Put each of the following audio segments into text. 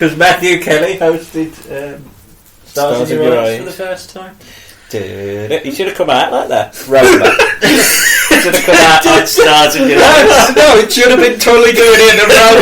Because Matthew Kelly hosted Stars in Your Eyes for the first time. He should have come out like that. Roma. Should have come out on Stars in Your Eyes. No, it should have been totally doing it in a row.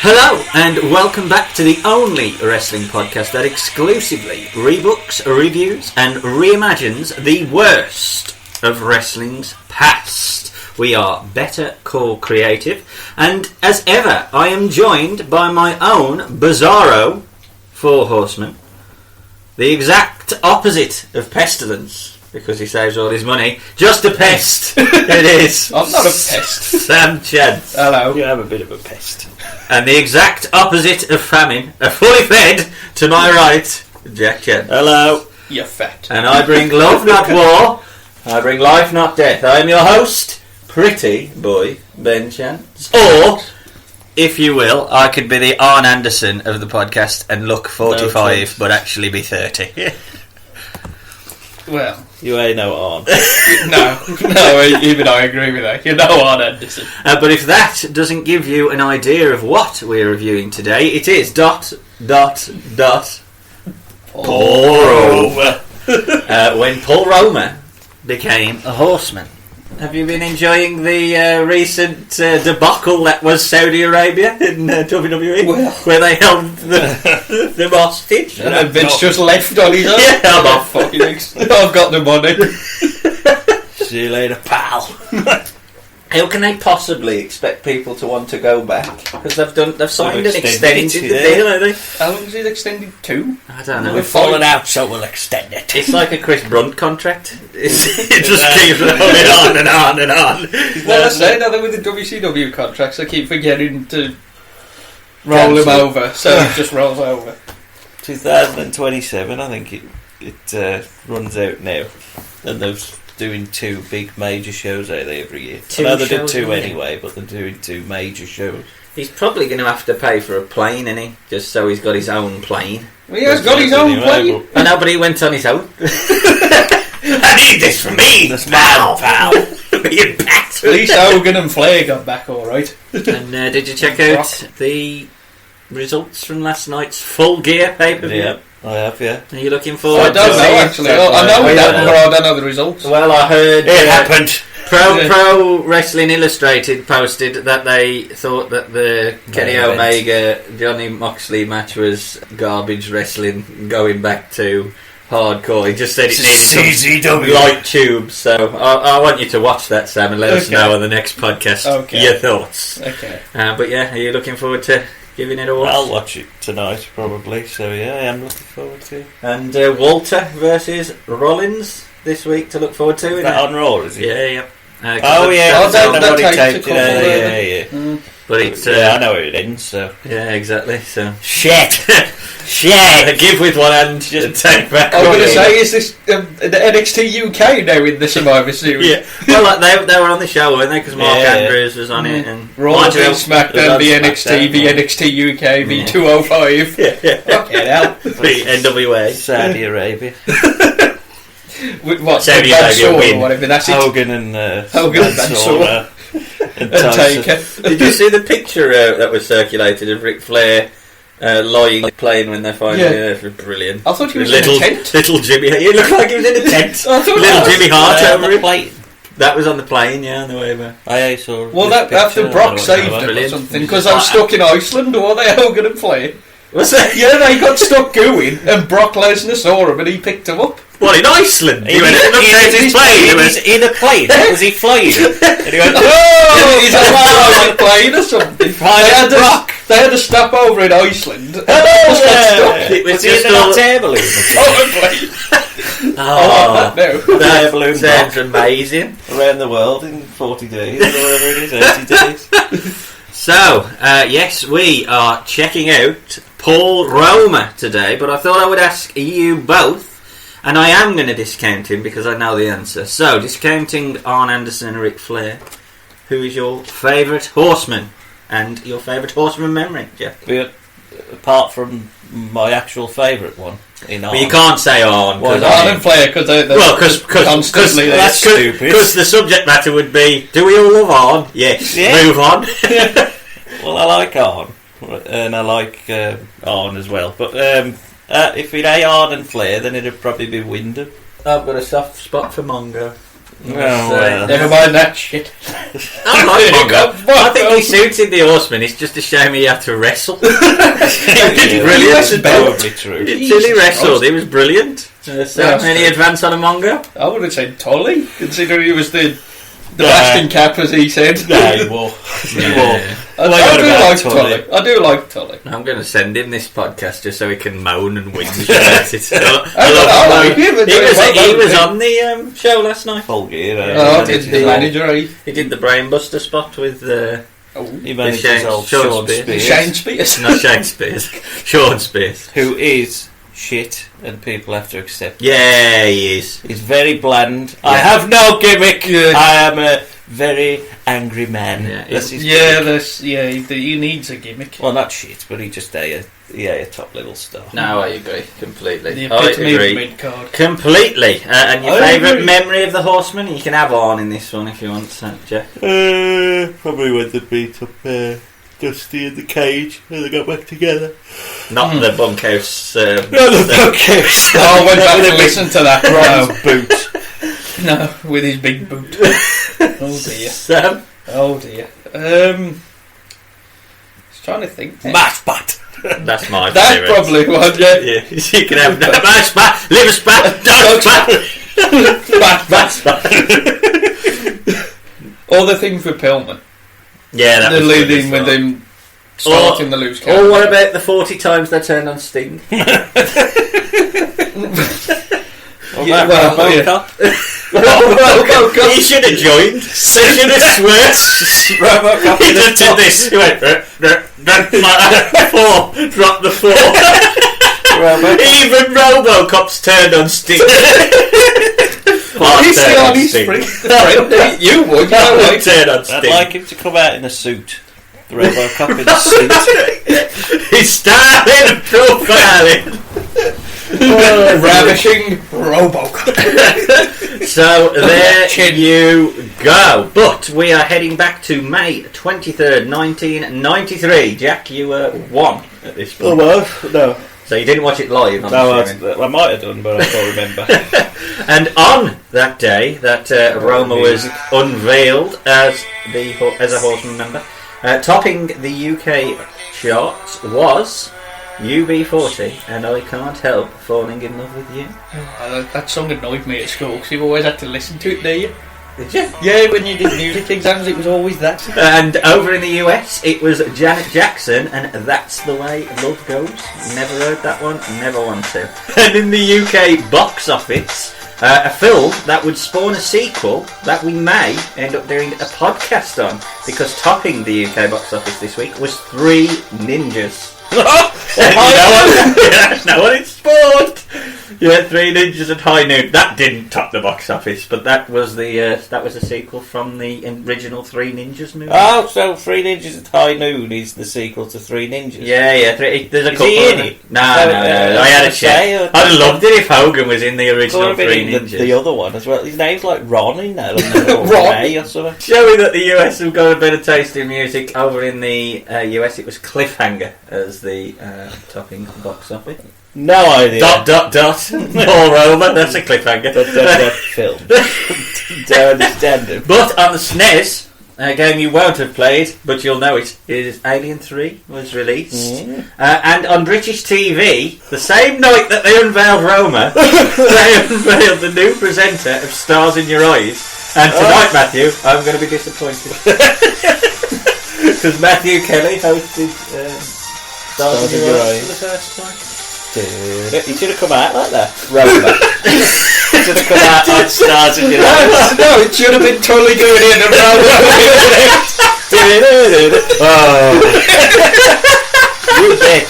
Hello and welcome back to the only wrestling podcast that exclusively rebooks, reviews and reimagines the worst of wrestling's past. We are Better Call Creative, and as ever I am joined by my own bizarro Four Horsemen, the exact opposite of Pestilence, because he saves all his money. Just a pest. It is. I'm not a pest. Sam Chance. Hello. You have a bit of a pest. And the exact opposite of famine, a fully fed, to my right, Jack Chen. Hello. You're fat. And I bring love, not war. I bring life, not death. I am your host, pretty boy Ben Chance. Or, if you will, I could be the Arn Anderson of the podcast and look 45, but actually be 30. Well, you ain't no Arn. no, even I agree with that. You're no Arn Anderson. But if that doesn't give you an idea of what we're reviewing today, it is Paul Roma. When Paul Roma became a horseman. Have you been enjoying the recent debacle that was Saudi Arabia in WWE? Well, where they held them hostage? And then Vince just left on his own. Yeah, I'm off. I've got the money. See you later, pal. How can they possibly expect people to want to go back? Because they've signed an extended deal, haven't they? How long is it extended to? I don't know. We've fallen out, so we'll extend it. It's like a Chris Brunt contract. It just keeps rolling on and on and on. Well, I say now that with the WCW contracts, I keep forgetting to roll them over, so it just rolls over. 2027, I think it runs out now, and they're doing two big major shows out there every year. I know they did two anyway, but they're doing two major shows. He's probably going to have to pay for a plane, isn't he? Just so he's got his own plane. Well, he has got his own plane. I know, but he went on his own. I need this for me, pal. Me and Pat. At least Hogan and Flair got back all right. And did you check out the results from last night's Full Gear pay-per-view? Yeah, I have, yeah. Are you looking forward I don't know, actually. I know that, but I don't know the results. Well, I heard... It happened. Pro Wrestling Illustrated posted that they thought that the Kenny Omega Johnny Moxley match was garbage wrestling, going back to hardcore. He just said it needed some light tubes. So I want you to watch that, Sam, and let us know on the next podcast your thoughts. Okay. But yeah, are you looking forward to giving it a watch? I'll watch it tonight, probably. So yeah, I am looking forward to it. And Walter versus Rollins this week to look forward to. Is that on Raw, is it? Yeah. That takes a couple yeah. But it's I know where it ends, so yeah, exactly. So shit. Give with one hand, just take back. I was going to say, is this the NXT UK now in the Survivor Series? Yeah. Well, like they were on the show, weren't they? Because Mark Andrews was on it, and Raw v SmackDown, the NXT, the NXT UK, v 205. Yeah. Okay, now the NWA, Saudi Arabia. What? Saudi Arabia win. Or whatever. That's Hogan and Mansoor. And Taker. Did you see the picture that was circulated of Ric Flair lying on the plane when they finally... it was brilliant. I thought he was in a tent. Little Jimmy... He looked like he was in a tent. Little Jimmy Hart over him. That was on the plane, on the way back. I saw. Well, after Brock saved him or something, because I was stuck in Iceland, or they Hogan and Flair. Was it? Yeah, they got stuck going, and Brock Lesnar saw him, and he picked him up. What, in Iceland? He went upstairs his plane. He was in a plane. Was he flying? And he went, Oh, he's on a plane or something. They had to stop over in Iceland. It was was he just in all... an air balloon? Probably. Oh, Air balloon sounds amazing. around the world in 40 days, or whatever it is, 80 days. So, yes, we are checking out Paul Roma today, but I thought I would ask you both, and I am going to discount him because I know the answer. So, discounting Arn Anderson and Ric Flair, who is your favourite horseman and your favourite horseman memory, Jeff? Apart from my actual favourite one in Arn. But you can't say Arn. Why Arn not? and Flair, because constantly that's stupid. Because the subject matter would be, do we all love Arn? Yes. Yeah. Move on. Well, I like Arn, and I like Arn as well. But if it ain't Arn and Flair, then it'd probably be Wyndham. I've got a soft spot for Mongo. Well. Never mind that shit. I like Mongo. I think he suited the Horseman. It's just a shame he had to wrestle. He did brilliant. Probably true. Until he wrestled, he was brilliant. Any advance on a Mongo? I would have said Tully, considering he was the blasting cap, as he said. Yeah, he wore. I do like Tully. I'm going to send him this podcast just so he can moan and whinge about it. I like him. He was on the show last night. Full gear. Did the manager? He did the Brainbuster spot with he managed his old Sean Spears. Shane Spears. Not Shane Spears. Sean Spears. Who is shit, and people have to accept. Yeah, he is. He's very bland. Yeah. I have no gimmick. I am a very angry man. Yeah, That's his gimmick. He needs a gimmick. Well, not shit, but he just a top level star. No, I agree completely. The I epitome of agree mid-card. completely. And your I favourite agree. memory of the Horseman? You can have on in this one if you want, Jeff. Probably when they beat up Dusty in the cage and they got back together. Not the bunkhouse. No, the bunkhouse. I went back and listened to that. Right, boot. No, with his big boot. Oh dear. Sam? Oh dear. I was trying to think. Mash butt. That's my That's favourite. probably one, yeah. Yeah, you can have mash bat, liver spat, dog spat, bat spat. All the things with Pillman. Yeah, that The was leading good with as well. him starting the loose count. Or what about the 40 times they turned on Sting? Robocop. He should have joined. They should have swear. Robocop. He just did this. He went, four, drop the four. Even Robocop's turned on Sting. He's still on his friend. You would, you turn on Sting. I'd like him to come out in a suit. The Robocop in a suit. He's styling, profiling. Ravishing Robocop. So there you go. But we are heading back to May 23rd, 1993. Jack, you were one at this point. Oh, well, no. So you didn't watch it live? I'm No, assuming. I might have done, but I can't remember. And on that day that Roma was unveiled as a Horseman member, topping the UK charts was UB40, and I Can't Help Falling in Love with You. That song annoyed me at school because you always had to listen to it, did you? Did you? Yeah, when you did music exams, it was always that. And over in the US, it was Janet Jackson, and That's the Way Love Goes. Never heard that one, never want to. And in the UK box office, a film that would spawn a sequel that we may end up doing a podcast on, because topping the UK box office this week was Three Ninjas. You know what it's spawned. You had Three Ninjas at High Noon. That didn't top the box office, but that was a sequel from the original Three Ninjas movie. Oh, so Three Ninjas at High Noon is the sequel to Three Ninjas? Yeah. There's a couple. Is he in it? No. I had a check. I'd have loved it if Hogan was in the original Three Ninjas. The other one as well. His name's like Ron in there. Ron or something. Showing that the US have got a better taste in music. Over in the US, it was Cliffhanger as the topping box office. No idea. ... Paul Roma, that's a cliffhanger. Film. Don't understand him. But on the SNES, a game you won't have played, but you'll know it, is Alien 3 was released. And on British TV, the same night that they unveiled Roma, they unveiled the new presenter of Stars in Your Eyes. And tonight, Matthew, I'm going to be disappointed. Because Matthew Kelly hosted Stars in Your Eyes for the first time. He should have come out like that. Roma. He should have come out on Stars in Your Eyes. No, it should have been totally going in and Roma. You bet.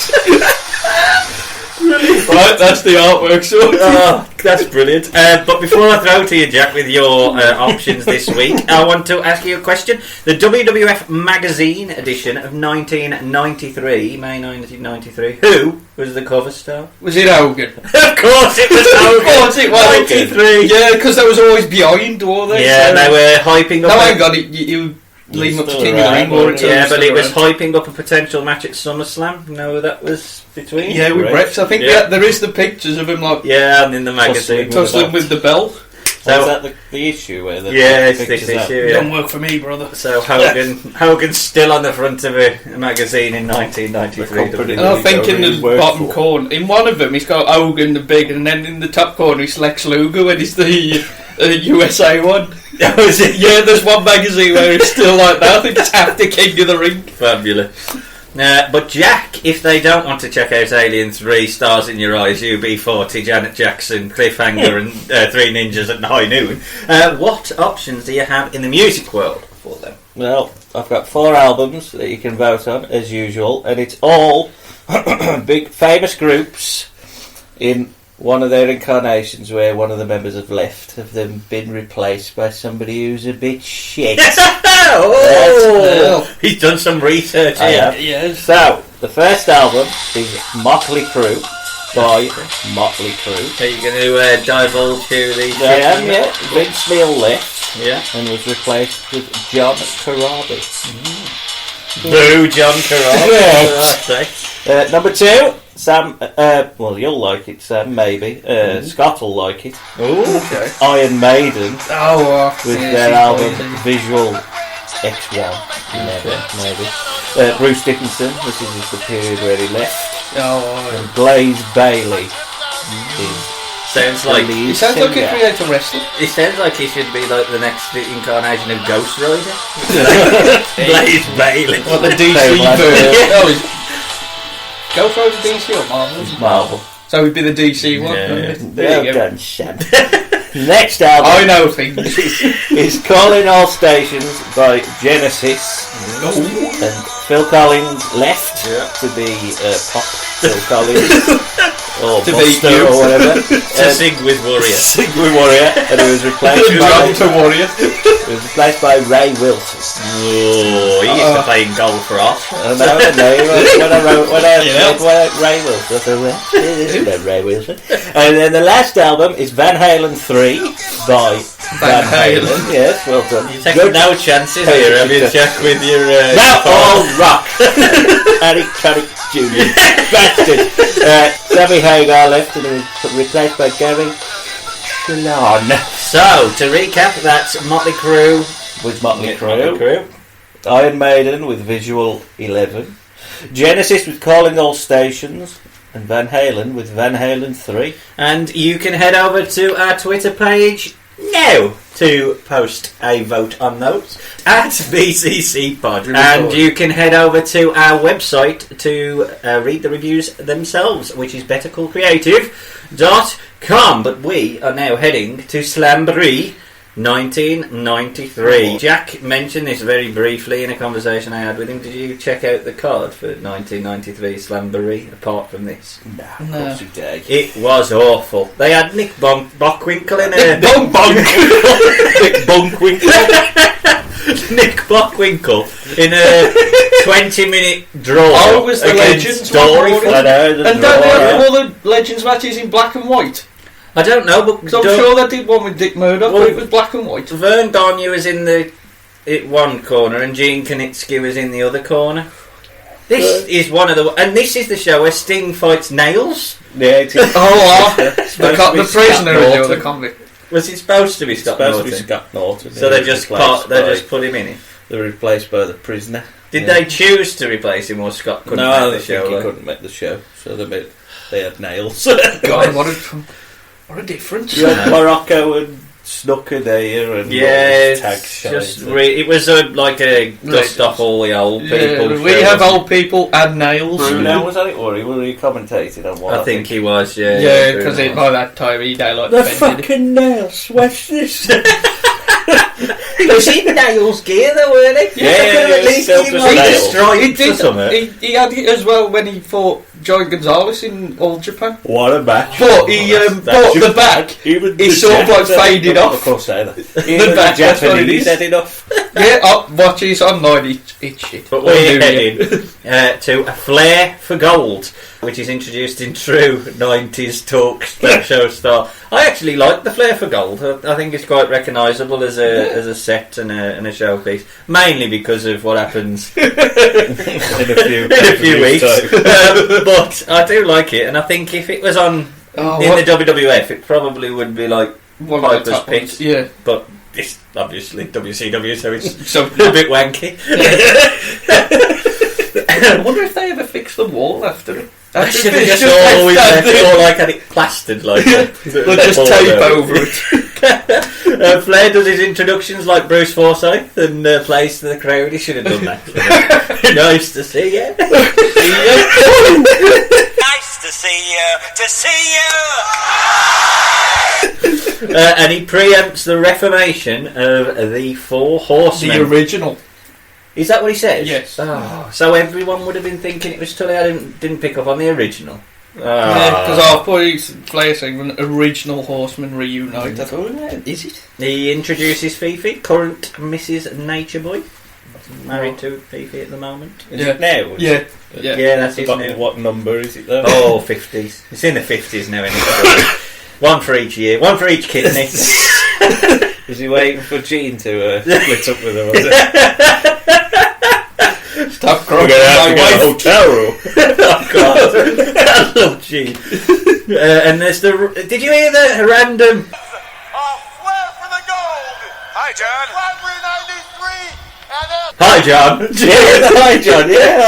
Right, that's the artwork sorted. Oh, that's brilliant. But before I throw to you, Jack, with your options this week, I want to ask you a question. The WWF Magazine edition of 1993, May 1993, who was the cover star? Was it Hogan? Of course it was Hogan. Of course it was 93. Yeah, because they was always behind, were they? Yeah, so they were hyping up... No, I ain't got it. You leave them up to King of the Ring. Or but it was hyping up a potential match at SummerSlam. You know who that was between? Yeah, with Rex. I think there is the pictures of him like... Yeah, and in the magazine. Tussling with the belt. So is that the issue where the it's this issue. Yeah. Don't work for me, brother. So Hogan's still on the front of a magazine in 1993. And I think in the bottom corner, in one of them, he's got Hogan the big, and then in the top corner, it's Lex Luger, and it's the USA one. Oh, is it? Yeah, there's one magazine where it's still like that. I think it's after King of the Ring. Fabulous. But Jack, if they don't want to check out Alien 3, Stars in Your Eyes, UB40, Janet Jackson, Cliffhanger and Three Ninjas at High Noon, what options do you have in the music world for them? Well, I've got 4 albums that you can vote on, as usual, and it's all big famous groups in one of their incarnations where one of the members have left, have then been replaced by somebody who's a bit shit. He's done some research here. Yes. So, the first album is Motley Crue by Motley Crue. Are you going to divulge who the... I am, yeah. Vince Neil left, and was replaced with John Corabi. Boo, John Corabi. Number 2, Sam, well, you'll like it, Sam, maybe. Scott will like it. Okay. Iron Maiden, with their album Visual X1. Maybe. Bruce Dickinson, this is just the period where he left. And Blaze Bailey. Sounds like he sounds like a creator wrestler. He sounds like he should be like the next incarnation of Ghost Rider. Blaze Bailey. What the DC version? Ghost Rider DC or Marvel? Marvel. So he'd be the DC one. There you go. Next album I know things. is Calling All Stations by Genesis. And Phil Collins left to be Pop Phil Collins. Or to Buster be or whatever. To sing with Warrior. And he was replaced by Ray Wilson. Oh, he used to play in goal for us. I know. When I read Ray Wilson, I thought, Ray Wilson. And then the last album is Van Halen 3 by Van Halen. Yes, well done. You take no chances here, have you, Jack, with your... Now all rock. Eric Jr. Bastard. Sammy Hagar left and was replaced by Gary Shalon. So, to recap, that's Motley Crue with Motley Crue. Iron Maiden with Visual 11. Genesis with Calling All Stations. And Van Halen with Van Halen 3. And you can head over to our Twitter page now to post a vote on those at BCCPod. And you can head over to our website to read the reviews themselves, which is bettercoolcreative.com. But we are now heading to Slamboree 1993. Jack mentioned this very briefly in a conversation I had with him. Did you check out the card for 1993 Slamboree apart from this? No. It was awful. They had Nick Bockwinkel in Nick Bockwinkel in a 20-minute draw. Was the Legends Dory. And don't they have all the Legends matches in black and white? I don't know, but I'm sure they did one with Dick Murdoch, but it was black and white. Vern Gagne was in one corner and Gene Knitsky was in the other corner. This is one of the... And this is the show where Sting fights Nails. Yeah, it is. The prisoner in the other convict. Was it supposed to be Scott Norton? Scott Norton. So they just put him in it. They're replaced by the prisoner. Did they choose to replace him, or Scott couldn't make the show? He couldn't make the show, so they had nails. God, what a difference. You had Morocco and Snooker there, and it was like a dust off all the old people. We have old people and nails. Bruno was on it, or were he commentating on what? I think he was, yeah. Yeah, because by that time he like the fucking nails. What's this? Was he nails gear though, weren't he? Yeah, at least he had it as well when he fought John Gonzalez in All Japan. What a match! But he bought the back. He sort of like faded off. Of course, either. The back, that's what it is. Had enough. Yeah, watch his online. It's shit. But we're heading to a Flair for Gold, which is introduced in true 90s talk show style. I actually like the Flair for Gold. I think it's quite recognisable as a set and a showpiece, mainly because of what happens in a few weeks. But I do like it, and I think if it was on in the WWF, it probably would be like one of the top ones. Yeah, but it's obviously WCW, so it's a bit wanky. I wonder if they ever fixed the wall after it. I should have just always left it all like had it plastered like that. We'll just tape over it. Flair does his introductions like Bruce Forsyth and plays to the crowd. He should have done that. Nice to see you. Nice to see you. And he preempts the reformation of the Four Horsemen. The original. Is that what he says? Yes. Oh, so everyone would have been thinking it was Tully. I didn't pick up on the original. Yeah, because I thought he's Flair saying original Horseman reunite. I thought, is it? He introduces Fifi, current Mrs. Nature Boy. Married to Fifi at the moment. Is it now? Yeah, that's his name. What number is it though? Oh, 50s. It's in the 50s now, anyway. One for each year, one for each kidney. Is he waiting for Gene to split up with her? Stop We're going to have to get a hotel room. Oh God, I love Gene. And there's did you hear the random? Flair for the gold. Hi, John. Hi, John. Hi, John. Yeah, I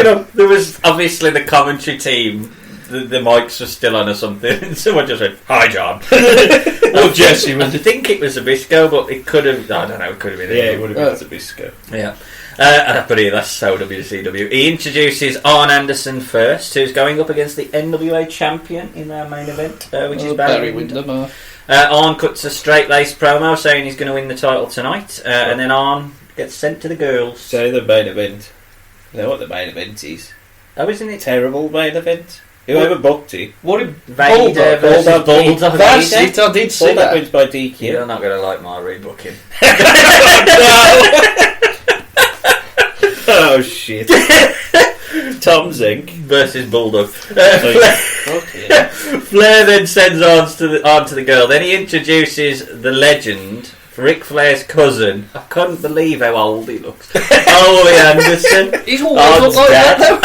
heard There was obviously the commentary team. The mics were still on or something, and someone just went, "Hi, John." Well, Jesse, I think it was Zabisco, but it could have. I don't know. It could have been. Yeah, it would have been Zabisco. Yeah. But yeah, that's so WCW. He introduces Arn Anderson first, who's going up against the NWA champion in our main event, which is Barry Windham. Arn cuts a straight-laced promo saying he's going to win the title tonight, and then Arn gets sent to the girls. So the main event. You know what the main event is? Oh, isn't it? Terrible main event. Whoever booked it. What a Vader versus Bulldog. That's it, I did see that. Wins by DQ. You're not going to like my rebooking. Oh shit. Tom Zink versus Bulldog. Flair then sends on to the girl. Then he introduces the legend, Ric Flair's cousin. I couldn't believe how old he looks. Ole Anderson. He's always looked like that though.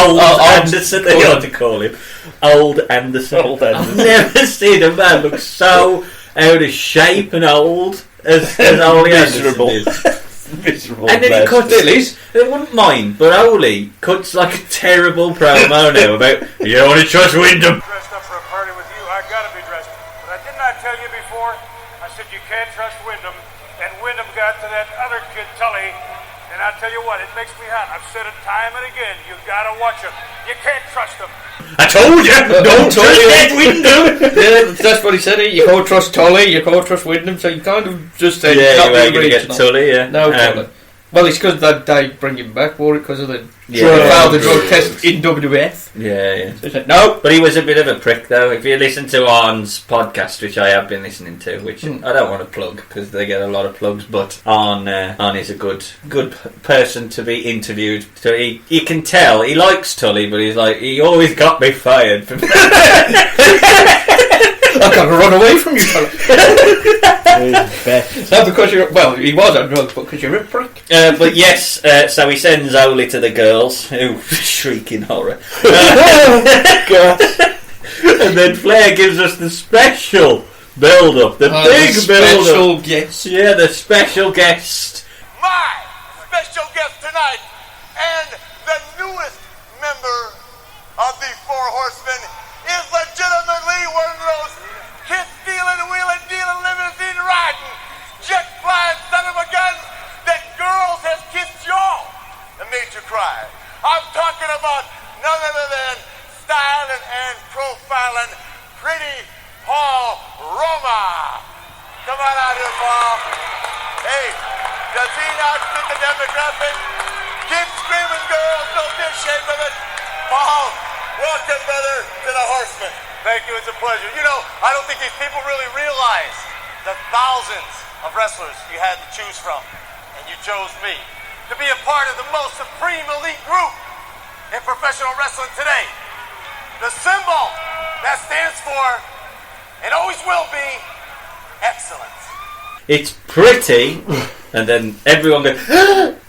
Old Anderson, they ought to call him. Old Anderson. I've never seen a man look so out of shape and old as Ole Anderson is. Miserable. And then he cuts they wouldn't mind, but Ole cuts like a terrible promo now about you only trust Wyndham. Dressed up for a party with you, I gotta be dressed. But I did not tell you before. I said you can't trust Wyndham, and Wyndham got to that other kid Tully, and I tell you what, it makes me hot. I've said it time and again. You gotta watch him. You can't trust him. I told you, don't trust that Wyndham. Yeah, that's what he said. You can't trust Tully, you can't trust Wyndham. So you kind of just said, yeah, not you were going to get Tully, yeah. No, Tully. Well, it's because they bring him back for it because of the failed drug test in WWF. Yeah. So he said, no. But he was a bit of a prick, though. If you listen to Arn's podcast, which I have been listening to, which I don't want to plug because they get a lot of plugs, but Arn is a good person to be interviewed. So you can tell he likes Tully, but he's like, he always got me fired. I gotta run away from you, fella. Not because you're... Well, he was on drugs, but because you're a prick. But yes, so he sends Ole to the girls, who shrieking horror. God. And then Flair gives us the special build-up. The big build-up. Special guest. Yeah, the special guest. My special guest tonight and the newest member of the Four Horsemen is legitimately one of those kiss-stealing, wheeling-dealing, limousine riding, jet-flying son of a gun that girls have kissed y'all and made you cry. I'm talking about none other than styling and profiling pretty Paul Roma. Come on out here, Paul. Hey, does he not fit the demographic? Kids screaming, girls, don't be ashamed of it. Paul, welcome, brother, to the Horsemen. Thank you, it's a pleasure. You know, I don't think these people really realize the thousands of wrestlers you had to choose from, and you chose me to be a part of the most supreme elite group in professional wrestling today. The symbol that stands for, and always will be, excellence. It's pretty, and then everyone goes,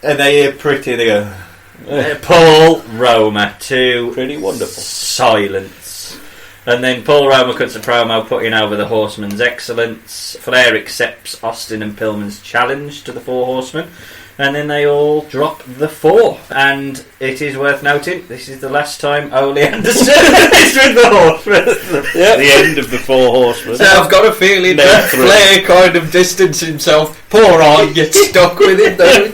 and they hear pretty, and they go, Paul Roma to Pretty wonderful. silence. And then Paul Roma cuts a promo putting over the Horsemen's excellence. Flair accepts Austin and Pillman's challenge to the Four Horsemen. And then they all drop the four. And it is worth noting, this is the last time Ole Anderson is with the Horsemen. The end of the Four Horsemen. So I've got a feeling that Flair kind of distanced himself. Poor Arn gets stuck with it though.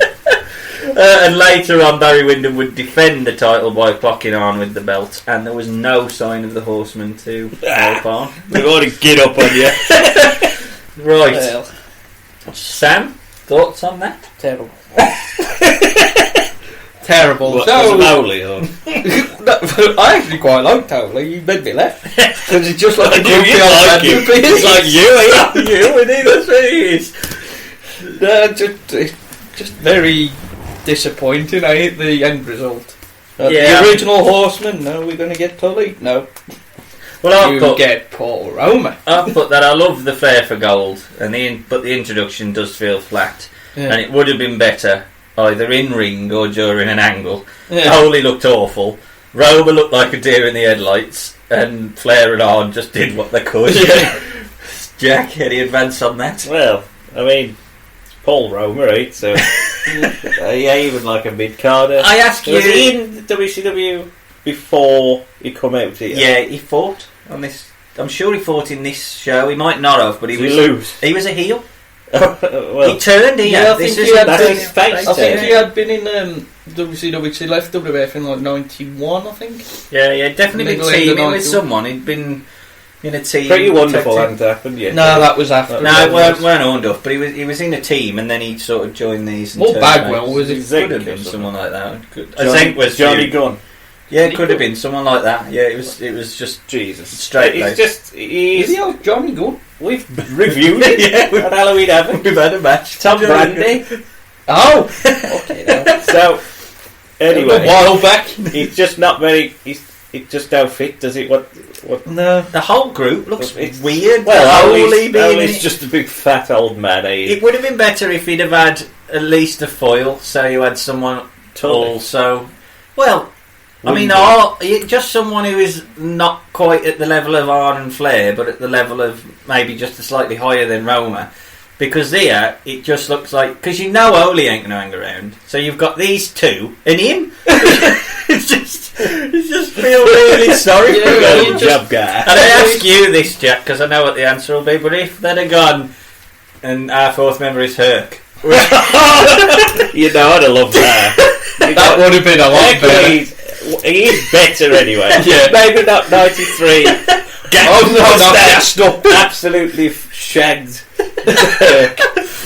And later on, Barry Windham would defend the title by clocking on with the belt, and there was no sign of the Horsemen to help on. They've already get up on you. Right, Well, Sam, thoughts on that? terrible. Terrible. What, So, was it Ole, or? I actually quite liked Ole. You made me laugh. Because it's just like a I do, grumpy you old like man him. who plays. It's like You, and that's what it is. Just very disappointing. I hate the end result. Yeah. The original Horseman. No, we're going to get Tully. No, Well, you get Paul Roma. I've put that I love the Flair for Gold, but the introduction does feel flat, Yeah. and it would have been better either in ring or during an angle. Yeah. Holy looked awful. Roma looked like a deer in the headlights, and Flair and Arn just did what they could. Jack, any advance on that? Well, I mean, it's Paul Roma, right? So, yeah, even like a mid-carder. I ask you. Was he in WCW before he come out here? Yeah, he fought on this. I'm sure he fought in this show. He might not have, but he Did was. he lose? He was a heel. Well, He turned here. Yeah, I This think is he had that's been- his face I think turn. he had been in WCW. He left WWF in like '91, I think. Yeah, definitely been Middle end of teaming with 91. someone. He'd been in a team. Pretty wonderful protecting- hadn't happened yet. No, that was after. No, it weren't owned up, but he was in a team, and then he sort of joined these. and More turned Bagwell, out. was it? Could Zenk have or been something. someone like that. Johnny, Zenk was Johnny feud. Gunn. Yeah, it could have been someone like that. Yeah, it was just Jesus. Straight He's leg. just... Is he old Johnny Gunn? We've reviewed it at Halloween, haven't we? we've had a match. Tom Brandy. Oh, okay. Now. So, A anyway, while back. he's just not very... It just don't fit, does it? What? No. The whole group looks It's- weird. Well, Holy Ole's being in it. just a big fat old man, eh? It would have been better if he'd have had at least a foil, so you had someone Tully. also. Well, I mean, Wouldn't just someone who is not quite at the level of Arn and Flair, but at the level of maybe just a slightly higher than Roma. Because there, it just looks like... Because you know Ole ain't going to hang around. So you've got these two, and him. it's just feel really sorry for Yeah, him. you Good just- job, guy. And I ask you this, Jack, because I know what the answer will be, but if they'd have gone, and our fourth member is Herc... You know, I'd have loved that. That would have been a lot better. He is better anyway. Yeah. Maybe not 93. Oh no, not gassed up. Absolutely shagged.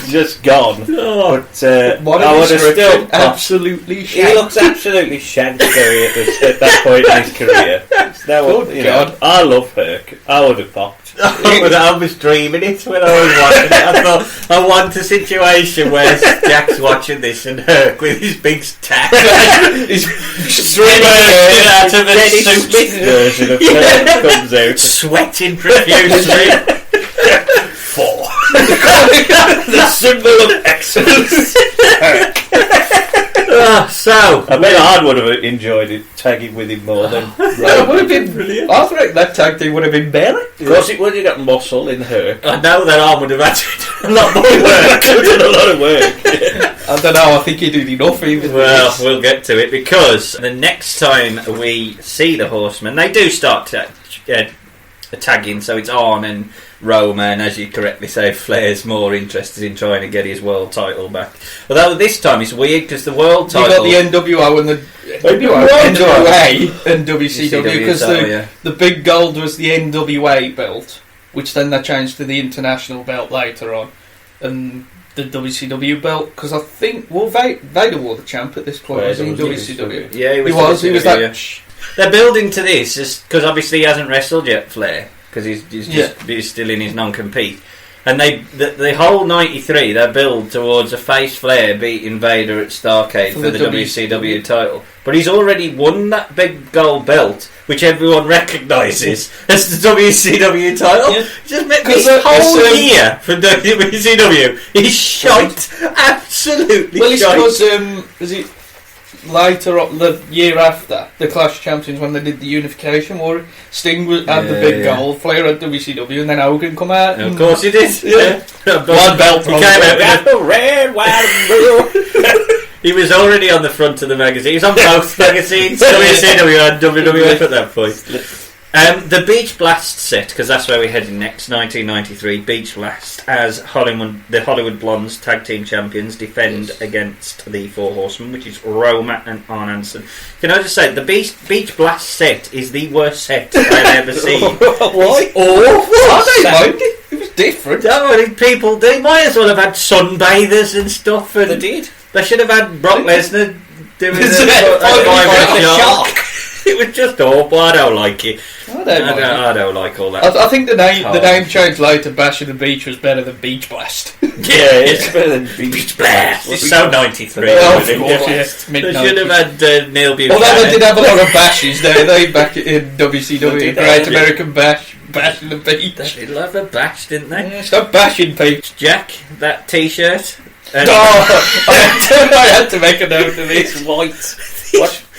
Just gone. But What I a would have still. description. Absolutely He shit. looks absolutely shagged at that point in his career. Now, Good you know, God. I love Herc. I would have popped. But I was dreaming it when I was watching it. I thought, I want a situation where Jack's watching this and Herc with his big stack. He's Streaming out of the Dennis suit. Smith version of Herc comes out. Sweating profusely. The symbol of excellence. Oh So I bet I would have enjoyed it, tagging with him more than. That would have been brilliant. I think that tag team would have been better. Of course, it would have got muscle in her. I know that arm would have had to do a lot more work. Done a lot of work. I don't know. I think he did enough even. Well, we'll get to it because the next time we see the Horsemen, they do start tagging, so it's Arn and Roma, and as you correctly say, Flair's more interested in trying to get his world title back. Although this time it's weird because the world title... You got the NWO and the NWA and WCW, because the big gold was the NWA belt, which then they changed to the international belt later on, and the WCW belt, because I think Vader wore the champ at this point. Was he in WCW? Yeah, he was that. They're building to this just because obviously he hasn't wrestled yet, Flair, because he's still in his non-compete. And the whole 93, they build towards a face Flair beating Vader at Starrcade for the WCW title. But he's already won that big gold belt, which everyone recognises as the WCW title. Yeah. Just this whole year for WCW, he's shite. Absolutely well, it's shite. because, was it later on, the year after, the Clash Champions, when they did the unification war, Sting had the big gold, Flair had WCW, and then Hogan come out. Of course he did. Yeah. One belt. He came out with red, white and blue. He was already on the front of the magazine. He was on both magazines. WCW and WWF at that point. The Beach Blast set, because that's where we're heading next, 1993, Beach Blast, as the Hollywood Blondes tag team champions defend against the Four Horsemen, which is Roma and Arn Anderson. Can I just say, the Beach Blast set is the worst set I've ever seen. Why? It was different. They might as well have had sunbathers and stuff. And they did. They should have had Brock Lesnar doing a shark. It was just awful. I don't like it. I don't like all that. I think the name change later, Bash of the Beach, was better than Beach Blast. Yeah, it's better than Beach Blast. It's so 93. They should have had Neil Buchanan. Although they did have a lot of bashes there. They back in WCW, Great American Bash of the Beach. They did love a bash, didn't they? Yeah, stop bashing Beach. Jack, that T-shirt. I had to make a note of this. It's white.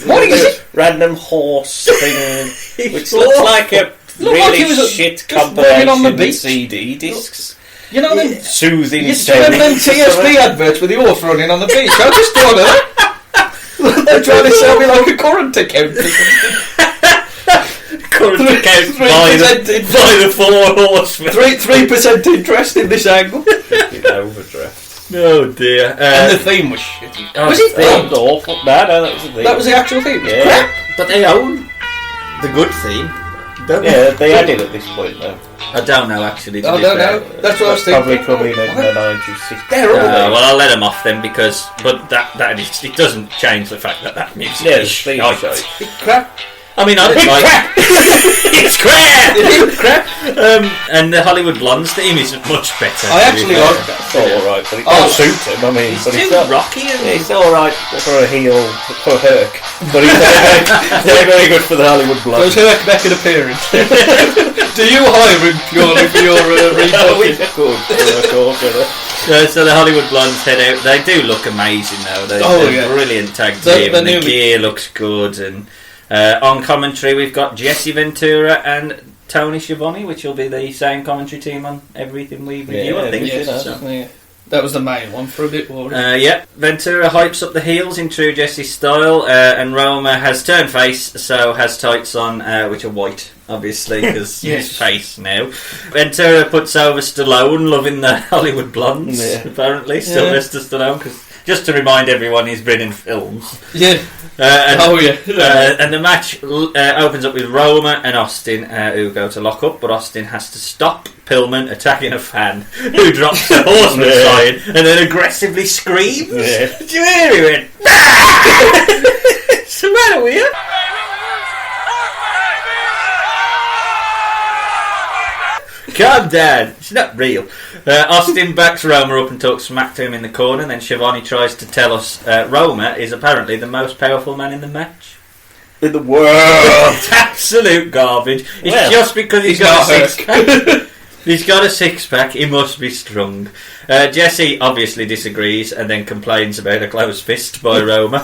What is it? Random horse thing, which looks like a really shit compilation on the with beach. CD discs. You know them soothing. You remember them TSP adverts with the horse running on the beach? I just thought of that. They're trying to sell me like a current account. Current account by the Four Horsemen. 3% interest in this angle. Overdraft. Oh dear. And the theme was shitty. Was it? That was awful. No, that was the theme. That was the actual theme. Yeah. Crap. But they own the good theme. Yeah, they had it at this point though. I don't know actually. I don't know. That's what I was thinking. Probably coming in the 90s. Well, I'll let them off then because, but that is, it doesn't change the fact that music is shite. It's crap. I mean, I didn't like it's crap. It's crap. And the Hollywood Blondes theme isn't much better. I actually like that. It's alright, but it don't suit him. I mean, It's but too rocky. It's alright for a heel for Herc, but it's very good for the Hollywood Blondes. Does Herc make an appearance? Do you hire him purely for your rebooking? So the Hollywood Blondes head out. They do look amazing though. They're brilliant tag team. The gear looks good, and on commentary we've got Jesse Ventura and Tony Schiavone, which will be the same commentary team on everything we review. I think. Yeah. That was the main one for a bit, wasn't it? Yeah, Ventura hypes up the heels in true Jesse style, and Roma has turned face, so has tights on, which are white, obviously, because his face now. Ventura puts over Stallone, loving the Hollywood Blondes, apparently, Sylvester Stallone, because just to remind everyone, he's been in films. Yeah. And the match opens up with Roma and Austin, who go to lock up, but Austin has to stop Pillman attacking a fan who drops the Horseman sign and then aggressively screams. Yeah. Did you hear him? He went, what's the matter with you? Calm down, it's not real. Austin backs Roma up and talks smack to him in the corner, and then Schiavone tries to tell us Roma is apparently the most powerful man in the match. In the world. It's absolute garbage. It's just because he's got a six-pack. He's got a six-pack, he must be strong. Jesse obviously disagrees and then complains about a closed fist by Roma.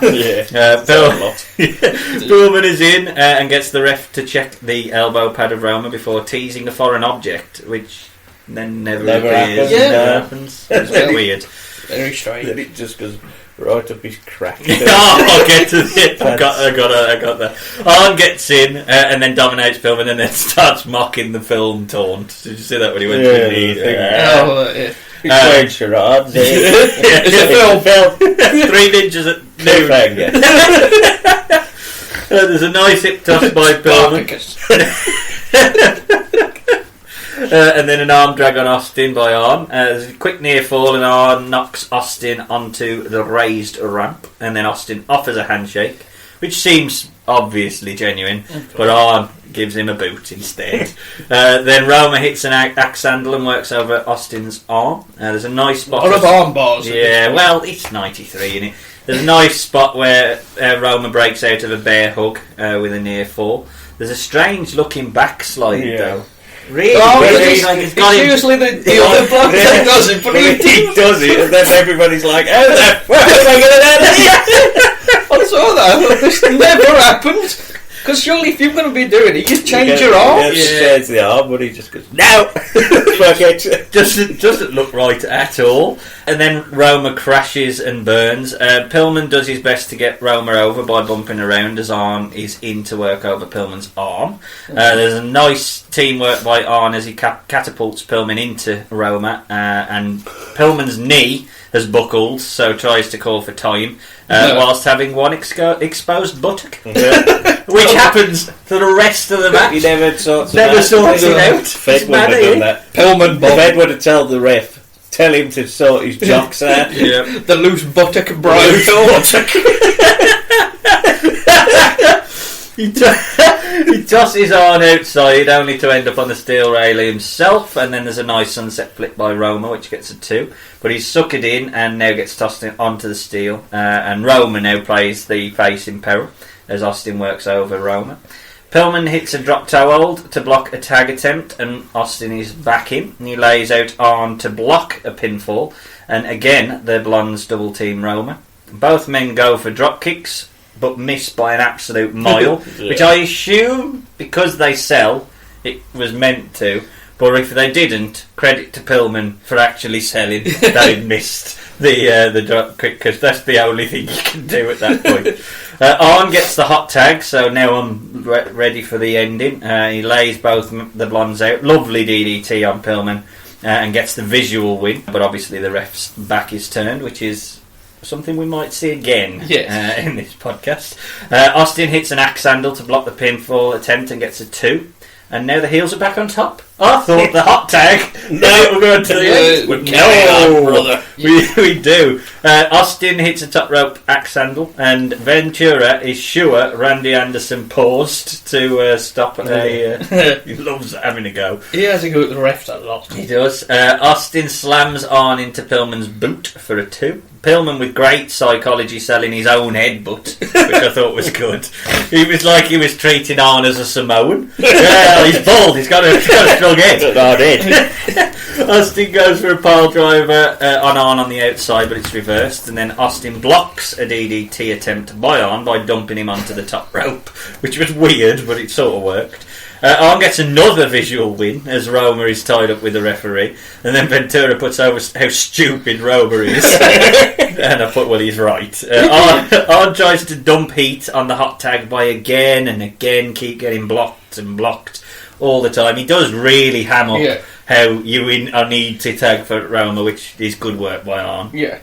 Pillman is in and gets the ref to check the elbow pad of Roma before teasing a foreign object, which then never appears. Never happens. It's a bit weird. Very strange. Then it just goes right up his crack. I'll get to it. I got that. Arn gets in and then dominates Pillman and then starts mocking the film taunt. Did you see that when he went through the... Yeah. He's playing charades. It's a film. 3 ninjas at noon. There's a nice hip toss by Pillman. And then an arm drag on Austin by Arn. There's a quick near fall and Arn knocks Austin onto the raised ramp. And then Austin offers a handshake, which seems obviously genuine, but Arn gives him a boot instead. Then Roma hits an axe handle and works over Austin's arm. There's a nice spot. A lot of arm bars. Yeah, well, it's 93, isn't it? There's a nice spot where Roma breaks out of a bear hug with a near fall. There's a strange looking backslide though. Really? It's usually the other bloke that does it, but he does it, and then everybody's like, how the fuck am I going to do that? I saw that. I thought this never happened. Because surely if you're going to be doing it, you change your arm. He change the arm, but he just goes, no! Fuck it. Doesn't look right at all. And then Roma crashes and burns. Pillman does his best to get Roma over by bumping around as Arn is in to work over Pillman's arm. There's a nice teamwork by Arn as he catapults Pillman into Roma, and Pillman's knee has buckled, so tries to call for time, whilst having one exposed buttock, which happens for the rest of the match. He never sorts it out. Fed would have done that. Pillman Fed would have told the ref, tell him to sort his jocks out. The loose buttock bro. He tosses Arn outside, only to end up on the steel railing himself, and then there's a nice sunset flip by Roma, which gets a 2. But he's suckered in and now gets tossed onto the steel, and Roma now plays the face in peril as Austin works over Roma. Pillman hits a drop toe hold to block a tag attempt, and Austin is back in, and he lays out Arn to block a pinfall, and again the Blondes double team Roma. Both men go for drop kicks, but miss by an absolute mile, which I assume, because they sell, it was meant to. But if they didn't, credit to Pillman for actually selling. They missed the drop kick, because that's the only thing you can do at that point. Arn gets the hot tag, so now I'm ready for the ending. He lays both the Blondes out. Lovely DDT on Pillman, and gets the visual win. But obviously the ref's back is turned, which is something we might see again in this podcast. Austin hits an axe handle to block the pinfall attempt and gets a 2. And now the heels are back on top. I thought the hot tag. No, we're going to the end. brother. We do. Austin hits a top rope axe handle, and Ventura is sure Randy Anderson paused to stop. He loves having a go. He has a go at the refs a lot. He does. Austin slams Arn into Pillman's boot for a 2. Pillman with great psychology selling his own headbutt, which I thought was good. He was like he was treating Arn as a Samoan. He's bald, he's got a strong head. Austin goes for a pile driver on Arn on the outside, but it's reversed, and then Austin blocks a DDT attempt by Arn by dumping him onto the top rope, which was weird, but it sort of worked. Arn gets another visual win as Roma is tied up with the referee, and then Ventura puts over how stupid Roma is. And I thought, well, he's right. Arn tries to dump heat on the hot tag by again and again keep getting blocked and blocked all the time. He does really ham up how you need to tag for Roma, which is good work by Arn. Yeah.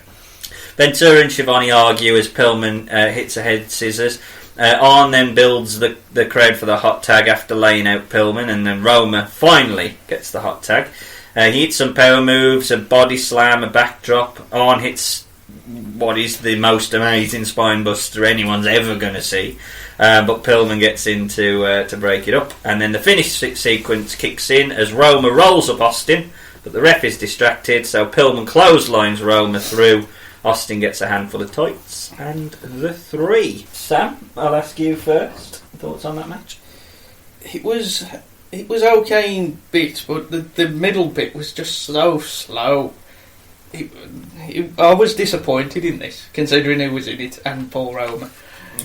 Ventura and Schiavone argue as Pillman hits a head scissors. Arn then builds the crowd for the hot tag after laying out Pillman, and then Roma finally gets the hot tag. He hits some power moves, a body slam, a backdrop. Arn hits what is the most amazing spine buster anyone's ever going to see. But Pillman gets in to break it up. And then the finish sequence kicks in as Roma rolls up Austin, but the ref is distracted, so Pillman clotheslines Roma through. Austin gets a handful of tights and the 3. Sam, I'll ask you first. Thoughts on that match? It was It was okay in bits, but the middle bit was just so slow. I was disappointed in this, considering who was in it and Paul Roma.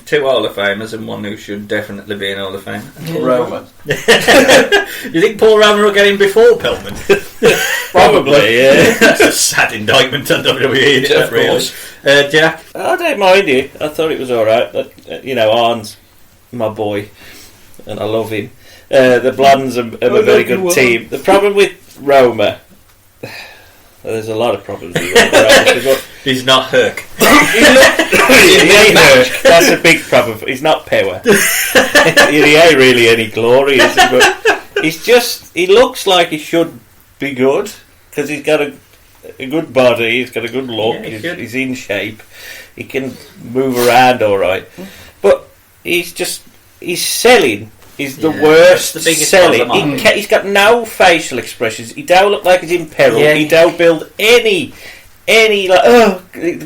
2 Hall of Famers and one who should definitely be an Hall of Famer. Roma. You think Paul Roma will get in before Pillman? Probably, yeah. That's a sad indictment on WWE, Yeah, of really. Jack? I don't mind it. I thought it was alright. Arn's my boy, and I love him. The Blondes are a very good team. The problem with Roma... There's a lot of problems with Roma. He's not Herc. That's a big problem. He's not power. He ain't really any glory, is he? But he looks like he should be good, because he's got a good body, he's got a good look, Yeah, he's in shape, he can move around alright. But he's selling. He's the worst the biggest selling. problem. He's got no facial expressions. He don't look like he's in peril. Yeah. He don't build any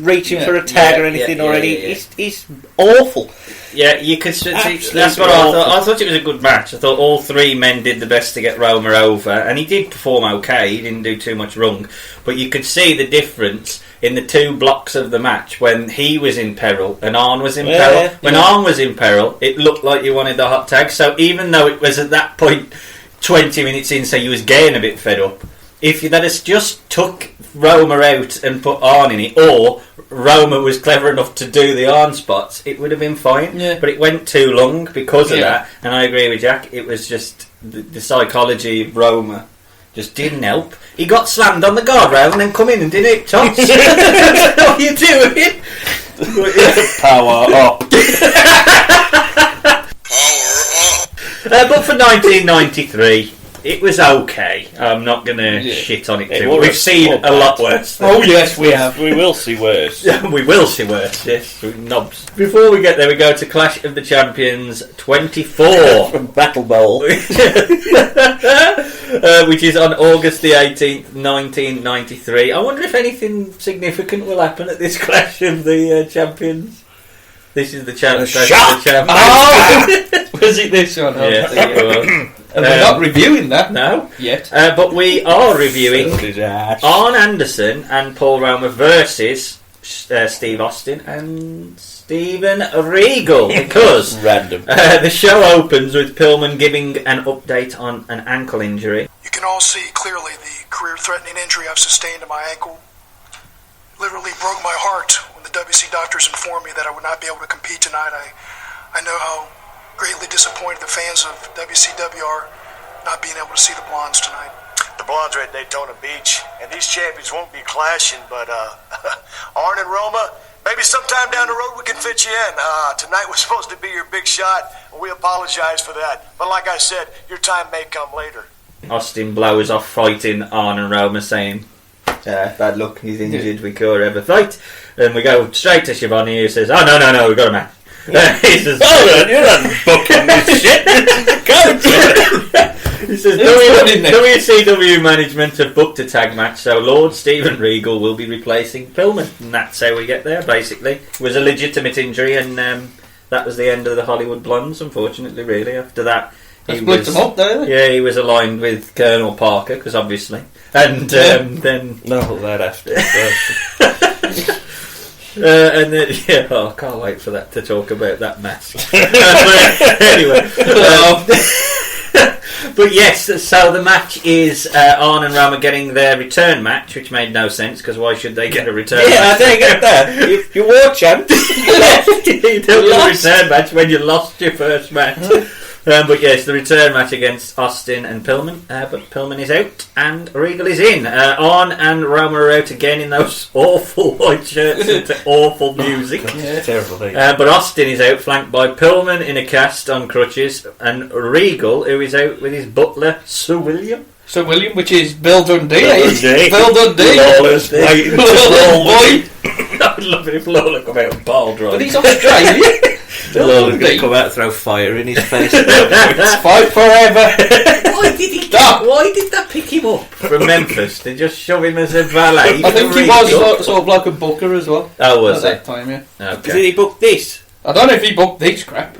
reaching for a tag or anything already. He's awful. Yeah, you could see. Absolutely That's what I thought. awful. I thought it was a good match. I thought all 3 men did the best to get Roma over, and he did perform okay. He didn't do too much wrong, but you could see the difference in the 2 blocks of the match when he was in peril and Arn was in peril. When Arn was in peril, it looked like you wanted the hot tag. So even though it was at that point 20 minutes in, so you was getting a bit fed up. If that has just took Roma out and put Arn in it, or Roma was clever enough to do the Arn spots, it would have been fine. Yeah. But it went too long because of that, and I agree with Jack. It was just the psychology of Roma just didn't help. He got slammed on the guardrail and then come in and did it tops. What are you doing? Power up. But for 1993, it was okay. I'm not going to shit on it too much. We've seen a lot worse. Oh yes, we have. We will see worse. We will see worse, yes. Knobs. Before we get there, we go to Clash of the Champions 24. From Battle Bowl. Which is on August the 18th, 1993. I wonder if anything significant will happen at this Clash of the Champions. This is the Clash of the Champions. Oh! Was it this one? Yes, it was. And we're not reviewing that. No. Yet. But we are reviewing Arn Anderson and Paul Roma versus Steve Austin and Steven Regal, because Random. The show opens with Pillman giving an update on an ankle injury. You can all see clearly the career-threatening injury I've sustained to my ankle. Literally broke my heart when the WC doctors informed me that I would not be able to compete tonight. I know how greatly disappointed the fans of WCW are not being able to see the Blondes tonight. The Blondes are at Daytona Beach, and these champions won't be clashing, but Arn and Roma, maybe sometime down the road we can fit you in. Tonight was supposed to be your big shot, and we apologize for that. But like I said, your time may come later. Austin blows off fighting Arn and Roma, saying, bad luck, he's injured, we could ever fight. And we go straight to Shivani, who says, oh no, we've got a match. He says, you're not booking this shit. He says, WCW management have booked a tag match, so Lord Steven Regal will be replacing Pillman. And that's how we get there, basically. It was a legitimate injury, and that was the end of the Hollywood Blondes, unfortunately, really. After that, he split them up, don't they? Yeah, he was aligned with Colonel Parker, because obviously. And then... No, that after. And then, I can't wait for that to talk about that mask. Anyway, but yes, so the match is Arn and Roma getting their return match, which made no sense because why should they get a return match? I don't get that. You war champ. You don't get a return match when you lost your first match. But yes, the return match against Austin and Pillman. But Pillman is out and Regal is in. Arn and Roma are out again in those awful white shirts and awful music. Terrible thing. But Austin is out, flanked by Pillman in a cast on crutches, and Regal, who is out with his butler, Sir William. Sir William, which is Bill Dundee. Bill Dundee. Lawless waiting to roll boy. I would love it if Lawler come out and ball drive. But he's Australian. Lawler's going to come out and throw fire in his face. Fight forever. Why did that pick him up from Memphis? They just shove him as a valet. I think he was sort of like a booker as well. Oh, was at it? that time, yeah. Okay. Did he book this? I don't know if he booked this crap.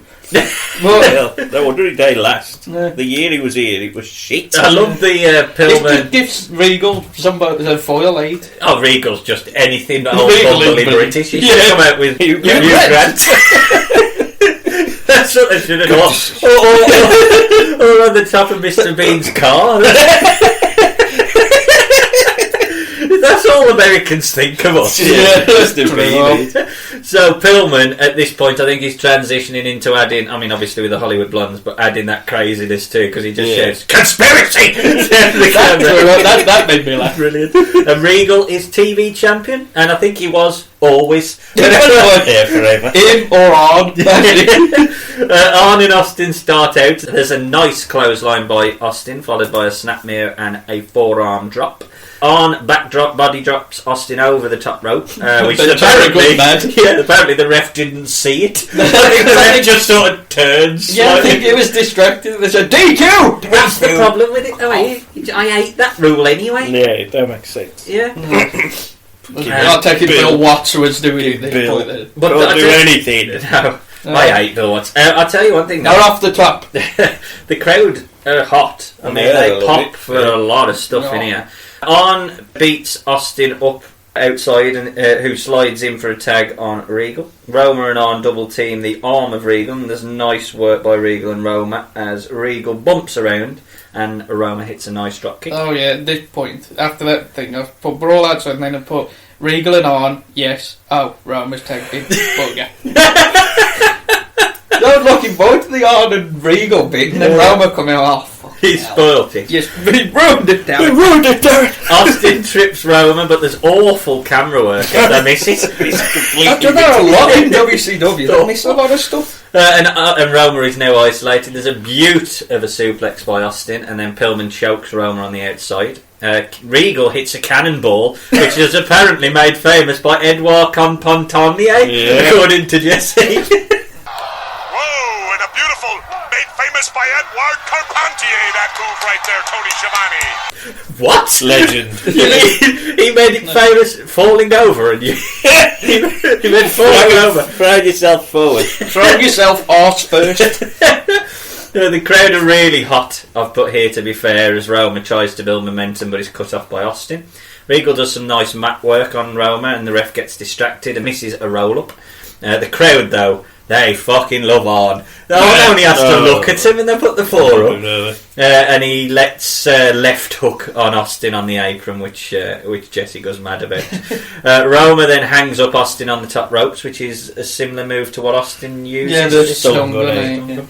Well, no wonder he died last. The year he was here, it was shit. I love the Pillman. It gives Regal some foil lead. Oh, Regal's just anything but old Regal bumbly is British. He yeah. should come out with Hugh Grant. That's what they should have done. Or on the top of Mr. Bean's car. That's all Americans think of us. Yeah, that's the So Pillman, at this point, I think he's transitioning into adding, I mean, obviously with the Hollywood blondes, but adding that craziness too, because he just shouts, "Conspiracy!" that made me laugh. Brilliant. And Regal is TV champion, and I think he was always. Yeah, forever. In or on. Arn and Austin start out. There's a nice clothesline by Austin, followed by a snapmare and a forearm drop. Arn backdrop body drops Austin over the top rope, which apparently the ref didn't see it. The ref just sort of turns. Yeah, I think it was distracted. There's a DQ. That's the problem with it. Oh, I hate that rule anyway. Yeah, it don't make sense. Yeah. Not taking Bill Watts who was doing it. But don't do anything. No. I hate Bill Watts. I'll tell you one thing. They're off the top. The crowd are hot. I mean, they pop for a lot of stuff in here. Arn beats Austin up outside, and who slides in for a tag on Regal. Roma and Arn double team the arm of Regal, and there's nice work by Regal and Roma as Regal bumps around and Roma hits a nice drop kick. Oh yeah, at this point, after that thing, I've put Brawl outside and then I put Regal and Arn, yes. Oh, Roma's tagged in. Bugger. I was looking forward to the Arn and Regal bit, and then Roma coming off. He spoiled it. Yes, he ruined it, Darren. Austin trips Roma, but there's awful camera work. They miss it. I've done that a lot in WCW. They miss a lot of stuff. And Roma is now isolated. There's a beaut of a suplex by Austin, and then Pillman chokes Roma on the outside. Regal hits a cannonball, which is apparently made famous by Edouard Compontonnier, according to Jesse. Whoa, and a beautiful, made famous by Edouard Carpentier, that move right there, Tony Schiavone. What? Legend. he made it famous falling over, and he made falling over. Throw yourself forward. Throw yourself arse first. The crowd are really hot, I've put here to be fair, as Roma tries to build momentum but is cut off by Austin. Regal does some nice mat work on Roma and the ref gets distracted and misses a roll-up. The crowd, though, they fucking love Arn. Arn only has to look at him and they put the floor up. And he lets left hook on Austin on the apron, which Jesse goes mad about. Roma then hangs up Austin on the top ropes, which is a similar move to what Austin used. Yeah, the Stungun.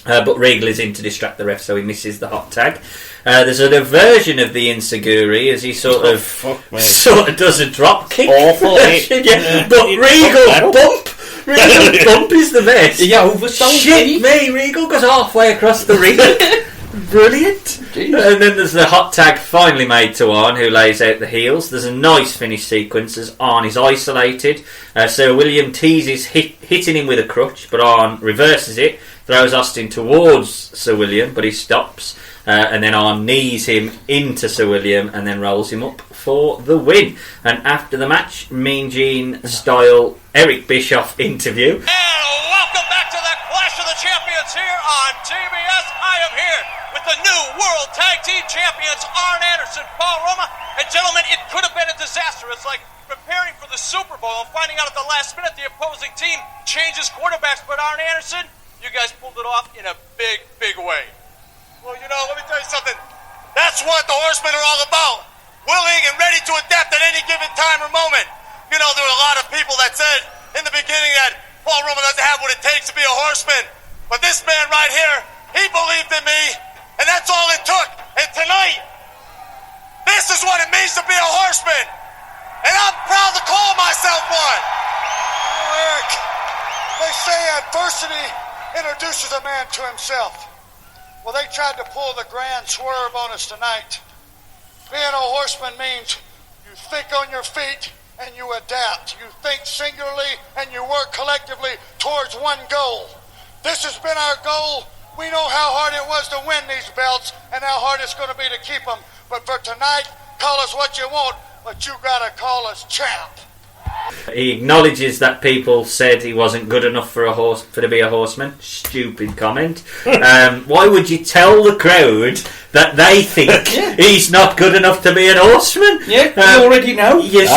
But Regal is in to distract the ref, so he misses the hot tag. There's a version of the Insaguri as he sort of does a drop kick. Awful. But Regal bump is the best. Yeah, oversold. Shit me, Regal goes halfway across the ring. Brilliant. Jeez. And then there's the hot tag finally made to Arn, who lays out the heels. There's a nice finish sequence as Arn is isolated. Sir William teases hitting him with a crutch, but Arn reverses it, throws Austin towards Sir William, but he stops. And then Arn knees him into Sir William and then rolls him up for the win. And after the match, Mean Gene style Eric Bischoff interview. And welcome back to the Clash of the Champions here on TBS. I am here with the new World Tag Team Champions, Arn Anderson, Paul Roma. And gentlemen, it could have been a disaster. It's like preparing for the Super Bowl and finding out at the last minute the opposing team changes quarterbacks. But Arn Anderson, you guys pulled it off in a big, big way. Well, you know, let me tell you something. That's what the Horsemen are all about. Willing and ready to adapt at any given time or moment. You know, there were a lot of people that said in the beginning that Paul Roma doesn't have what it takes to be a horseman. But this man right here, he believed in me, and that's all it took. And tonight, this is what it means to be a horseman. And I'm proud to call myself one. Oh, Eric, they say adversity introduces a man to himself. Well, they tried to pull the grand swerve on us tonight. Being a horseman means you think on your feet and you adapt. You think singularly and you work collectively towards one goal. This has been our goal. We know how hard it was to win these belts and how hard it's going to be to keep them. But for tonight, call us what you want, but you got to call us champ. He acknowledges that people said he wasn't good enough for to be a horseman. Stupid comment. Why would you tell the crowd that they think he's not good enough to be an horseman? Yeah, you already know. Yes,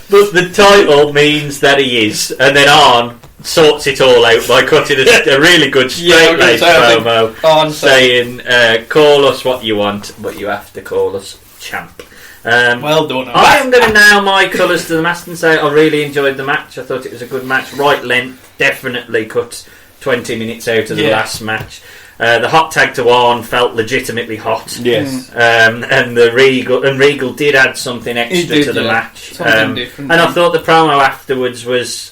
but the title means that he is, and then Arn sorts it all out by cutting a really good straight-laced promo saying, call us what you want, but you have to call us champ. Well done. I am going to nail my colours to the mast and say I really enjoyed the match. I thought it was a good match. Right length, definitely cut 20 minutes out of the last match. The hot tag to Arn felt legitimately hot. Yes. And Regal did add something extra to the match. Something different. And I thought the promo afterwards was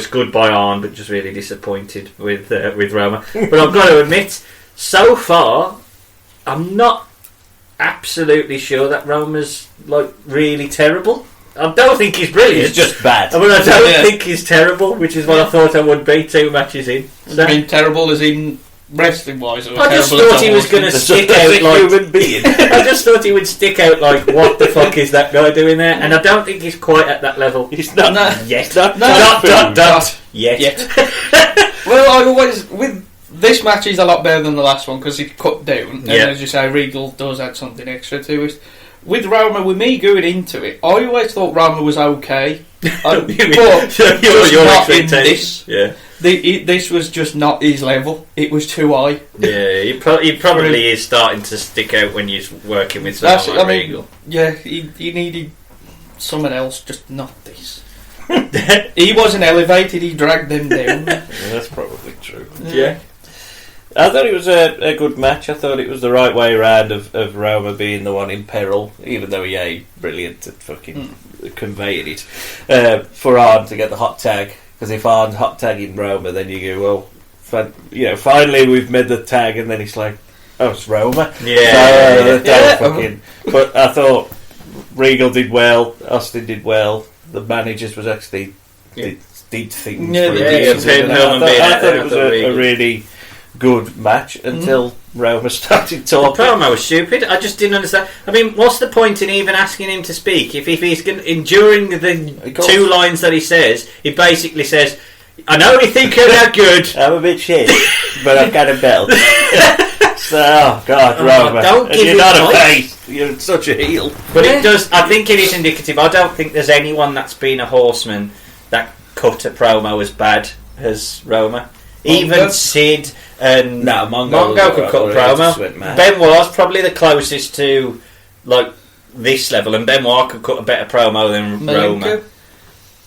good by Arn, but just really disappointed with Roma. But I've got to admit, so far, I'm not absolutely sure that Roma's like really terrible. I don't think he's brilliant. He's just bad. I mean, I don't think he's terrible, which is what I thought I would be 2 matches in. So, I mean, terrible as in wrestling wise. I just thought he was going to stick out like human being. I just thought he would stick out like, what the fuck is that guy doing there? And I don't think he's quite at that level. He's not yet. Not yet. Well, I always with. This match is a lot better than the last one because it's cut down, and as you say, Regal does add something extra to it. With Roma, with me going into it, I always thought Roma was okay, but your not in this. Yeah, this was just not his level. It was too high. Yeah, he probably is starting to stick out when you're working with someone like Regal. Yeah, he needed someone else, just not this. He wasn't elevated; he dragged them down. That's probably true. Yeah. I thought it was a good match. I thought it was the right way round of Roma being the one in peril, even though he ain't brilliant at fucking conveying it. For Arn to get the hot tag, because if Arn's hot tagging Roma, then you go, well, finally we've made the tag, and then it's like, oh, it's Roma. But I thought Regal did well, Austin did well, the managers was actually did things. I thought it was a really good match until Roma started talking. The promo was stupid. I just didn't understand. I mean, what's the point in even asking him to speak if he's going during the 2 lines that he says, he basically says, "I know you think you're that good. I'm a bit shit, but I've got a belt." So, oh God, Roma, don't give you're not a face. You're such a heel. But it does. I think it is indicative. I don't think there's anyone that's been a horseman that cut a promo as bad as Roma. Even Sid and Mongo could cut a promo. Benoit's probably the closest to like this level, and Benoit could cut a better promo than Roma.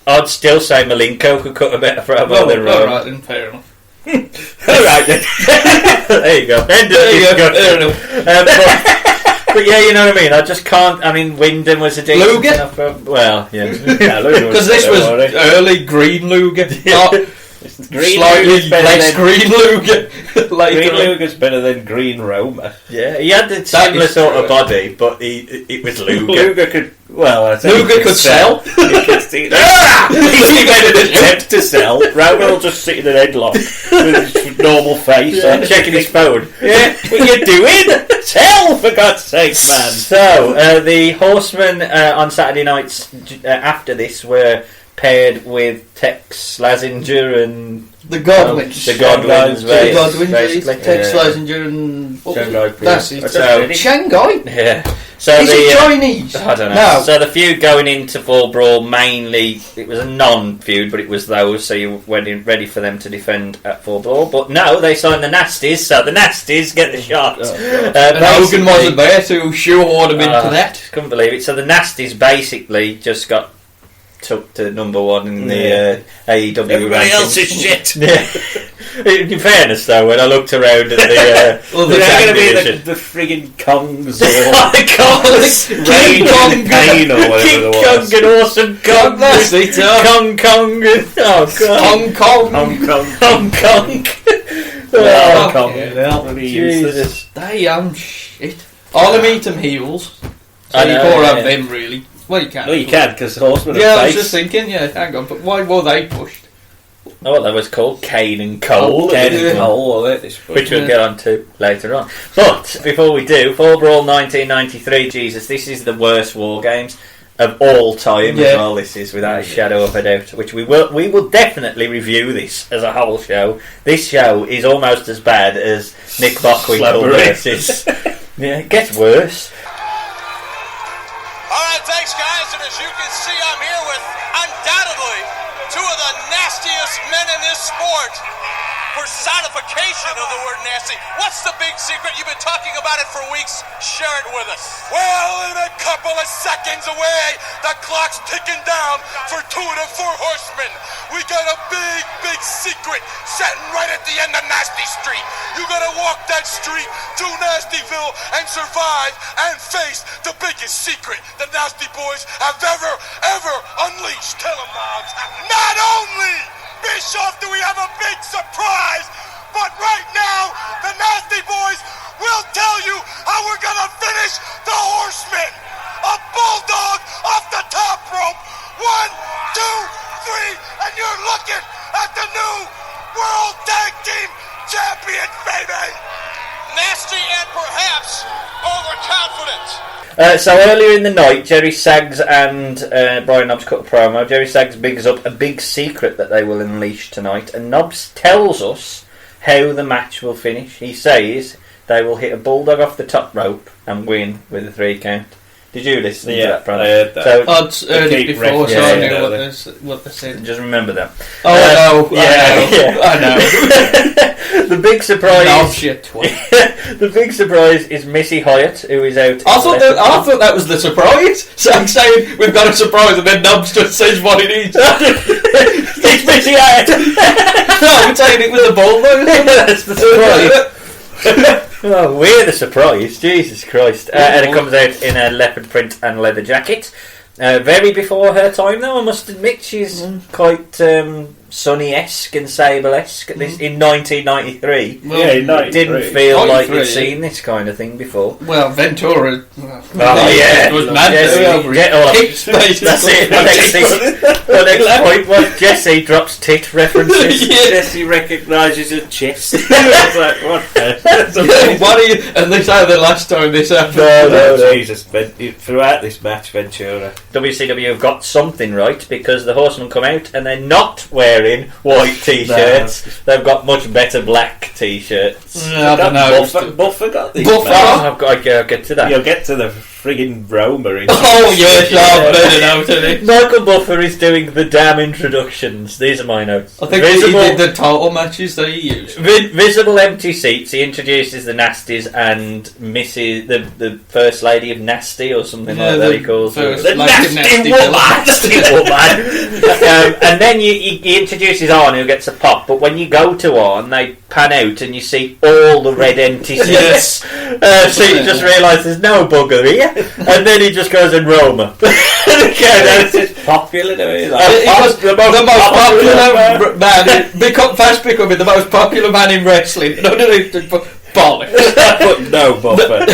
I'd still say Malenko could cut a better promo than Roma. Alright then, fair enough. Alright then. There you go. Fair enough. But yeah, you know what I mean. I just can't. I mean, Wyndham was a decent enough. Well, yeah, because this was early green Luger. Slightly less green Luger. Green Luger's better than Green Roma. Yeah, he had the similar sort of body, but it was Luger. Luger could. Well, Luger could sell. He made an attempt to sell. Roma will just sit in an headlock with his normal face and checking his phone. Yeah, what you doing? Sell, for God's sake, man. So the Horsemen on Saturday nights after this were paired with Tex Slazenger and the Godwins. The Godwins, basically. Tex Slazenger and that's it. Shanghai. Yeah. So is it Chinese? I don't know. No. So the feud going into Fall Brawl mainly it was a non-feud, but it was those. So you went in ready for them to defend at Fall Brawl, but no, they signed the Nasties, so the Nasties get the shot. And Hogan wasn't there to shoehorn them into that. Couldn't believe it. So the Nasties basically just got took to number 1 in the AEW Everybody rankings. else is shit. In fairness, though, when I looked around at the they're going to be the friggin' Kongs or the Kongs, King Kong Pain or whatever it was. King Kong and Awesome Kong. That's it. Kong Kong. Oh God. Hong Kong. Hong Kong. Hong Kong. Jesus. They shit. I'll meet them heels. So you can't have them really. Well, you can. No, you can because Horsemen. Yeah, I was just thinking. Yeah, hang on. But why were they pushed? Oh, that was called Kane and Cole. Which we'll get on to later on. But before we do, Fall Brawl 1993. Jesus, this is the worst War Games. of all time as well. This is without a shadow of a doubt. Which we will definitely review this as a whole show. This show is almost as bad as Nick Bockwinkel versus. Yeah, it gets worse. All right, thanks, guys. And as you can see, I'm here with undoubtedly two of the nastiest men in this sport. Personification of the word nasty. What's the big secret? You've been talking about it for weeks. Share it with us. Well, in a couple of seconds away, the clock's ticking down for 2 of the 4 horsemen. We got a big secret sitting right at the end of Nasty Street. You gotta walk that street to Nastyville and survive and face the biggest secret the Nasty Boys have ever unleashed. Tell them, Mobs. Not only, Bischoff, do we have a big surprise, but right now, the Nasty Boys will tell you how we're gonna finish the Horsemen. A bulldog off the top rope. 1, 2, 3, and you're looking at the new World Tag Team Champions, baby. Nasty and perhaps overconfident. So earlier in the night, Jerry Saggs and Brian Knobbs cut a promo. Jerry Saggs bigs up a big secret that they will unleash tonight, and Knobbs tells us how the match will finish. He says they will hit a bulldog off the top rope and win with a 3 count. Did you listen to that, Brian? I heard that. So, I'd heard it before, so I knew what they said. Just remember that. Oh, I know. The big surprise. No shit, The big surprise is Missy Hyatt, who is out. I thought that was the surprise. So I'm saying we've got a surprise, and then Knobbs just says what it is. It's Missy Hyatt. No, I'm saying it was a bulldog. That's the surprise. Oh, we're the surprise. Jesus Christ. And it comes out in a leopard print and leather jacket. Very before her time, though, I must admit. She's quite Sonny-esque and Sable-esque in 1993. Well, yeah, in 93. Didn't feel like you'd seen this kind of thing before. Well, Ventura. It was madness. That's it. The next point was Jesse drops tit references. Jesse recognises a chest. I was like, what? What are you? And this the last time this happened. No. Jesus. Throughout this match, Ventura. WCW have got something right, because the Horsemen come out and they're not wearing white t-shirts. No. They've got much better black t-shirts. I don't know. Buffer got these. I'll get to that. You'll get to the friggin' Roma. Oh yes, I've heard it out of it. Michael Buffer is doing the damn introductions. These are my notes. I think he did the title matches that he used. Visible empty seats. He introduces the Nasties and Mrs. the First Lady of Nasty or something like that. He calls her the Nasty Woman. And then he introduces Arn, who gets a pop. But when you go to Arn, they pan out and you see all the red empty seats. So you just realise there's no bugger here. And then he just goes in Roma. It's popular, the most popular man. Fast becoming the most popular man in wrestling. Bollocks. No buffer.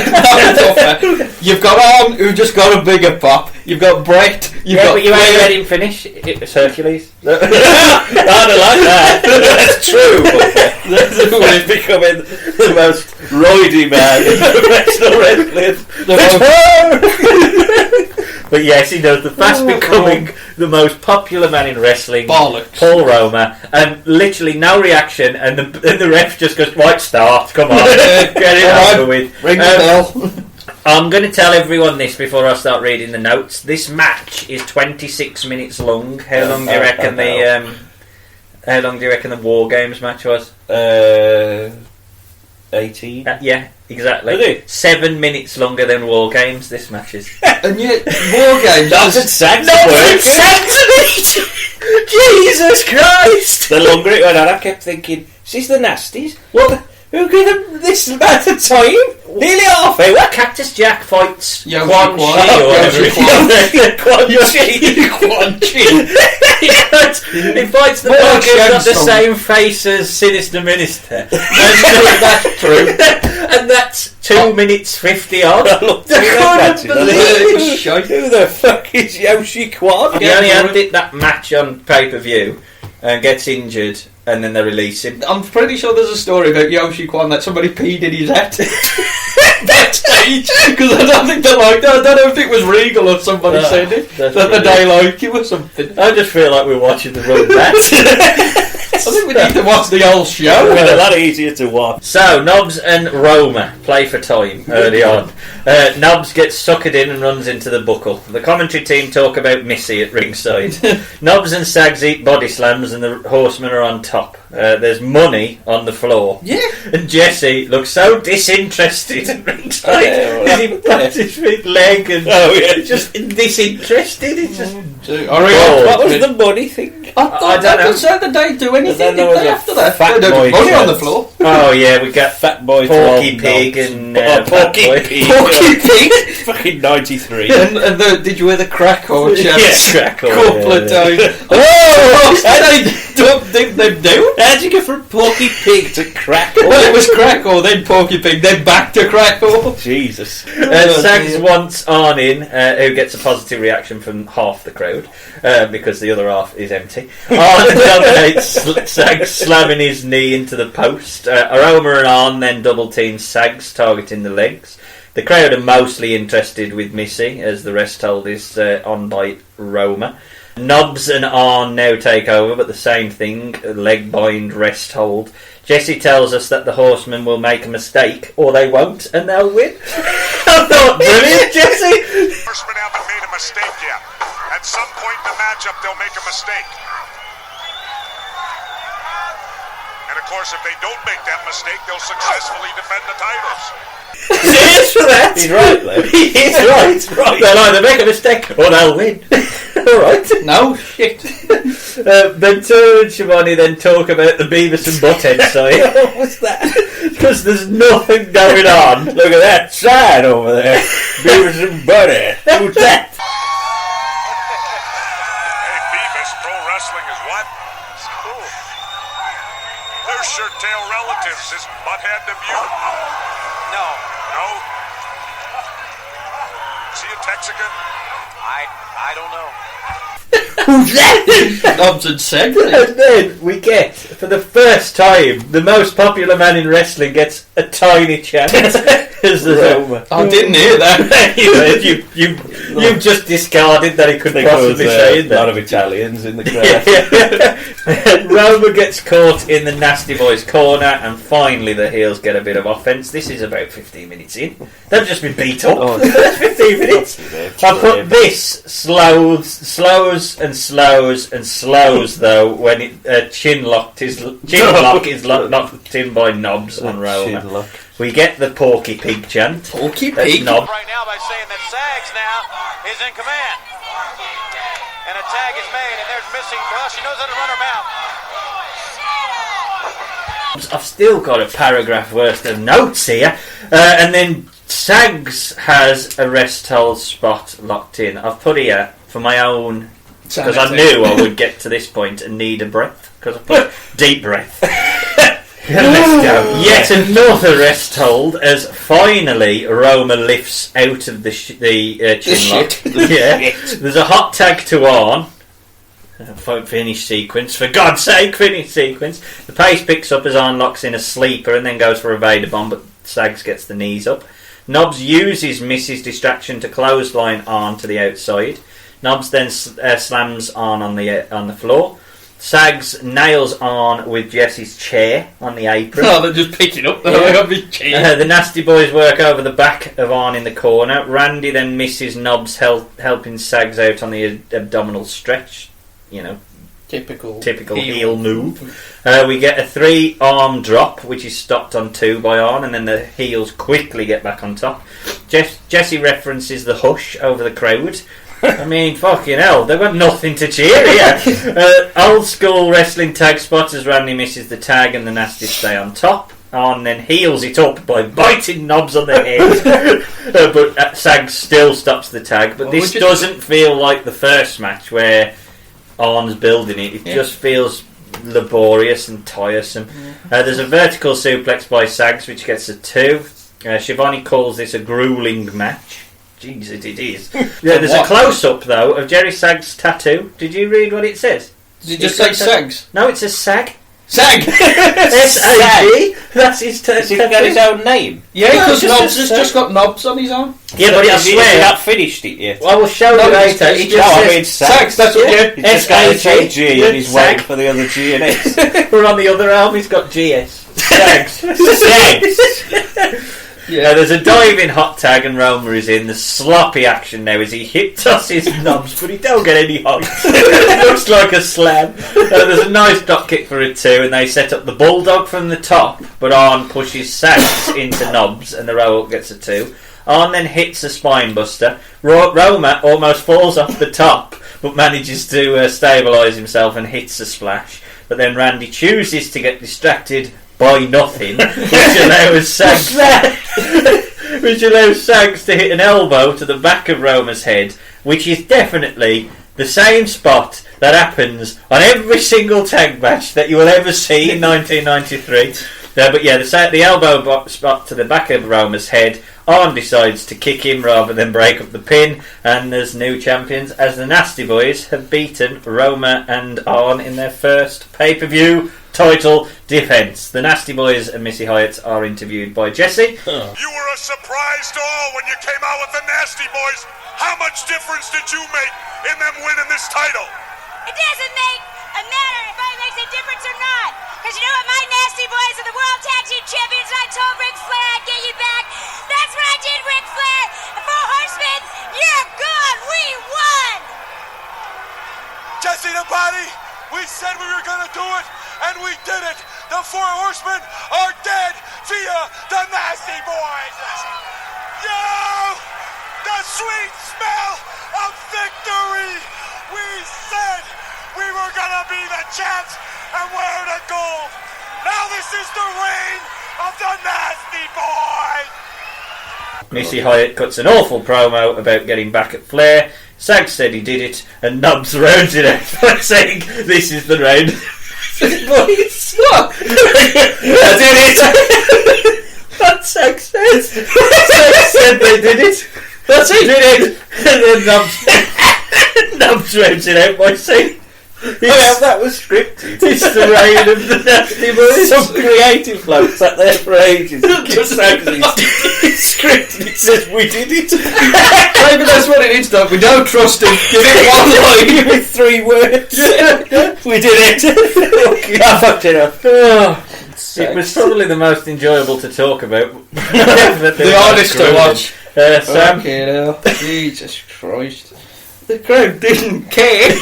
You've got Arn, who just got a bigger pop. You've got Brett. You ain't let him finish. It was Hercules. I don't like that. That's true. That's becoming the most roidy man in professional wrestling. But yes, he does. The fast becoming the most popular man in wrestling. Bollocks. Paul Roma, and literally no reaction, and the ref just goes, "Right, start. Come on, get it over with." Ring the bell. I'm going to tell everyone this before I start reading the notes. This match is 26 minutes long. How long do you reckon the War Games match was? 18. Yeah, exactly. 7 minutes longer than War Games. This match is. And yet, War Games. Jesus Christ! The longer it went on, I kept thinking, is this the Nasties? What? Who gave them this amount of time? Nearly half hour. Cactus Jack fights Quan Chi or whatever. Quan Chi. He fights the bloke who's got the same face as Sinister Minister. That's true. And that's 2 minutes 50 odd. Who the fuck is Yoshi Quan? He only had that match on pay-per-view and gets injured, and then they release him. I'm pretty sure there's a story about Yoshi Kwan that somebody peed in his hat. backstage because I don't think they liked it. I don't know if it was Regal or somebody said it that they like it or something. I just feel like we're watching the run back. I think we need to watch the whole show. It's a lot easier to watch. So, Nobbs and Roma play for time early on. Nobbs gets suckered in and runs into the buckle. The commentary team talk about Missy at ringside. Nobbs and Sags eat body slams and the Horsemen are on top. There's money on the floor. Yeah. And Jesse looks so disinterested at ringside. As he pats his big leg and just disinterested. It's just... What was the money thing? I don't know. So did they do anything? Did they after that? Fat boy money on the floor. Oh yeah, we got Fat Boy, Porky Pig and Porky Pig. Porky Pig. Fucking 93. And did you wear the crack or Yes, crack or couple of times. Oh, did they do? How'd you go from Porky Pig to crack? Well, it was crack or then Porky Pig, then back to crack or. Jesus. Sags wants Arn in, who gets a positive reaction from half the crowd because the other half is empty. Arn dominates Sags, slamming his knee into the post. Roma and Arn then double team Sags, targeting the legs. The crowd are mostly interested with Missy, as the rest hold is on by Roma. Nobbs and Arn now take over, but the same thing, leg bind, rest hold. Jesse tells us that the Horsemen will make a mistake, or they won't, and they'll win. I thought, brilliant, Jesse! Horsemen haven't made a mistake yet. At some point in the matchup, they'll make a mistake. And of course, if they don't make that mistake, they'll successfully defend the titles. Cheers for that! He's right, though. He is right. They'll either make a mistake, or they'll win. Alright. No shit. Ventura and Shivani then talk about the Beavis and Butthead side. What was that? Because there's nothing going on. Look at that sign over there. Beavis and Butthead. Who's that? Hey, Beavis, pro wrestling is what? It's cool. They're shirt-tail relatives. Isn't Butthead the mute? No, No? Is he a Texican? I don't know. Who's that? Nobbs and Sags. And then we get, for the first time, the most popular man in wrestling gets a tiny chance as the Roma. I didn't hear that. You've just discarded that he couldn't possibly say a lot of Italians in the crowd. Roma gets caught in the Nasty Boys corner, and finally the heels get a bit of offence. This is about 15 minutes in. They've just been beat up. Oh, That's 15 minutes. I put this slows though when chin lock is knocked in by Nobbs on Roma. We get the Porky Pig chant. Porky Pig? Nobbs. Right now by saying that Sags now is in command. And a tag is made, and there's missing. Well, she knows how to run her mouth. I've still got a paragraph worth of notes here. And then Sags has a rest hold spot locked in. I've put here for my own, because I knew I would get to this point and need a breath, because I put deep breath. Let's go. Yet another rest hold as finally Roma lifts out of the chin lock. There's a hot tag to Arn. Finish sequence. For God's sake, finish sequence. The pace picks up as Arn locks in a sleeper and then goes for a Vader bomb, but Sags gets the knees up. Nobbs uses Missy's distraction to clothesline Arn to the outside. Nobbs then slams Arn on the floor. Sags nails Arn with Jesse's chair on the apron. Oh, they're just picking up the chair. The Nasty Boys work over the back of Arn in the corner. Randy then misses Nobbs helping Sags out on the abdominal stretch. You know, typical heel move. We get a 3-arm drop, which is stopped on 2 by Arn, and then the heels quickly get back on top. Jesse references the hush over the crowd. I mean, fucking hell, they've got nothing to cheer here. Old school wrestling tag spot as Randy misses the tag and the Nasties stay on top. Arn then heals it up by biting Nobbs on the head. But Sags still stops the tag. But this doesn't feel like the first match where Arn's building it. It just feels laborious and tiresome. There's a vertical suplex by Sags, which gets a 2. Shivani calls this a grueling match. Jesus, it is. Yeah, there's a close-up, though, of Jerry Sags' tattoo. Did you read what it says? Did it just say Sags? No, it says Sag. Sag! S-A-G? That's his Has he got his own name? Yeah, because No, Knobs has just got Knobs on his own. Yeah, but I Has he swear... not finished it yet? I will show you later. He just I says... mean, Sags, that's what you... He's just got to say G Yeah, and he's Sag. waiting for the other G and S. We're on the other album, he's got GS. Sags. Yeah. There's a diving hot tag and Roma is in. The sloppy action now as he hip tosses Knobs, but he don't get any height. It looks like a slam. There's a nice drop kick for a 2, and they set up the bulldog from the top, but Arn pushes Sags into Knobs, and the roll up gets a 2. Arn then hits a spine buster. Roma almost falls off the top, but manages to stabilise himself and hits a splash. But then Randy chooses to get distracted by nothing, which allows Sags to hit an elbow to the back of Roma's head, which is definitely the same spot that happens on every single tag match that you will ever see in 1993. But yeah, the elbow spot to the back of Roma's head. Arn decides to kick him rather than break up the pin, and there's new champions as the Nasty Boys have beaten Roma and Arn in their first pay-per-view title defence. The Nasty Boys and Missy Hyatt are interviewed by Jesse. You were a surprise to all when you came out with the Nasty Boys. How much difference did you make in them winning this title? It doesn't make a matter if it makes a difference or not. Because you know what? My Nasty Boys are the World Tag Team Champions, and I told Ric Flair I'd get you back. That's what I did, Ric Flair. The Four Horsemen, you're good. We won. Jesse the Body, we said we were going to do it, and we did it. The Four Horsemen are dead via the Nasty Boys. Yo! The sweet smell of victory. We said we were going to be the champs and wear the gold. Now this is the reign of the Nasty Boys. Missy Hyatt cuts an awful promo about getting back at Flair. Sags said he did it, and Knobs rounds it out by saying, "This is the round." Boys, what? I did it. That's Sags said. Sags said they did it. That's it. Did it. And then Knobs rounds it out by saying, that was scripted. "It's the reign of the Nasty Boys." Some creative bloke sat there for ages. It's scripted. It says we did it. Maybe that's what it is, though. We don't trust him. Give it one line. Give it 3 words. We did it. I fucked it up. It was probably the most enjoyable to talk about. The hardest to watch. Sam? Okay, now. Jesus Christ. The crowd didn't care.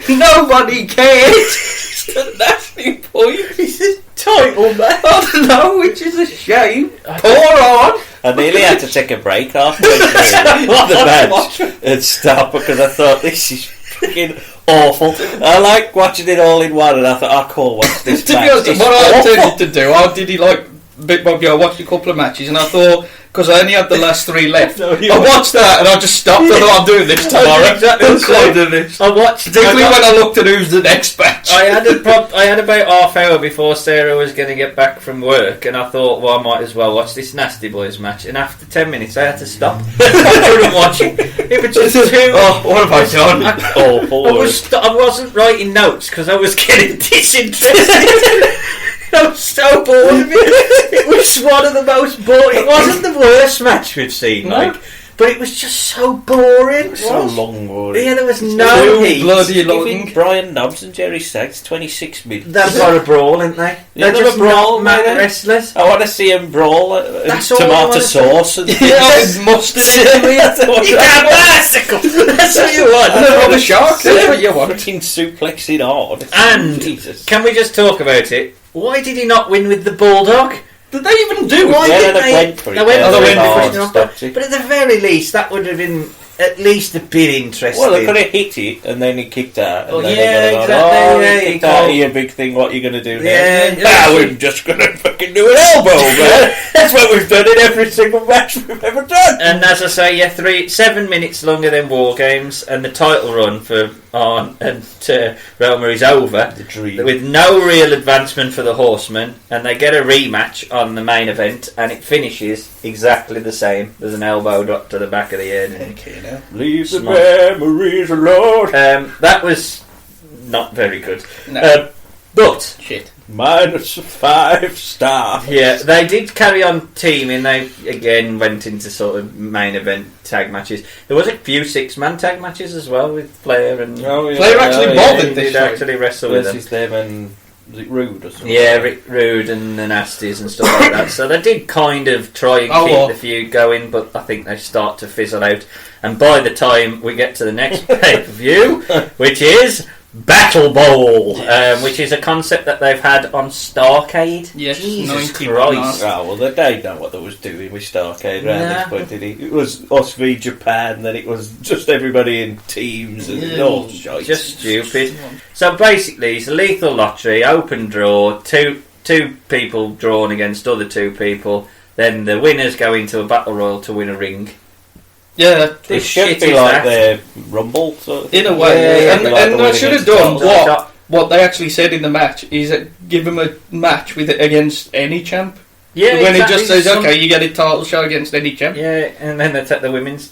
Nobody cared. It's the Nasty Boys. It's a title match. I don't know, which is a shame. Pour on. I nearly had to take a break halfway through the match and stop because I thought this is fucking awful. I like watching it all in one, and I thought, I can't watch this To match. be honest, what I tended to do, I did it like Bit Bobby. I watched a couple of matches, and I thought, because I only had the last 3 left, I watched that, and I just stopped. I thought, I'm doing this tomorrow. Exactly the same. I watched, particularly when I looked at who's the next match. I had about half hour before Sarah was going to get back from work, and I thought, well, I might as well watch this Nasty Boys match. And after 10 minutes, I had to stop. I couldn't watch it. It was just too. Oh, what have I done? I wasn't writing notes because I was getting disinterested. I was so bored of it. It was one of the most boring. It wasn't the worst match we've seen, but it was just so boring. So long, boring. Yeah, there was no heat. Bloody Giving long. Brian Knobs and Jerry Sags 26 minutes. They've got a brawl, haven't they? Yeah, They're just brawl, not mate. wrestlers. I want to see him brawl in That's all I tomato wanna sauce and With mustard in it. You got a bicycle. That's what you want. And a shark. That's what you want. fucking suplexing hard. And Jesus. can we just talk about it? Why did he not win with the bulldog? Did they even do Why it? Yeah, didn't they went for it. They went Yeah, for they it went before hard, he knocked stopped it. it. But at the very least, that would have been at least a bit interesting. Well, they could have hit it and then he kicked out. And Oh, then yeah, they got exactly, on, yeah, he you kicked out call- of your big thing. What are you going to do Yeah, now? yeah. We're just going to fucking do an elbow, man. That's what we've done in every single match we've ever done. And as I say, yeah, 7 minutes longer than War Games, and the title run for Arn and Roma is over. The dream. With no real advancement for the Horsemen, and they get a rematch on the main event, and it finishes exactly the same. There's an elbow drop to the back of the head. And Okay, now. Leave the memories alone. that was not very good. No. But Shit. -5 star. yeah, they did carry on teaming. They again went into sort of main event tag matches. There was a few 6-man tag matches as well with Flair and Flair actually bothered this did actually wrestle with them. Them and was it Rude or something? Yeah, Rude and the Nasties and stuff like that. So they did kind of try and keep the feud going, but I think they start to fizzle out. And by the time we get to the next pay-per-view, which is Battle Bowl, which is a concept that they've had on Starrcade. Yes, Jesus Christ. Oh, well, they don't know what they was doing with Starrcade around this point, did he? It was us v Japan, then it was just everybody in teams and all shite. Just stupid. So basically, it's a lethal lottery, open draw, two people drawn against other 2 people, then the winners go into a battle royal to win a ring. Yeah, it should be like the Rumble sort of thing. In a way, Yeah, and I should have done what they actually said in the match is give them a match with against any champ. Yeah, when it just says, okay, you get a title shot against any champ. Yeah, and then they take the women's.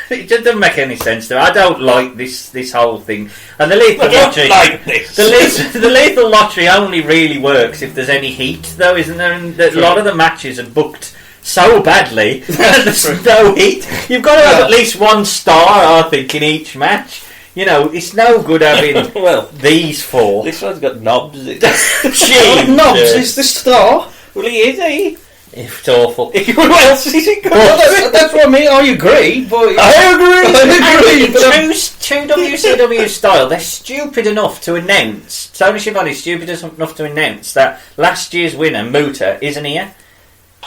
It just doesn't make any sense to me. I don't like this whole thing. And the lethal lottery, the lethal lottery only really works if there's any heat, though, isn't there? And a lot of the matches are booked so badly that there's no heat. You've got to have at least 1 star, I think, in each match. You know, it's no good having these 4. This one's got knobs. Knobs is the star. Well, he is, he? It's awful. Who else is he got? That's what I mean. I agree, but I agree. True WCW style, they're stupid enough to announce. Tony Schiavone's stupid enough to announce that last year's winner, Muta, isn't here.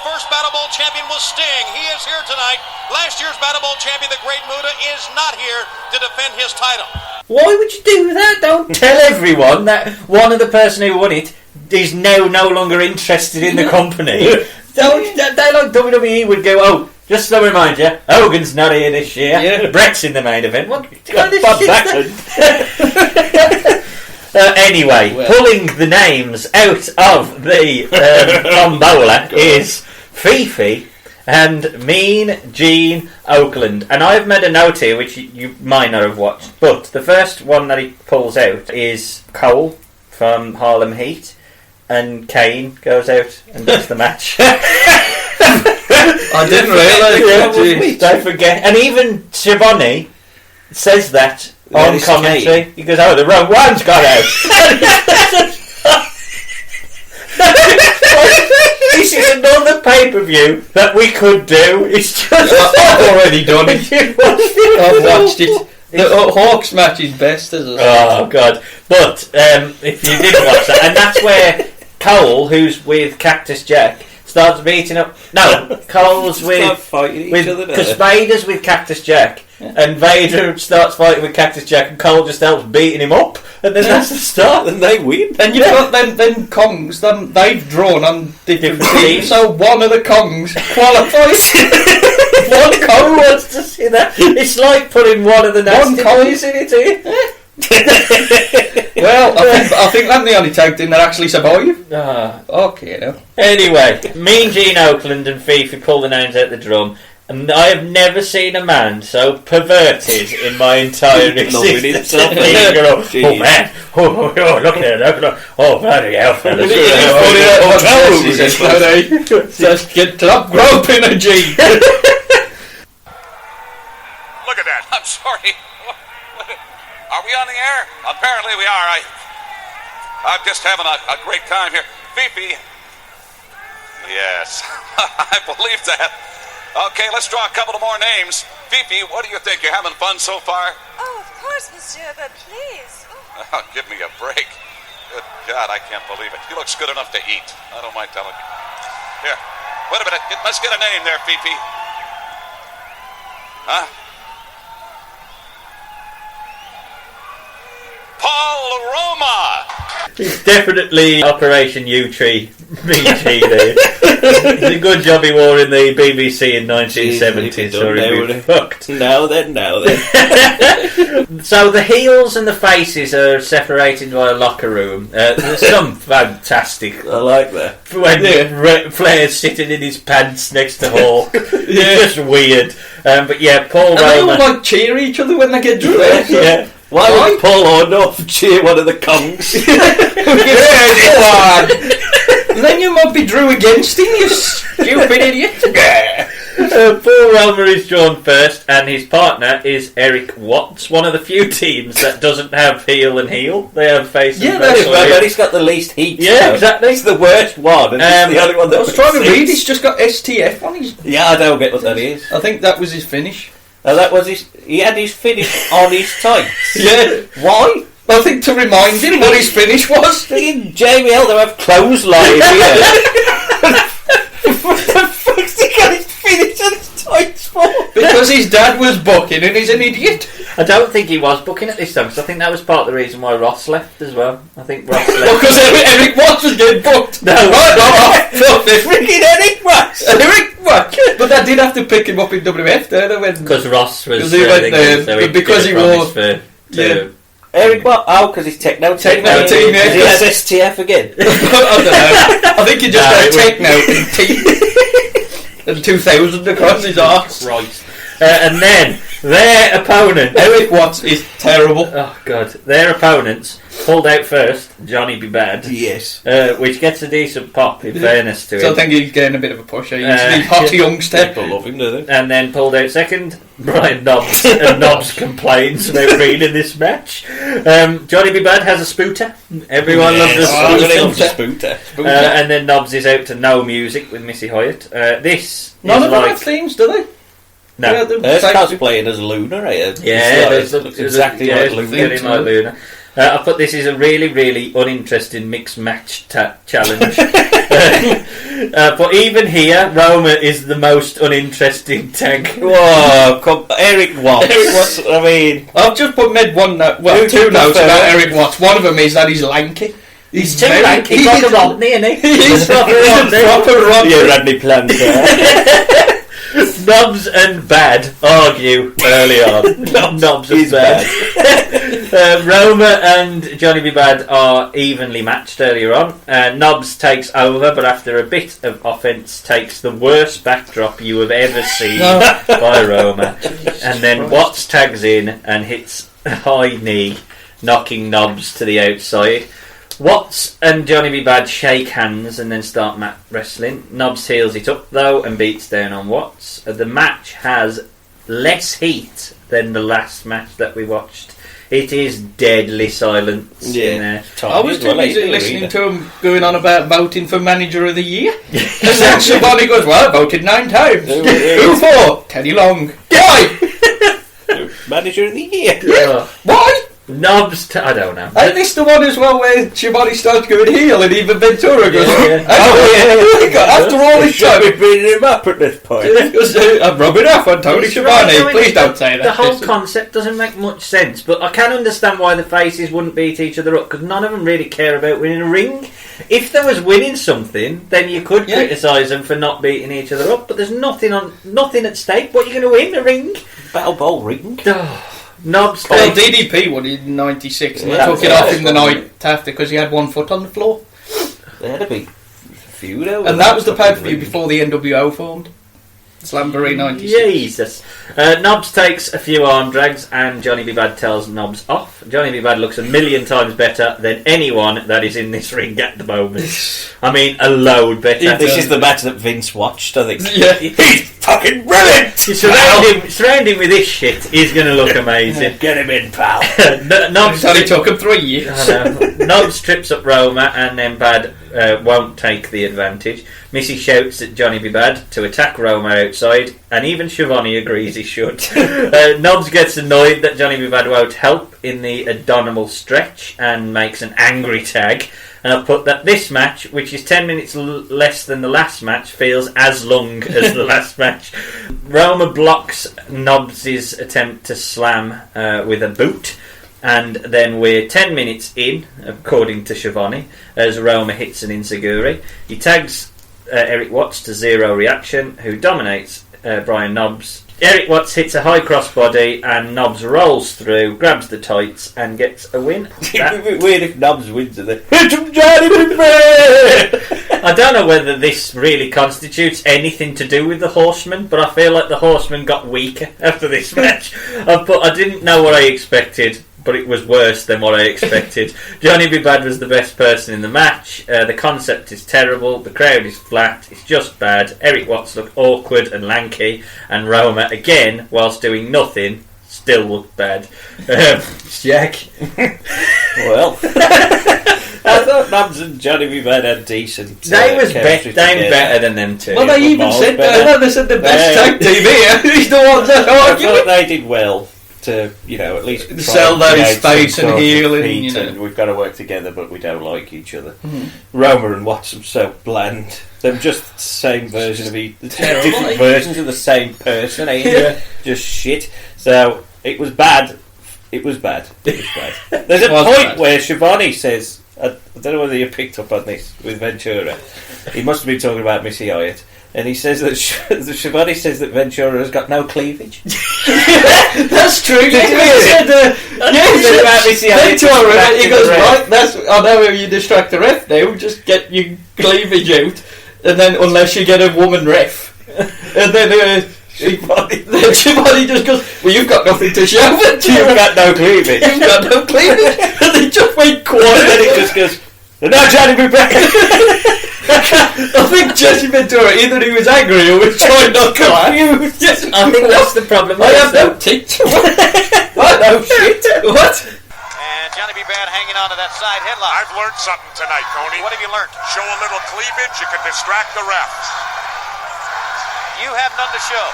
First Battle Bowl champion was Sting. He is here tonight. Last year's Battle Bowl champion, the Great Muta, is not here to defend his title. Why would you do that? Don't tell everyone that one of the person who won it is now no longer interested in the company. They like WWE would go, oh, just to remind you, Hogan's not here this year. Yeah. Brett's in the main event. What kind of shit? Anyway, pulling the names out of the tombola is Fifi and Mean Gene Oakland. And I've made a note here, which you might not have watched. But the first one that he pulls out is Cole from Harlem Heat. And Kane goes out and does the match. I didn't realise. Don't forget. And even Schiavone says that on commentary. He goes, oh, the wrong one's got out. This is another pay-per-view that we could do. It's just I've already done it. I've watched it. The Hawks match is best, isn't it? Oh God! But if you didn't watch that, and that's where Cole, who's with Cactus Jack, starts beating up. No, Cole's with fighting each other. Because Vader's with Cactus Jack, and Vader starts fighting with Cactus Jack, and Cole just helps beating him up, and then that's the start, and they win. And you've got then Kongs. They've drawn on different teams, so one of the Kongs qualifies. One Kong wants to see that. It's like putting one of the nasty boys in it here. Well, I think that's the only tag team that actually survived. Okay, now. Anyway, Mean Gene Oakland and Fifi pull the names out the drum, and I have never seen a man so perverted in my entire existence. Oh man, oh look at that, oh bloody hell, fellas. Just get top rope energy. Look at that. I'm sorry. Are we on the air? Apparently we are. I'm just having a great time here. Fifi. Yes, I believe that. Okay, let's draw a couple of more names. Fifi, what do you think? You're having fun so far? Oh, of course, monsieur, but please. Oh, give me a break. Good God, I can't believe it. He looks good enough to eat. I don't mind telling you. Here, wait a minute. Let's get a name there, Fifi. Huh? Paul Roma! It's definitely Operation U-Tree BG there. It's a good job he wore in the BBC in 1970s, or he'd be fucked. Now then. So the heels and the faces are separated by a locker room. There's some fantastic... I like that. When Flair's sitting in his pants next to Hawk. It's just weird. But yeah, Paul Roma... And they all cheer each other when they get dressed. Yeah. Why would Paul Roma cheer one of the Kongs? And then you might be drew against him, you stupid idiot. Paul Roma is drawn first, and his partner is Eric Watts, one of the few teams that doesn't have heel and heel. They have face and face. But he's got the least heat. Yeah, exactly. It's the worst one, and it's the only one that I was trying to read, he's just got STF on his... Yeah, I don't get what that is. I think that was his finish. That was his... He had his finish on his tights. Yeah. Why? I think to remind him what his finish was. Jamie Elder have clothesline here. What the fuck's he got his finish on his tights for? Because his dad was booking and he's an idiot. I don't think he was booking at this time, because I think that was part of the reason why Ross left as well. I think Ross left. Because Eric Watts was getting booked. No, freaking Eric Watts. Eric Watts. But they did have to pick him up in WF there. Because Ross was... He went there, so because he wore... Eric what? Oh, because he's techno team. Techno team, yeah. He has STF again. I don't know. I think he just had techno and 2000 across his arse. Right. And then their opponent, Eric Watts, is terrible. Oh God! Their opponents pulled out first, Johnny B. Bad. Yes. Which gets a decent pop, in fairness to him. So I think he's getting a bit of a push. He's the hot youngster. People love him, do they? And then pulled out second, Brian Knobs. And Knobs complains about being in this match. Johnny B. Bad has a spooter. Everyone loves a spooter. And then Knobs is out to no music with Missy Hyatt. None of them have themes, do they? No. Yeah, there's cosplaying as Luna, right? Yeah, it looks exactly like Luna. I thought this is a really, really uninteresting mixed match challenge. But even here, Roma is the most uninteresting tag. Whoa, Eric Watts. I mean, I've just put two notes about Eric Watts. One of them is that he's lanky. He's too lanky. He's like a Rodney, isn't he? He's proper Rodney. Yeah, Rodney Planter. Knobs and Bad argue early on. Knobs and Bad. Roma and Johnny B. Bad are evenly matched earlier on. Knobs takes over, but after a bit of offence takes the worst backdrop you have ever seen by Roma. And then Watts tags in and hits a high knee, knocking Knobs to the outside. Watts and Johnny B. Bad shake hands and then start mat wrestling. Knobs heals it up though and beats down on Watts. The match has less heat than the last match that we watched. It is deadly silence in there. I was too busy listening to him going on about voting for Manager of the Year. And then somebody goes, well, I voted 9 times. Who for? Teddy Long. Why? Manager of the Year. Yeah. Why? Knobs, I don't know. I missed the one as well where Shivani starts going heel and even Ventura goes, after all this time, we're bringing him up at this point. I'm rubbing off on Tony Shivani. Please don't say that. The whole concept doesn't make much sense, but I can understand why the faces wouldn't beat each other up, because none of them really care about winning a ring. If there was winning something, then you could criticise them for not beating each other up, but there's nothing at stake. What are you going to win? A ring? Battle Bowl ring? Knobs. Well, DDP won in '96 and he took it off in the night after because he had one foot on the floor. There had to be a few though. And that was the pay-per-view before the NWO formed. Slamboree '96. Jesus. Knobs takes a few arm drags and Johnny B. Bad tells Knobs off. Johnny B. Bad looks a million times better than anyone that is in this ring at the moment. I mean, a load better. This is the match that Vince watched, I think. Yeah. He's fucking brilliant! Surround him with this shit. He's going to look amazing. Get him in, pal. Knobs only took him 3 years. Knobs trips up Roma and then Bad won't take the advantage. Missy shouts at Johnny B. Bad to attack Roma outside, and even Shivani agrees he should. Knobs gets annoyed that Johnny B. Bad won't help in the abdominal stretch and makes an angry tag. And I've put that this match, which is 10 minutes less than the last match, feels as long as the last match. Roma blocks Knobs' attempt to slam with a boot. And then we're 10 minutes in, according to Shivani, as Roma hits an enziguri. He tags Eric Watts to 0 reaction, who dominates Brian Knobs. Eric Watts hits a high crossbody and Knobs rolls through, grabs the tights and gets a win. It'd be weird if Knobs wins it. I don't know whether this really constitutes anything to do with the Horsemen, but I feel like the Horsemen got weaker after this match. I didn't know what I expected, but it was worse than what I expected. Johnny B. Bad was the best person in the match. The concept is terrible. The crowd is flat. It's just bad. Eric Watts looked awkward and lanky, and Roma, again, whilst doing nothing, still looked bad. Jack. Well, I thought Nobs and Johnny B. Bad had decent. They was better than them two. Well, they even said that. They said the best tag team here. He's the one that argued. I thought they did well to, at least sell those face and heel, and we've got to work together, but we don't like each other. Roma and Watts are so bland. They're just the same version of different versions of the same person. Just shit. So it was bad. It was bad. There's a point where Schiavone says, I don't know whether you picked up on this with Ventura. He must have been talking about Missy Hyatt. And he says that Schiavone says that Ventura has got no cleavage. That's true. He said about Missy Hyatt. Ventura, he goes, right, I know how you distract the ref now, just get your cleavage out, and then unless you get a woman ref. And then Shivani just goes, well, you've got nothing to show. You've got no cleavage. You've got no cleavage. And they just went quiet. And then he just goes, no, Johnny B. Bad. I think Jesse Ventura, either he was angry or was trying not to laugh. Yes, I think that's the problem. I have no teeth. What? No shit. What? And Johnny B. Bad hanging on to that side headlock. I've learned something tonight, Tony. What have you learned? Show a little cleavage, you can distract the ref. You have none to show.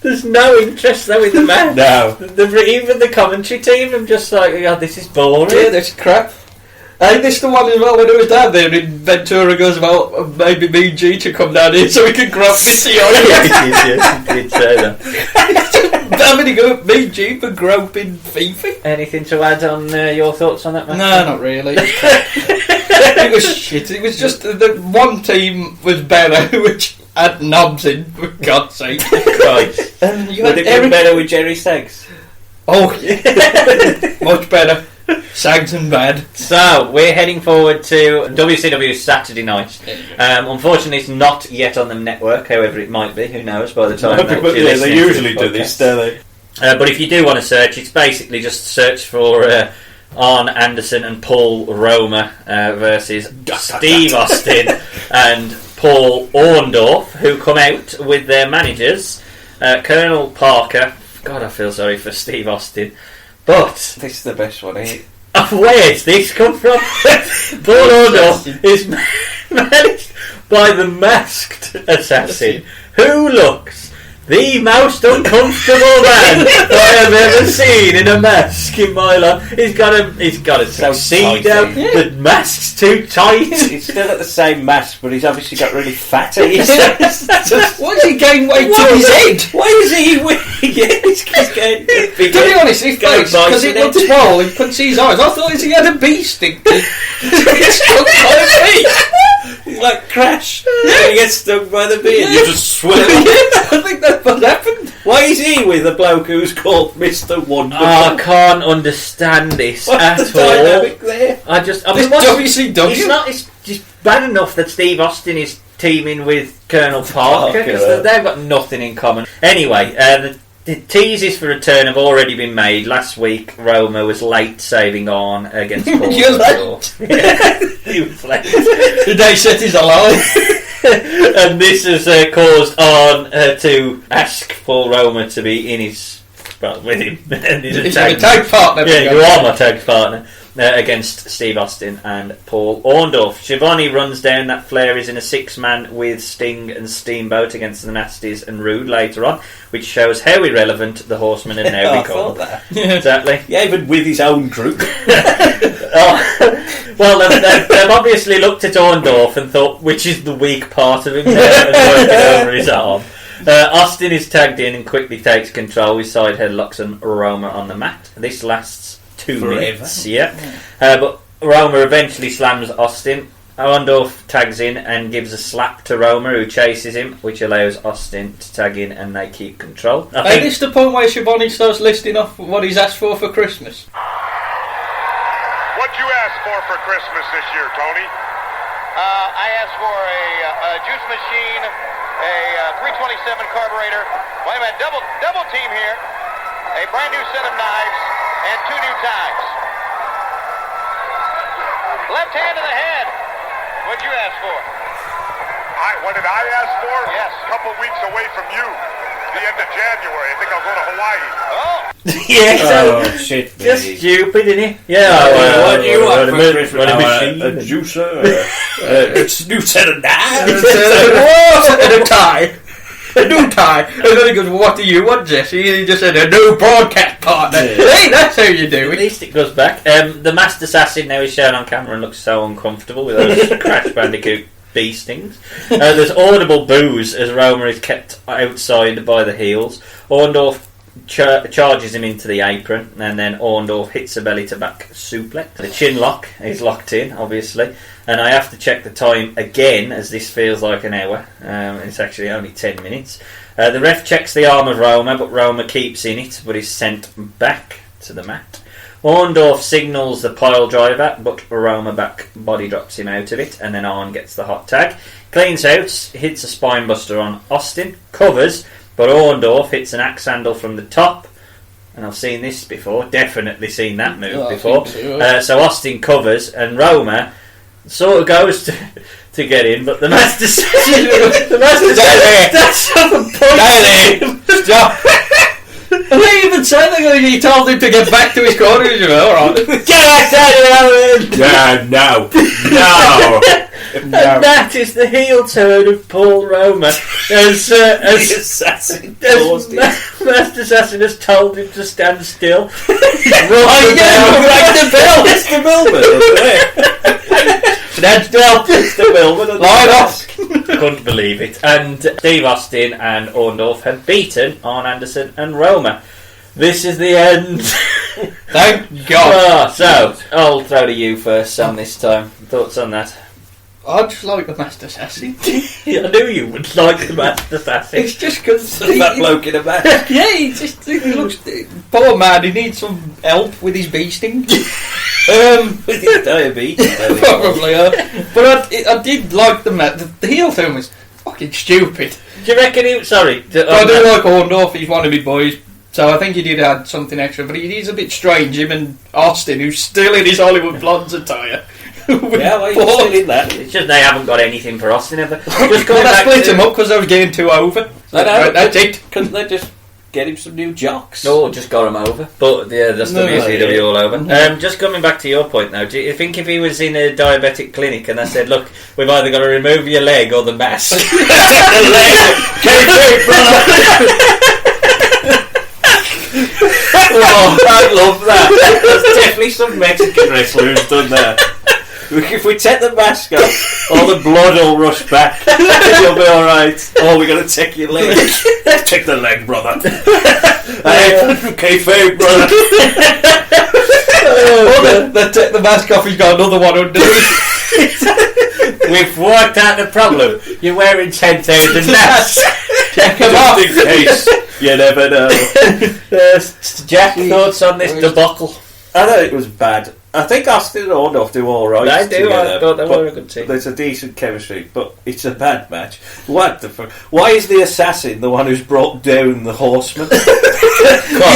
There's no interest though in the match. No. Even the commentary team, I'm just like, oh, this is boring. Yeah, this crap. I missed the one as well when it was down there, and Ventura goes, well, maybe me and G to come down here so we can grab Missy on it. Yes, he did say that. How many go me and G for groping Fifi? Anything to add on your thoughts on that match? No, not really. It was shit. It was just the one team was better, which had knobs in, for God's sake. Christ. And you would had it be better with Jerry Sags? Oh, yeah. Much better. Sags and bad. So, we're heading forward to WCW Saturday night. Unfortunately, it's not yet on the network, however it might be. Who knows by the time they usually do this, don't they? But if you do want to search, it's basically just search for Arn Anderson and Paul Roma versus Steve Austin and Paul Orndorff, who come out with their managers, Colonel Parker. God, I feel sorry for Steve Austin. But this is the best one, ain't it? Where's this come from? Paul Orndorff is managed by the Masked Assassin, who looks the most uncomfortable man I have ever seen in a mask in my life. He's got a tuxedo. The mask's too tight. He's still got the same mask, but he's obviously got really fat ears. Why does he gain weight to his head? Why is he? He's getting big. To be honest, his face, because it looked small, he couldn't see his eyes. I thought he had a bee sting. He's stuck by a bee. He's like Crash. He gets stuck by the bee and you just swim. I think that's what happened. Why is he with a bloke who's called Mr. Wonderful? I can't understand this at all. Dynamic there? It's just bad enough that Steve Austin is teaming with Colonel Parker because they've got nothing in common. Anyway, the teases for return have already been made. Last week, Roma was late saving on against Paul. He was late. Did they set his alarm? And this has caused On to ask Paul Roma to be in his with him. He's a tag partner. Yeah, you are my tag partner. Against Steve Austin and Paul Orndorff. Schiavone runs down that Flair is in a 6-man with Sting and Steamboat against the Nasties and Rude later on, which shows how irrelevant the Horsemen have now become. Exactly. Yeah, even with his own group. Well, they've obviously looked at Orndorff and thought, which is the weak part of him there, and worked it over his arm. Austin is tagged in and quickly takes control with side headlocks and Roma on the mat. This lasts 2 minutes, but Roma eventually slams Austin. Orndorff tags in and gives a slap to Roma, who chases him, which allows Austin to tag in and they keep control. And it's the point where Schiavone starts listing off what he's asked for Christmas. What'd you ask for Christmas this year, Tony? I asked for a juice machine, a 327 carburetor. Wait a minute, double team here. A brand new set of knives. and 2 new tags. Left hand to the head. What'd you ask for? What did I ask for? Yes. A couple weeks away from you. The end of January. I think I'll go to Hawaii. Oh. Yeah, so shit, just me. stupid, isn't he? Yeah. What do you want for Christmas? A machine. A juicer? It's a new set of knives? And a tie. A new tie. And then he goes, what do you want, Jesse? And he just said, a new broadcast partner. Hey, that's how you do At it. least it goes back. The masked assassin now is shown on camera and looks so uncomfortable with those Crash Bandicoot bee stings. There's audible boos as Roma is kept outside by the heels. Orndorff charges him into the apron, and then Orndorff hits a belly to back suplex. The chin lock is locked in, obviously, and I have to check the time again as this feels like an hour. It's actually only 10 minutes. The ref checks the arm of Roma, but Roma keeps in it, but is sent back to the mat. Orndorff signals the pile driver, but Roma back body drops him out of it, and then Arn gets the hot tag. Cleans out, hits a spinebuster on Austin, covers, but Orndorff hits an axe handle from the top, and I've seen this before, definitely seen that move before. So Austin covers, and Roma sort of goes to get in, but the master that's up and points. Stop. And they even said that he told him to get back to his corner. You know, alright. Get outside of No. And that is the heel turn of Paul Roma. As the assassin Master Assassin has told him to stand still. Mr. Millman. Stand still, Mr. Millman. Line off. Couldn't believe it. And Steve Austin and Orndorff have beaten Arn Anderson and Roma. This is the end. Thank God. So, I'll throw to you first, Sam, this time. Thoughts on that? I just like the Master Assassin. I knew you would like the Master Assassin. It's just because that bloke in a mask. Yeah, he looks poor man. He needs some help with his bee sting. With his diabetes. Probably, but I did like the heel film was fucking stupid. Do you reckon he? Sorry, I do like Orndorff. He's one of my boys. So I think he did add something extra, but he is a bit strange. Him and Austin, who's still in his Hollywood Blondes attire. Yeah, well, he's still in that. It's just they haven't got anything for Austin, have they? Just split him up because they were getting too over. That's it. Couldn't they just get him some new jocks? No, just got him over. But yeah, that's WCW all over. Just coming back to your point now, do you think if he was in a diabetic clinic and I said, look, we've either got to remove your leg or the mask? The leg! Oh, I love that. There's definitely some Mexican wrestler who's done that. If we take the mask off, all the blood will rush back and you'll be alright. Oh, we're going to take your leg. Take the leg, brother. Kayfabe, brother. They take the mask off, he's got another one under. We've worked out the problem. You're wearing 10,000 masks. Check him off. Just in case. You never know. Jack, thoughts on this debacle? I thought it was bad. I think Austin and Orndorff do alright. They do, I thought they were a good team. There's a decent chemistry, but it's a bad match. What the fuck? Why is the assassin the one who's brought down the Horsemen? He's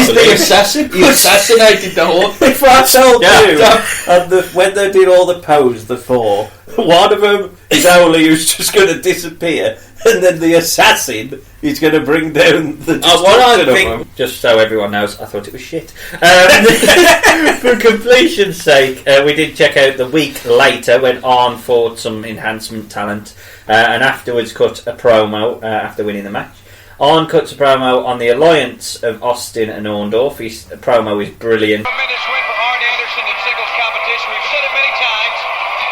the assassin? He assassinated the Horsemen? If I told you, and when they did all the pose, the four, one of them is only who's just going to disappear, and then the assassin is going to bring down the destruction of them. Just so everyone knows, I thought it was shit. For completion's sake, we did check out the week later when Arn fought some enhancement talent and afterwards cut a promo after winning the match. Arn cuts a promo on the alliance of Austin and Orndorff. His promo is brilliant. Tremendous win for Arn Anderson in singles competition. We've said it many times.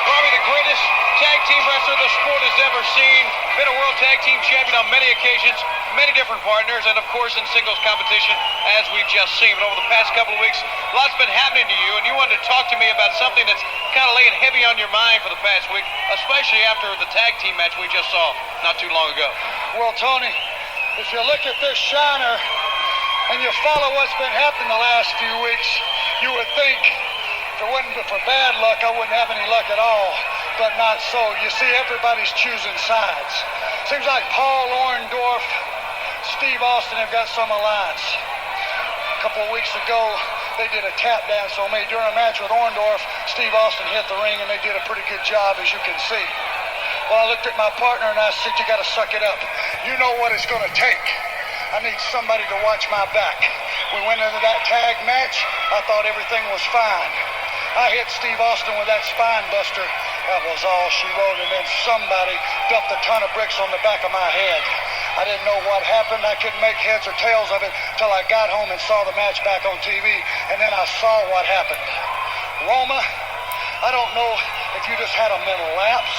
Probably the greatest tag team wrestler the sport has ever seen. Been a world tag team champion on many occasions, many different partners, and of course in singles competition, as we've just seen. But over the past couple of weeks, a lot's been happening to you, and you wanted to talk to me about something that's kind of laying heavy on your mind for the past week, especially after the tag team match we just saw not too long ago. Well, Tony, if you look at this shiner and you follow what's been happening the last few weeks, you would think if it wasn't for bad luck, I wouldn't have any luck at all. But not so. You see, everybody's choosing sides. Seems like Paul Orndorff, Steve Austin have got some alliance. A couple of weeks ago, they did a tap dance on me. During a match with Orndorff, Steve Austin hit the ring, and they did a pretty good job, as you can see. Well, I looked at my partner, and I said, you got to suck it up. You know what it's going to take. I need somebody to watch my back. We went into that tag match. I thought everything was fine. I hit Steve Austin with that spine buster. That was all she wrote, and then somebody dumped a ton of bricks on the back of my head. I didn't know what happened. I couldn't make heads or tails of it till I got home and saw the match back on TV, and then I saw what happened. Roma, I don't know if you just had a mental lapse.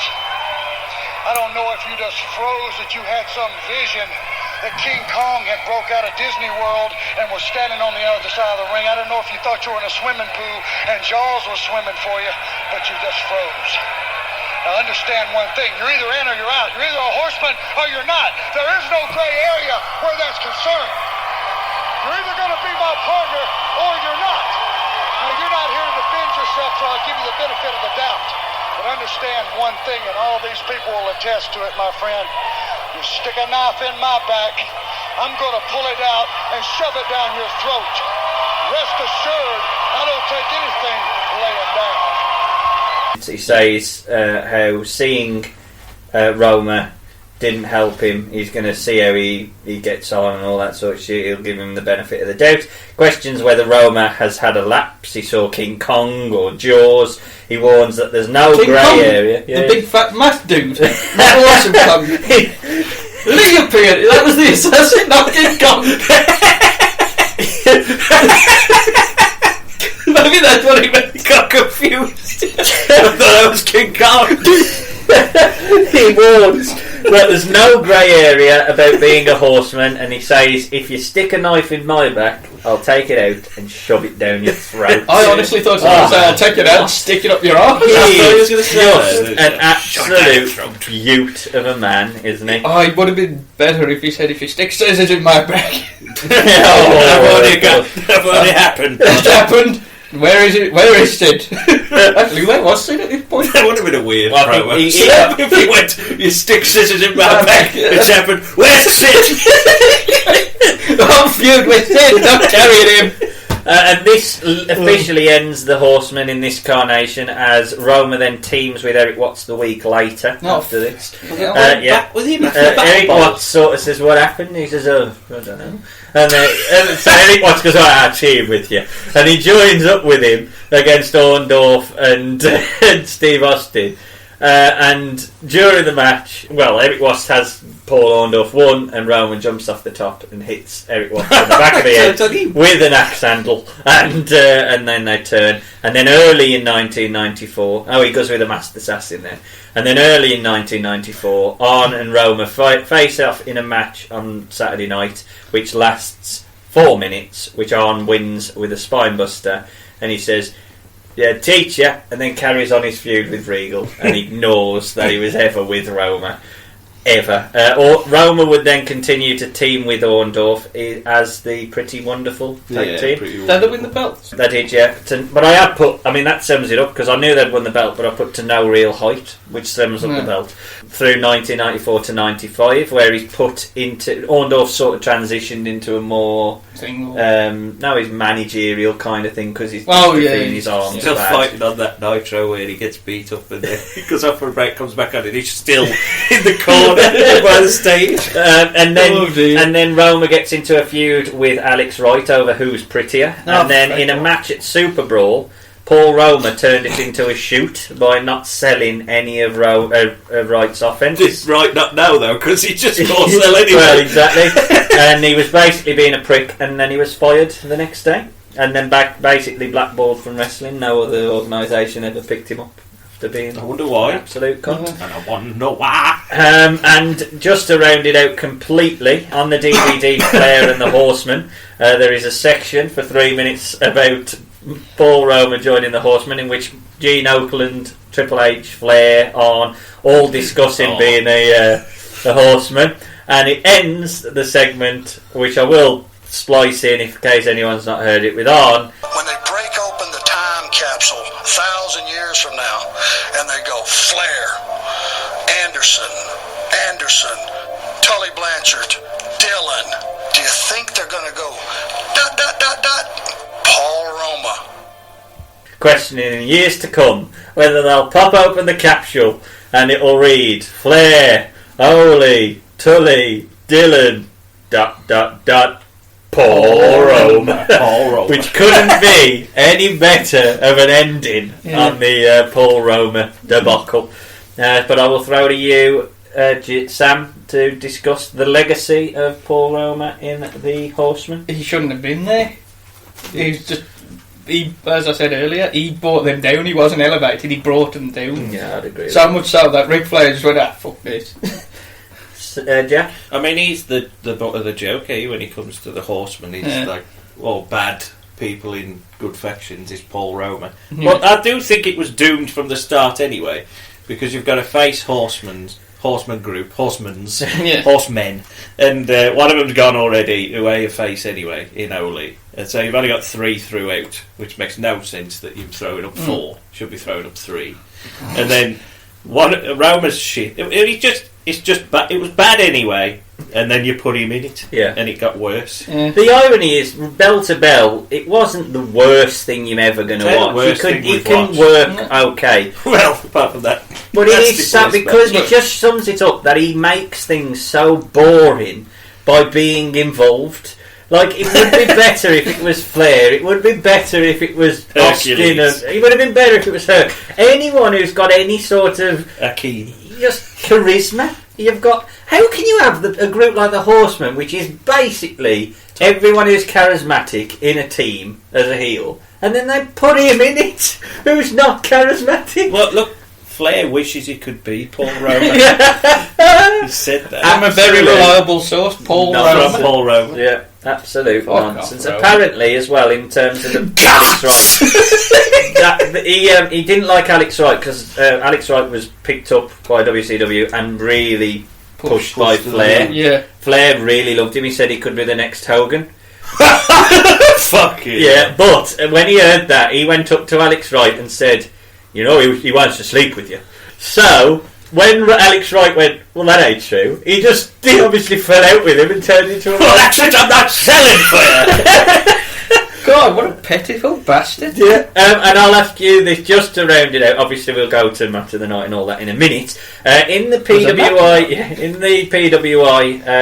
I don't know if you just froze, that you had some vision that King Kong had broke out of Disney World and was standing on the other side of the ring. I don't know if you thought you were in a swimming pool and Jaws was swimming for you, but you just froze. Now understand one thing, you're either in or you're out. You're either a horseman or you're not. There is no gray area where that's concerned. You're either going to be my partner or you're not. Now you're not here to defend yourself, so I'll give you the benefit of the doubt. But understand one thing, and all these people will attest to it, my friend. You stick a knife in my back, I'm going to pull it out and shove it down your throat. Rest assured, I don't take anything laying down. He says how seeing Roma didn't help him. He's going to see how he gets on and all that sort of shit. He'll give him the benefit of the doubt. Questions whether Roma has had a lapse. He saw King Kong or Jaws. He warns that there's no grey area. The big fat math dude. That awesome Kong. Lee appeared. That was the assassin, not King Kong. Maybe that's what he meant. He got confused. I thought that was King Kong. He warns that there's no grey area about being a horseman, and he says, if you stick a knife in my back, I'll take it out and shove it down your throat. I honestly thought he was going to say, I'll take it out and stick it up your arm. He is just an absolute beaut of a man, isn't he? Oh, it would have been better if he said, if you stick scissors in my back. That already happened. It happened. Where is it? Where is Sid? Actually, where was Sid at this point? That would have been a weird promo. If he went, you stick scissors in my back, it's happened. Where's Sid? I'm feud with Sid, not carrying him. And this officially ends the Horsemen in this carnation, as Roma then teams with Eric Watts the week later after this. Back with him Eric Watts sort of says, what happened? He says, oh, I don't know. And so Eric Watts goes, I'll team with you. And he joins up with him against Orndorff and Steve Austin. And during the match, well, Eric Watts has Paul Orndorff won, and Roman jumps off the top and hits Eric Watts in the back of the head with an axe handle, and then they turn. And then early in 1994, he goes with a masked assassin then. And then early in 1994, Arn and Roma face off in a match on Saturday night, which lasts 4 minutes, which Arn wins with a spine buster, and he says, yeah, teacher, and then carries on his feud with Regal and ignores that he was ever with Roma. Ever. Roma would then continue to team with Orndorff as the Pretty Wonderful tag team. Did they win the belt? They did, yeah. But I had put, that sums it up, because I knew they'd won the belt, but I put to no real height, which sums up the belt. Through 1994 to 95, where he's put into, Orndorff sort of transitioned into a more, now he's managerial kind of thing, because he's in his arms. Still fighting on that Nitro where he gets beat up and then he goes off for a break, comes back on and he's still in the corner by the stage. And then Roma gets into a feud with Alex Wright over who's prettier. And then in a match at Super Brawl, Paul Roma turned it into a shoot by not selling any of Wright's offences. Right, not now though, because he just won't sell anyway. Well, exactly. And he was basically being a prick, and then he was fired the next day. And then basically blackballed from wrestling. No other organisation ever picked him up. I wonder why. Absolute cunt. And I want to know why. And just to round it out completely, on the DVD Flair and the Horsemen, there is a section for 3 minutes about Paul Roma joining the Horsemen, in which Gene Oakland, Triple H, Flair, all discussing being a Horseman. And it ends the segment, which I will splice in in case anyone's not heard it, with Arn. When they break open the time capsule 1,000 years from now, and they go Flair, Anderson, Tully Blanchard, Dillon, do you think they're going to go ... Paul Roma. Questioning in years to come whether they'll pop open the capsule and it'll read Flair, Ole, Tully, Dylan, ... Paul Roma. Paul Roma. Which couldn't be any better of an ending on the Paul Roma debacle. But I will throw to you, Sam, to discuss the legacy of Paul Roma in the Horsemen. He shouldn't have been there. He, as I said earlier, he brought them down. He wasn't elevated, he brought them down. Yeah, I'd agree. So much so that Ric Flair just went, fuck this. Jack? I mean, he's the butt of the joke, when he comes to the Horsemen. He's like, bad people in good factions is Paul Roma. Yeah. But I do think it was doomed from the start anyway, because you've got a face horsemen group, horsemen, and one of them's gone already, who a face anyway, in Ole. And so you've only got 3 throughout, which makes no sense that you're throwing up 4. Should be throwing up 3. And then Roma's shit. It was bad anyway, and then you put him in it, and it got worse. The irony is, bell to bell, it wasn't the worst thing you're ever going to watch. It can work okay. Well, apart from that, but it is because it just sums it up that he makes things so boring by being involved. Like, it would be better if it was Flair. It would be better if it was Austin. It would have been better if it was her. Anyone who's got any sort of just charisma. You've got. How can you have a group like the Horsemen, which is basically everyone who's charismatic in a team as a heel, and then they put him in it who's not charismatic? Well, look, Flair wishes he could be Paul Roma. He said that. I'm a very reliable source, Paul Roma. Paul Roma. Yeah, absolute nonsense. Apparently, as well, in terms of the Alex Wright, he didn't like Alex Wright because Alex Wright was picked up by WCW and really pushed by Flair. Yeah, Flair really loved him. He said he could be the next Hogan. Fuck it. Yeah, but when he heard that, he went up to Alex Wright and said, "You know, he wants to sleep with you." So when Alex Wright went, "Well, that ain't true," he obviously fell out with him and turned into a... Well, that's it, I'm not selling for you. God, what a pitiful bastard. Yeah, and I'll ask you this just to round it out. Obviously, we'll go to Match of the Night and all that in a minute. In the PWI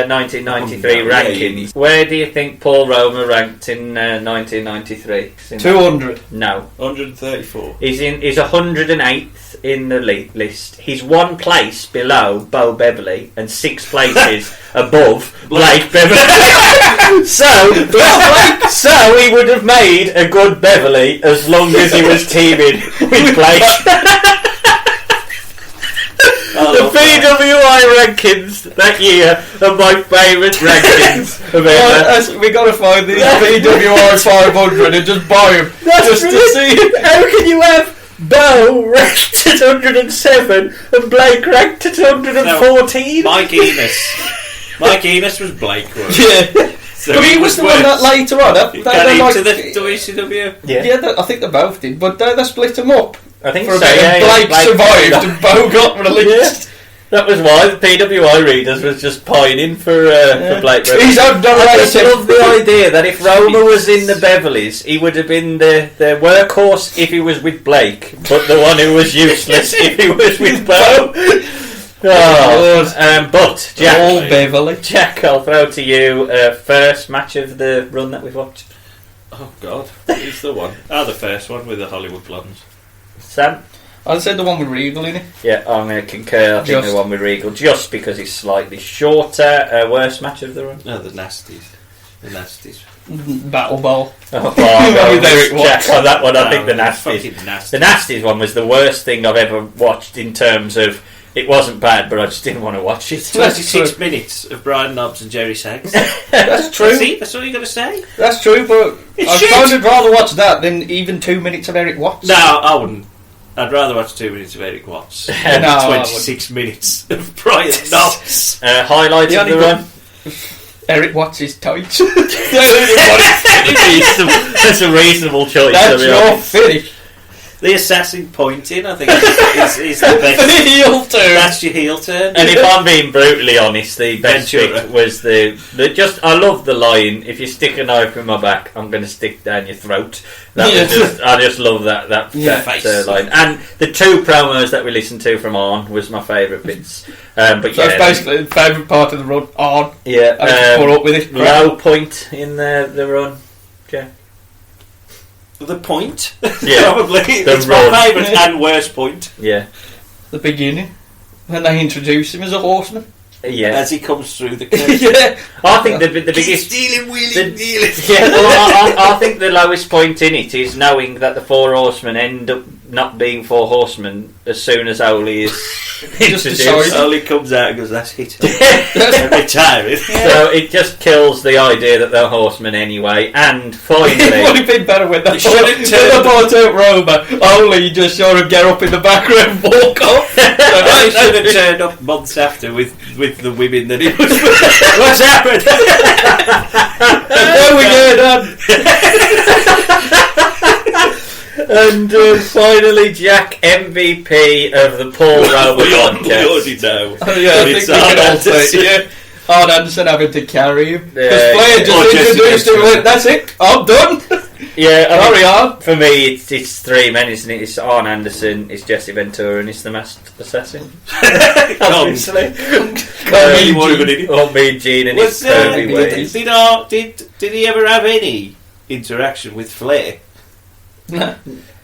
1993 rankings, where do you think Paul Roma ranked in 1993? 200. No. 134. He's 108th in the list. He's 1 place below Bo Beverly and 6 places above Blake Beverly. So he would have made a good Beverly as long as he was teaming with Blake. The PWI rankings that year are my favourite rankings of ever. We got to find these PWI 500 and just buy them. Just to see. How can you have Bo ranked at 107 and Blake ranked at 114? Mike Enos was Blake, was yeah. So but he was the one that later on got into the WCW. Yeah, I think they both did, but they split them up. I think for so. Blake survived and Bo got released. Yeah. That was why the PWI readers was just pining for Blake. He's underrated. I just love the idea that if Roma was in the Beverleys, he would have been the workhorse if he was with Blake, but the one who was useless if he was with Bo. But Jack, I'll throw to you first match of the run that we've watched. Oh God, who's the one? The first one with the Hollywood blondes. Sam? I'd say the one with Regal in it. Yeah, I'm going to concur. I think the one with Regal, just because he's slightly shorter. Worst match of the run? No, the Nasties. Battle Bowl. Jack on that one. I think the Nasties. The Nasties one was the worst thing I've ever watched in terms of. It wasn't bad, but I just didn't want to watch it. 26 minutes of Brian Knobs and Jerry Sags. That's true. See, that's all you got to say. That's true, but I'd rather watch that than even 2 minutes of Eric Watts. No, I wouldn't. I'd rather watch 2 minutes of Eric Watts than 26 minutes of Brian Knobs. Highlights of the run. Eric Watts is tight. That's a reasonable choice. That's your finish. The assassin pointing, I think, is the best. The heel turn. That's your heel turn. And if I'm being brutally honest, the best bit was the I love the line, if you stick a knife in my back, I'm going to stick down your throat. I just love that line. And the two promos that we listened to from Arn was my favourite bits. But so it's basically the favourite part of the run, Arn. Yeah. Put up with it. Low point in the run. Okay. The point? Yeah. Probably. The it's my favourite and worst point. Yeah. The beginning. When they introduce him as a horseman. Yeah. As he comes through the curtain. Yeah. I think the biggest... Stealing, wheeling, dealing. Yeah, well, I think the lowest point in it is knowing that the four horsemen end up not being four horsemen as soon as Oli is introduced. Oli comes out and goes, that's it. Every time. So it just kills the idea that they're horsemen anyway. And finally... It would have been better when they brought out Roma. Oli just saw him get up in the background and walk off. They should have turned up months after with the women that he was with. What's happened? There we go, And finally, Jack, MVP of the Paul Roma podcast. We already know. I think we can all say Arn Anderson having to carry him. Because Flair just introduced him and went, that's it, I'm done. Yeah, Carry on. For me, it's three men, isn't it? It's Arn Anderson, it's Jesse Ventura, and it's the Masked Assassin. Obviously. Or me, Gene, and it's Toby Ways. Did he ever have any interaction with Flair? No.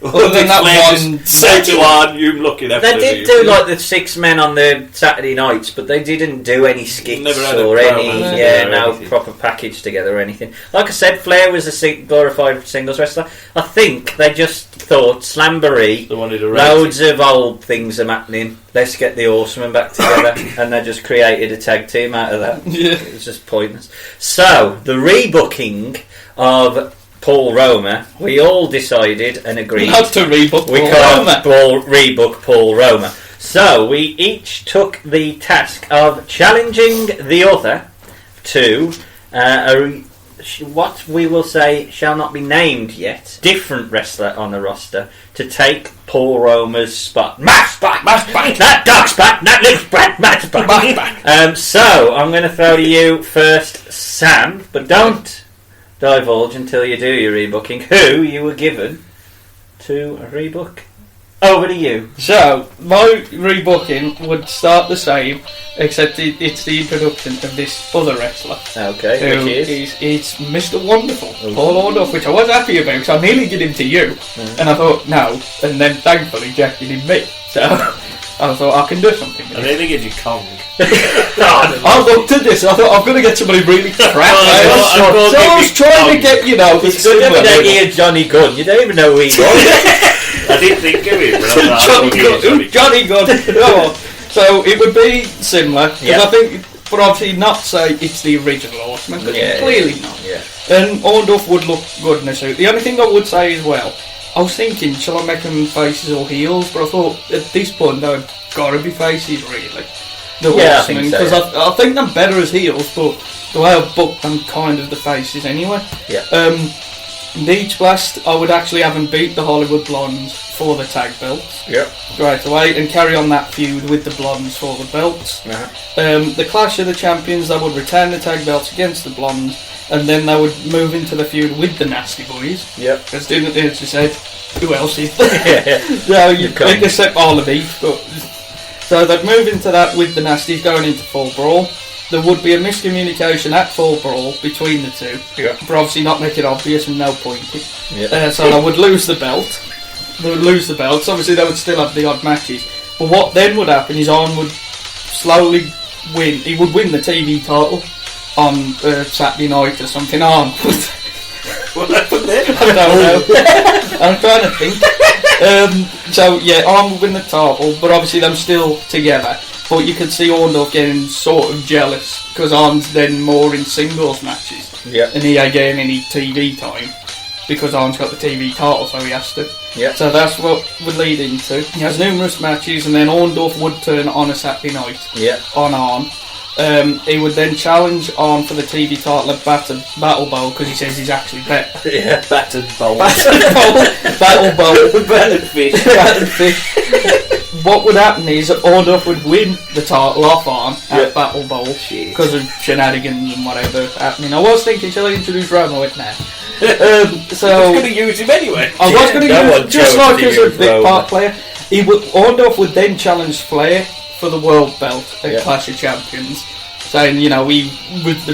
Other than that one, say to Arn, you looking after they did do like the 6 men on the Saturday nights, but they didn't do any skits or any proper package together or anything. Like I said, Flair was a glorified singles wrestler. I think they just thought Slamboree, loads of old things are happening. Let's get the Horsemen back together, and they just created a tag team out of that. Yeah. It was just pointless. So the rebooking of Paul Roma, we all decided and agreed not to rebook we can't rebook Paul Roma. So we each took the task of challenging the other to what we will say shall not be named yet, different wrestler on the roster to take Paul Roma's spot. Matt spot! Not dog spot! Not little spot! Matt spot! So I'm going to throw to you first, Sam, but don't divulge until you do your rebooking who you were given to rebook. Over to you. So my rebooking would start the same, except it's the introduction of this other wrestler. Okay, who which is? It's Mr. Wonderful, Paul Orndorff, which I was happy about because I nearly did him to you, and I thought no, and then thankfully Jack did him me. So I thought I can do something with I really get you Kong. I looked at this and I thought I'm going to get somebody really crap. So I was trying to get, it's good that we don't hear Johnny Gunn. You don't even know who he was. I didn't think of him. Johnny Gunn. No. So it would be similar, because I think, but obviously not say it's the original Horseman, because clearly not. Yeah. And Orndorff would look good in a suit. The only thing I would say as well, I was thinking, shall I make them faces or heels? But I thought at this point they've got to be faces, really. The Horsemen, because I think they're better as heels, but the way I've booked them, kind of the faces anyway. Yeah. Beach Blast, I would actually have them beat the Hollywood Blondes for the tag belts. Yep. Right away, and carry on that feud with the Blondes for the belts. The Clash of the Champions, they would retain the tag belts against the Blondes, and then they would move into the feud with the Nasty Boys. Yep. Because didn't they said, who else is there? No, you can't accept all of these. But so they'd move into that with the Nasties going into Full Brawl. There would be a miscommunication at Full Brawl between the two, but obviously not make it obvious and no pointing. So they would lose the belt. They would lose the belts. Obviously, they would still have the odd matches. But what then would happen is Arn would slowly win. He would win the TV title on Saturday night or something. Arn would. What happened there? I don't know. I'm trying to think. So yeah, Arn would win the title, but obviously them still together. But you could see Orndorff getting sort of jealous because Arn's then more in singles matches. Yeah. And he ain't getting any TV time because Arn's got the TV title, so he has to. Yeah. So that's what would lead into. He has numerous matches, and then Orndorff would turn on a Saturday night. Yeah. On Arn. He would then challenge on for the TV title at Battle Bowl because he says he's actually better. Yeah, battered bowl. Battle Bowl. Battered fish. Battered fish. What would happen is Orndorff would win the title off on at Battle Bowl because of shenanigans and whatever happening. I was thinking, shall I introduce Roma with now? So I was going to use him anyway. I was going to use him just like as a big part player. Orndorff would then challenge Flair for the world belt at Clash of Champions, saying, you know, we with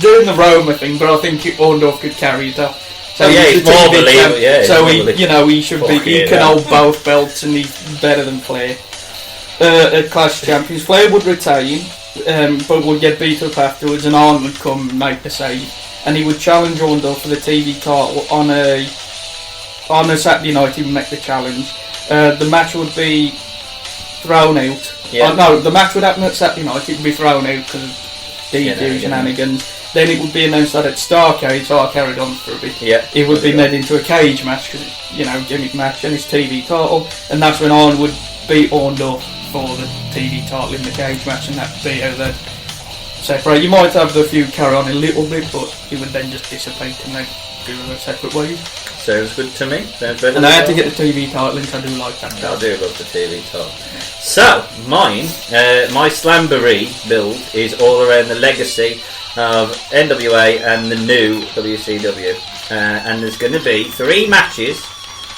doing the Roma thing, but I think Orndorff could carry it up. So he's more believable. He should be. He can hold both belts, and he's better than Flair. At Clash of Champions, Flair would retain, but would get beat up afterwards, and Arn would come and make the save, and he would challenge Orndorff for the TV title on a Saturday night. He would make the challenge. The match would be thrown out. No, the match would happen at Saturday night. It would be thrown out because of DQ shenanigans. Then it would be announced that at Starrcade, so I carried on for a bit. It would be made into a cage match because, gimmick match and his TV title, and that's when Arn would beat Orndorff for the TV title in the cage match, and that would be how they'd separate. You might have the feud carry on a little bit, but it would then just dissipate and they'd go their separate ways. Sounds good to me. Sounds better. And I had to get the TV title in, so I do like that. I do love the TV title. So, mine, my Slamboree build is all around the legacy of NWA and the new WCW. And there's going to be 3 matches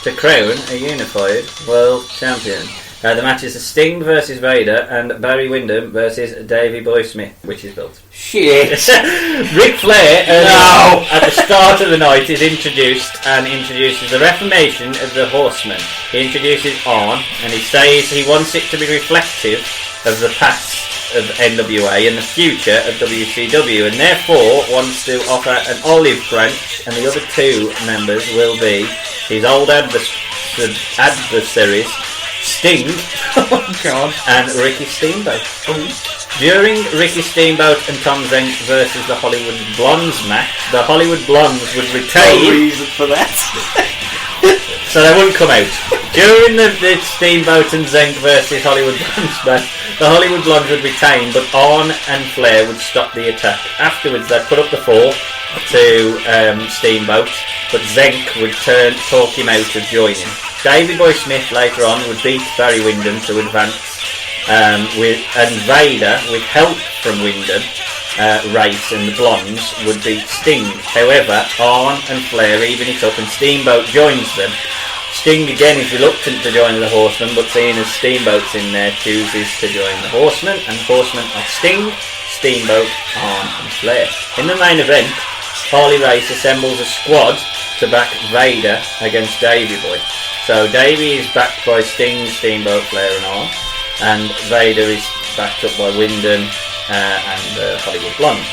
to crown a unified world champion. The matches are Sting versus Vader and Barry Windham versus Davey Boy Smith, which is built. Shit. Ric Flair, at the start of the night, is introduced and introduces the reformation of the Horsemen. He introduces Arn, and he says he wants it to be reflective of the past of NWA and the future of WCW, and therefore wants to offer an olive branch, and the other 2 members will be his old adversaries, Sting and Ricky Steamboat. During Ricky Steamboat and Tom Zenk versus the Hollywood Blondes match, the Hollywood Blondes would retain. No reason for that. So they wouldn't come out. During the Steamboat and Zenk versus Hollywood Blondes match, the Hollywood Blondes would retain, but Arn and Flair would stop the attack. Afterwards, they'd put up the 4 to Steamboat, but Zenk would talk him out of joining. Davey Boy Smith later on would beat Barry Windham to advance, and Vader, with help from Windham, Race and the Blondes, would beat Sting. However, Arn and Flair even it up and Steamboat joins them. Sting again is reluctant to join the Horsemen, but seeing as Steamboat's in there, chooses to join the Horsemen, and Horsemen are Sting, Steamboat, Arn and Flair. In the main event, Harley Race assembles a squad to back Vader against Davey Boy. So Davey is backed by Sting, Steamboat, Flair and Arn, and Vader is backed up by Windham and Hollywood Blonde.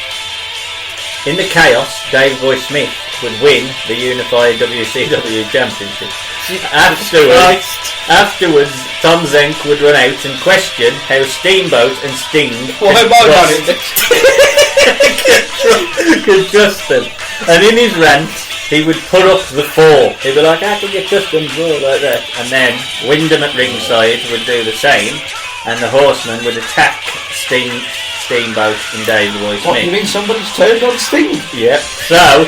In the chaos, Davey Boy Smith would win the unified WCW Championship. Afterwards, Tom Zenk would run out and question how Steamboat and Sting could trust them. And in his rant, he would put up the 4. He'd be like, how can you trust them for like that? And then Windham at ringside would do the same, and the Horsemen would attack Steamboat and Davey Boy Smith. What, you mean somebody's turned on Sting? Yep. So,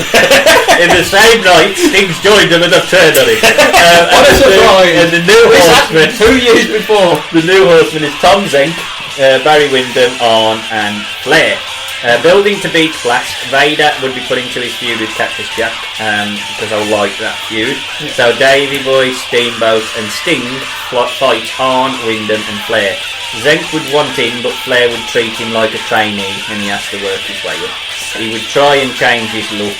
in the same night, Sting's joined them and they've turned on him. What a surprise! And the new Horseman, 2 years before, the new Horseman is Tom Zenk, Barry Windham, Arn and Flair. Building to beat Flash, Vader would be put into his feud with Cactus Jack, because I like that feud. So Davey Boy, Steamboat and Sting fight Arn, Windham and Flair. Zenk would want in, but Flair would treat him like a trainee and he has to work his way up. He would try and change his look,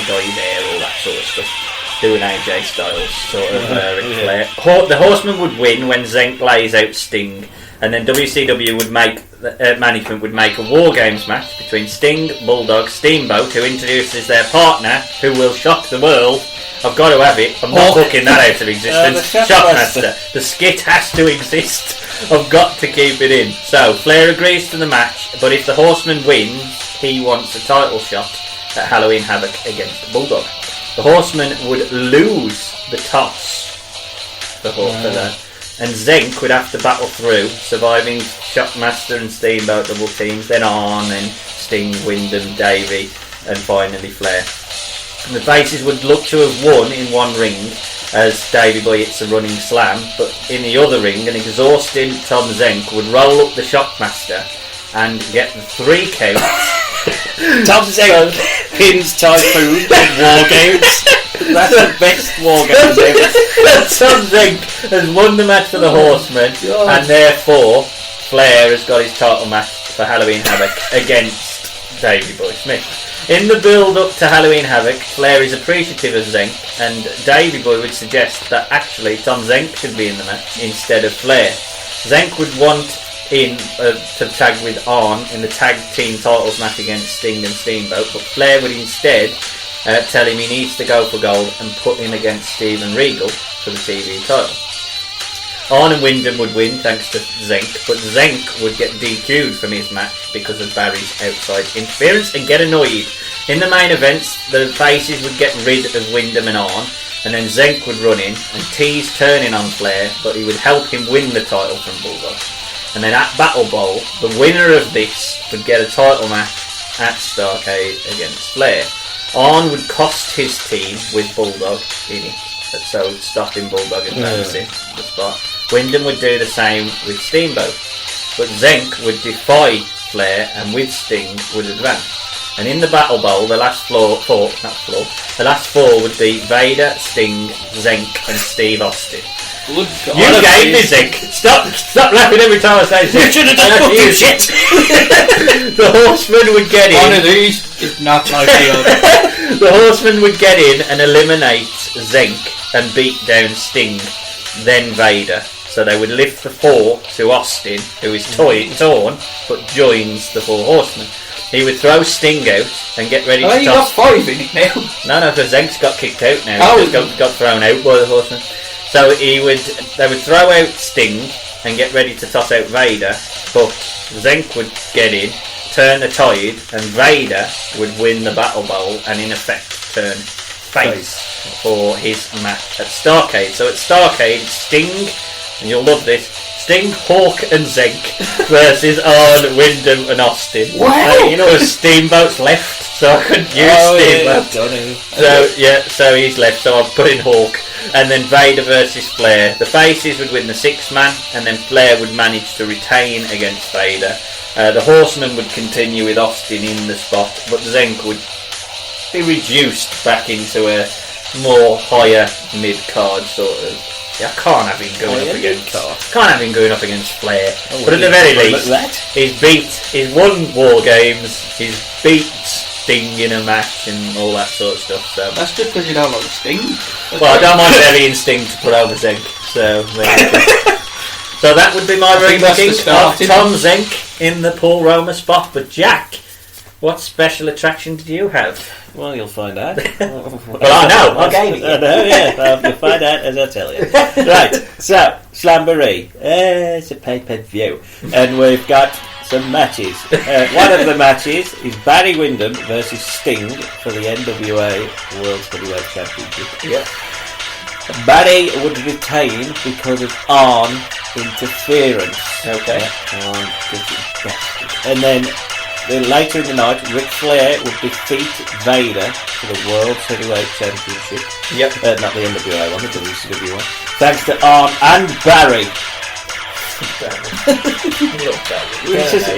dye his hair, all that sort of stuff. Do an AJ Styles sort of Ric Flair. The Horseman would win when Zenk lays out Sting, and then WCW would management would make a War Games match between Sting, Bulldog, Steamboat, who introduces their partner, who will shock the world. I've got to have it. I'm not booking that out of existence. Shockmaster. The skit has to exist. I've got to keep it in. So Flair agrees to the match, but if the Horseman wins, he wants a title shot at Halloween Havoc against Bulldog. The Horseman would lose the toss for and Zenk would have to battle through, surviving Shockmaster and Steamboat double teams, then Arn, then Sting, Wyndham, Davey, and finally Flair. And the faces would look to have won in one ring, as Davey Boy hits a running slam, but in the other ring, an exhausted Tom Zenk would roll up the Shockmaster and get the 3 counts. Tom Zenk pins Typhoon in War Games. That's the best War Games ever. Tom Zenk has won the match for the Horsemen, and therefore Flair has got his title match for Halloween Havoc against Davey Boy Smith. In the build-up to Halloween Havoc, Flair is appreciative of Zenk, and Davey Boy would suggest that actually Tom Zenk should be in the match instead of Flair. Zenk would want in to tag with Arn in the tag team titles match against Sting and Steamboat, but Flair would instead tell him he needs to go for gold and put him against Steven Regal for the TV title. Arn and Wyndham would win thanks to Zenk, but Zenk would get DQ'd from his match because of Barry's outside interference and get annoyed. In the main events, the faces would get rid of Wyndham and Arn, and then Zenk would run in and tease turning on Flair, but he would help him win the title from Bulldog. And then at Battle Bowl, the winner of this would get a title match at Starrcade against Flair. Arn would cost his team with Bulldog in it, so stopping Bulldog advancing the spot. Wyndham would do the same with Steamboat, but Zenk would defy Flair and with Sting would advance. And in the Battle Bowl, the last four would be Vader, Sting, Zenk and Steve Austin. Good God. You gave me Zenk! Stop laughing every time I say Zenk! You should have done fucking shit! The Horsemen would get in. One of these is not like the other. The Horsemen would get in and eliminate Zenk and beat down Sting, then Vader. So they would lift the 4 to Austin, who is torn, but joins the 4 Horsemen. He would throw Sting out and get ready to toss... you got 5 in it now. No, because Zenk's got kicked out now. Oh. He just got thrown out by the Horsemen. So they would throw out Sting and get ready to toss out Vader, but Zenk would get in, turn the tide, and Vader would win the Battle Bowl and in effect turn face for his match at Starrcade. So at Starrcade, Sting, and you'll love this, Sting, Hawk and Zenk versus Arn, Wyndham and Austin. Wow! You know, Steamboat's left, so I couldn't use Steamboat. So he's left, so I've put in Hawk. And then Vader versus Flair. The faces would win the 6-man, and then Flair would manage to retain against Vader. The Horsemen would continue with Austin in the spot, but Zenk would be reduced back into a more higher mid-card sort of. Yeah, I can't have him going up against Flair. But at the very least, he's won War Games, he's beat Sting in a match and all that sort of stuff. So that's just because you don't like Sting. Well, I don't mind burying Sting to put over Zenk. So so that would be my ranking of Tom Zenk in the Paul Roma spot. But Jack, what special attraction did you have? Well, you'll find out. Well, I know. I gave it. I know, yeah. You'll find out as I tell you. Right, so, Slamboree. It's a pay-per-view. And we've got some matches. One of the matches is Barry Windham versus Sting for the NWA World Heavyweight Championship. Yeah. Barry would retain because of Arn interference. Okay. Arn and then later in the night, Ric Flair would defeat Vader for the World Heavyweight Championship. Yep. Not the NWA one, the WCW one. Thanks to Arn and Barry.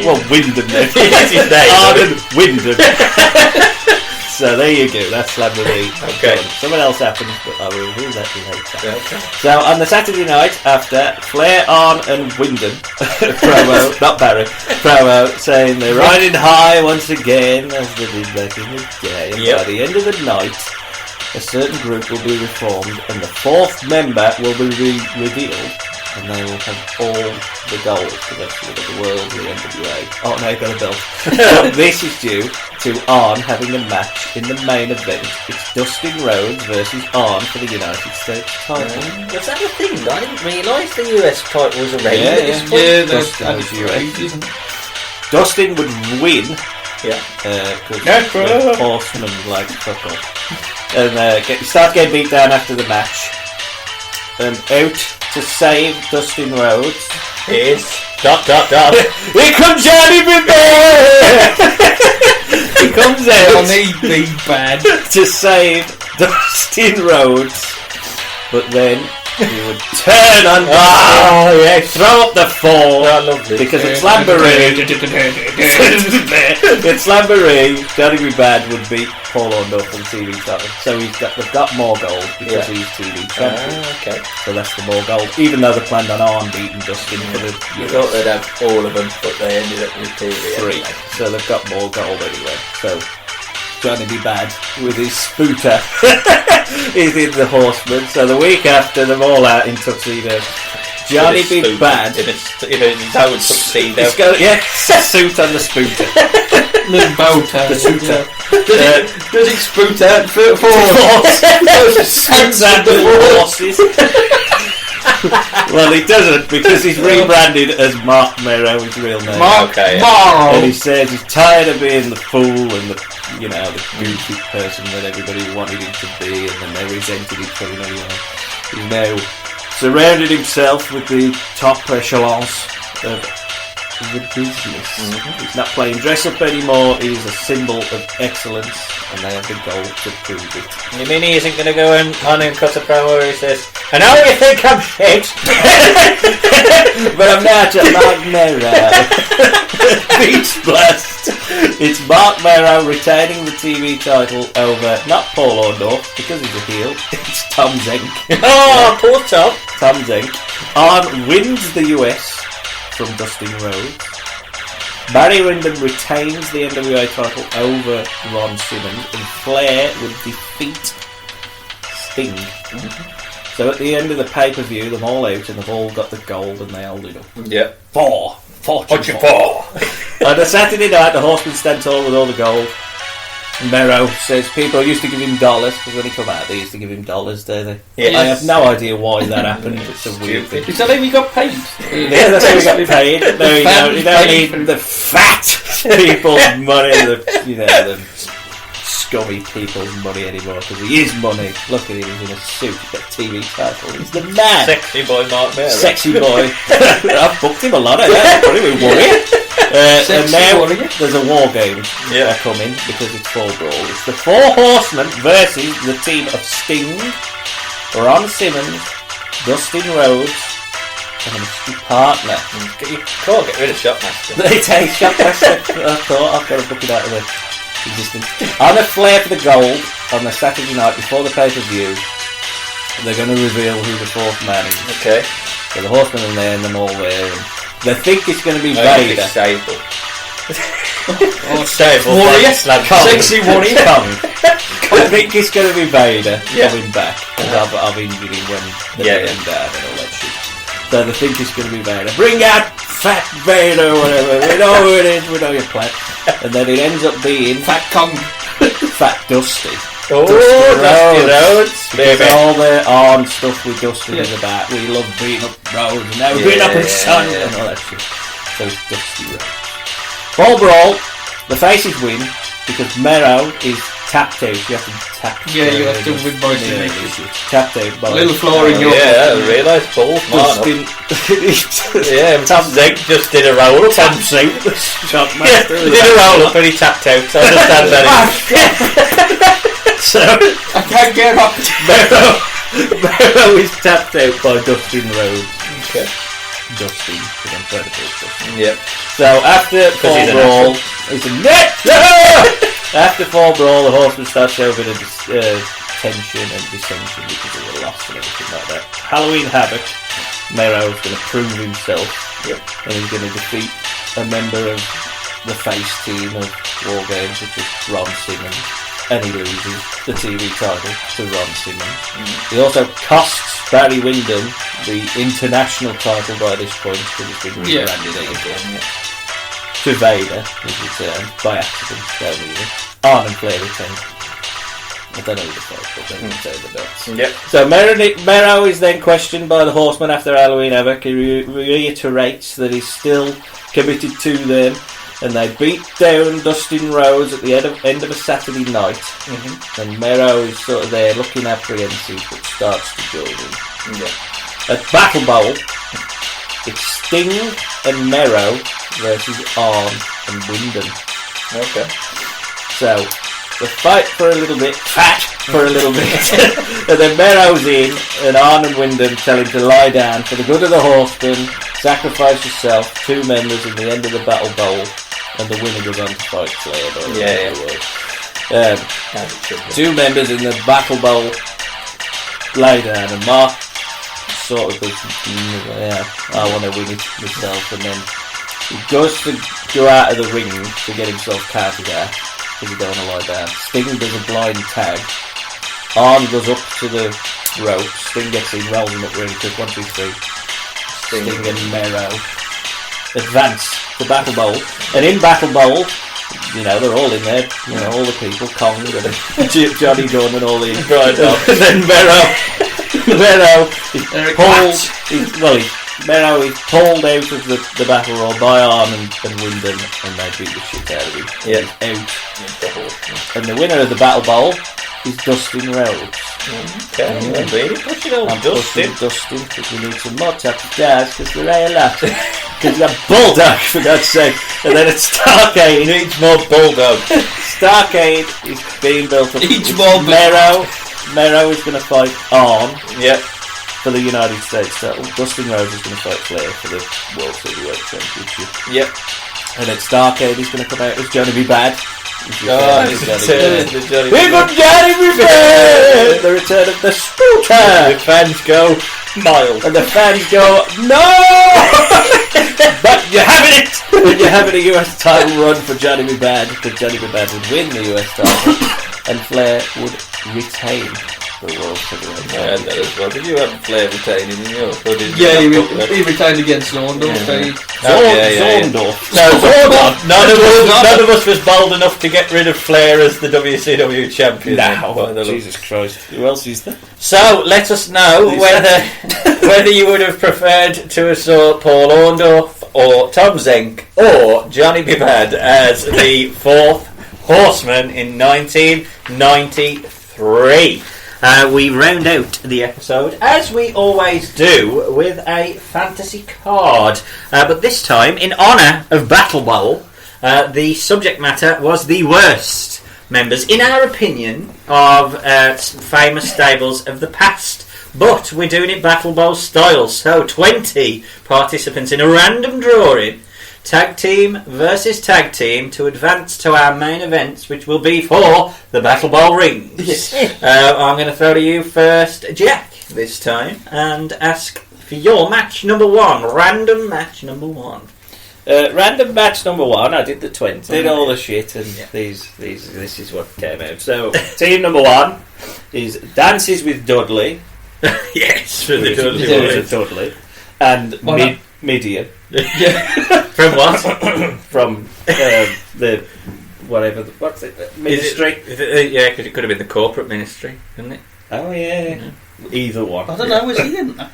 Well, Wyndham then. That's his name. Arn and Wyndham. So there you go, that's Slamboree. Okay. Someone else happened, but I will review that later. Okay. So on the Saturday night after, Flair, Arn and Wyndham promo, not Barry, promo saying they're riding high once again as they did back in the day. And by the end of the night, a certain group will be reformed and the 4th member will be revealed. And they will have all the gold for the world, the NWA. Oh, no, you've got a belt. So this is due to Arn having a match in the main event. It's Dustin Rhodes versus Arn for the United States title. Was that a thing? I didn't realise the US title was around at this point. Yeah, Dustin was US. Dustin would win. Yeah. Because Horsemen like fuck off. And start getting beat down after the match. And out to save Dustin Rhodes is... Here comes Johnny B. He comes out Johnny B. Bad to save Dustin Rhodes, but then he would turn on throw up the fall because at Slamboree Johnny B. Bad would beat Paul Roma for the TV title, so they've got more gold because he's TV champion. Okay. So that's the more gold, even though they planned on Arn beating Dustin for the You thought they'd have all of them, but they ended up with TV 3, anyway. so they've got more gold anyway. So Johnny B. Bad with his spooter is in the Horsemen. So the week after, they're all out in tuxedo. Johnny B. Bad in his own tuxedo. Suit on the spooter. Little bow tie. The suitor. Does it spoot out for Suits out the horses. Well, he doesn't, because he's rebranded as Mark Mero, his real name. Mark Morrow. And he says he's tired of being the fool and the goofy person that everybody wanted him to be, and then they resented him for him anyway. He's now surrounded himself with the top echelons of the business. He's not playing dress up anymore. He's a symbol of excellence, and they have the gold to prove it. You mean he isn't going to go on and cut a promo where he says, "I know you think I'm shit, but I'm not a Mark Mero." Beach blast. It's Mark Mero retaining the TV title over not Paul Orndorff because he's a heel. It's Tom Zenk. Oh, poor Tom. Tom Zenk. Arn wins the US from Dustin Rhodes. Barry Windham retains the NWA title over Ron Simmons, and Flair would defeat Sting. So at the end of the pay-per-view, they're all out and they've all got the gold and they hold it up. Yep. Fortune 4. On a Saturday night, the Horsemen stand tall with all the gold. Mero says people used to give him dollars, because when he come out they used to give him dollars, don't they? Yes. I have no idea why that happened. It's a weird thing. Is that how we got paid? Yeah, that's how we got paid. No, you don't need the fat people's money, the scummy people's money anymore, because he is money. Look at him, he's in a suit, he's got a TV title. He's the man. Sexy boy Mark Mero. Sexy boy. I've booked him a lot of that. Probably Warrior. And now there's a war game coming, because it's Fall Brawl. It's the 4 Horsemen versus the team of Sting, Ron Simmons, Dustin Rhodes, and his partner. You can't get rid of Shockmaster. They take Shockmaster. I thought I've got to book it out of the existence. On a Flair for the gold on the Saturday night before the pay-per-view, they're going to reveal who the 4th man is. Okay. So the Horsemen are there and them all there. And they think it's going to be Vader. Stable. Warrior. Sexy Warrior. I think it's going to be Vader coming back, because I've injured him when the died and all that shit. So they think it's going to be Vader. Bring out Fat Vader or whatever. We know who it is. We know your plan. And then it ends up being Fat Kong. Fat Dusty. Oh, Dusty Rhodes, baby. All the Arn stuff with Dusty is about. We love beating up Rhodes, and now we're beating up his son and all that shit. So it's Dusty Rhodes. Fall Brawl, the faces win because Mero is tapped out. You have to tap. Yeah, you have to with both your knees. Tapped out by little floor in your. Yeah, I realised Paul. Tom Zenk just did a roll up. Tom Zenk, Shockmaster. He did a roll up and he tapped out. So I understand that. So I can't get up. Mero is tapped out by Dustin Rhodes. Okay. Dustin, because I'm trying to put Dustin. Yep. So after Fall Brawl, it's a net. After Fall Brawl, the Horsemen start showing a tension and dissension because of the loss and everything like that. Halloween Havoc, Mero's going to prove himself, and he's going to defeat a member of the face team of War Games, which is Ron Simmons. And he loses the TV title to Ron Simmons. He also costs Barry Windham the international title by this point, because it's been rebranded again. To Vader, his return, by accident, Arn and Flair retain. I don't know who the fuck, but they retain the belts. Yep. So Mero is then questioned by the Horsemen after Halloween Havoc. He reiterates that he's still committed to them. And they beat down Dustin Rhodes at the end of a Saturday night. And Mero is sort of there looking apprehensive, but starts to join him. At Battle Bowl, it's Sting and Mero versus Arn and Wyndham. Okay. So, they fight for a little bit, for a little bit, and then Mero's in, and Arn and Wyndham tell him to lie down for the good of the Horsemen, sacrifice yourself, 2 members in the end of the Battle Bowl, and the winner goes on to fight Flair. As it should be. 2 members in the Battle Bowl lie down, and Mark sort of goes, I want to win it myself, and then he goes to go out of the ring to get himself counted out because he don't want to lie down. Sting does a blind tag. Arn goes up to the rope. Sting gets in, rolls him up really quick. 1, 2, 3. Sting and Mero advance to Battle Bowl, and in Battle Bowl, they're all in there. All the people, Kong and Johnny Gunn and all these guys. And then Mero is pulled. Mero is pulled out of the battle royal by Arn and Wyndham, and they beat the shit out of him. Yeah. He's out. And the winner of the Battle Bowl is Dustin Rhodes. Okay, push it on. I'm Dustin, because we need some more types of guys, because there ain't a lot. Because you got Bulldog, for God's sake. And then it's Starcade. He needs more Bulldog. Starcade is being built up. Mero is going to fight Arn. Yep. For the United States title. Dustin Rhodes is going to fight Flair for the World Heavyweight Championship. Yep. And then Starcade is going to come out as Johnny B. Bad. We've got Johnny B. Bad! The return of the Spooker! The fans go mild. And the fans go, no! But you're having it! And you're having a US title run for Johnny B. Bad, because Johnny B. Bad would win the US title, and Flair would retain the World Heavyweight Championship. I had that as well. Did you have Flair retaining in yours? He retained against Zorndorf. Zorndorf. No, Zorndorf. None of us was bold enough to get rid of Flair as the WCW champion. Jesus Christ. Who else is there? So, let us know whether you would have preferred to have saw Paul Orndorff or Tom Zenk or Johnny B. Bad as the 4th Horseman in 1993. We round out the episode, as we always do, with a fantasy card. But this time, in honour of Battle Bowl, the subject matter was the worst members, in our opinion, of famous stables of the past. But we're doing it Battle Bowl style, so 20 participants in a random drawing. Tag team versus tag team to advance to our main events, which will be for the Battle Bowl rings. I'm going to throw to you first, Jack, this time, and ask for your match number 1. Random match number 1. Random match number 1. I did the 20. Did all the shit, and this is what came out. So, team number 1 is Dances with Dudley. Yes, for the Dudley. And Midian. From what? From the whatever. What's it? Ministry. Because it could have been the corporate ministry, couldn't it? Oh yeah. Either one. I don't know. Was he in that?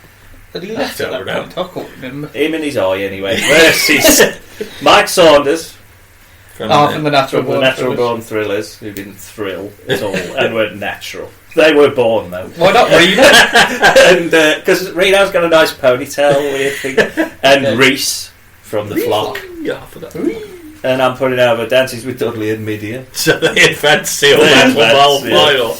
Had he left at that point? I can't remember. Him and his eye anyway. Versus Mike Saunders. From the Natural Born Thrillers, who didn't thrill at all and weren't natural. They were born though. Why not Reno? And because Reno's got a nice ponytail, weird thing. And Reese from the Flock. Yeah, I forgot. And I'm putting over Dances with Dudley and Midian. So they advance to the Battle final.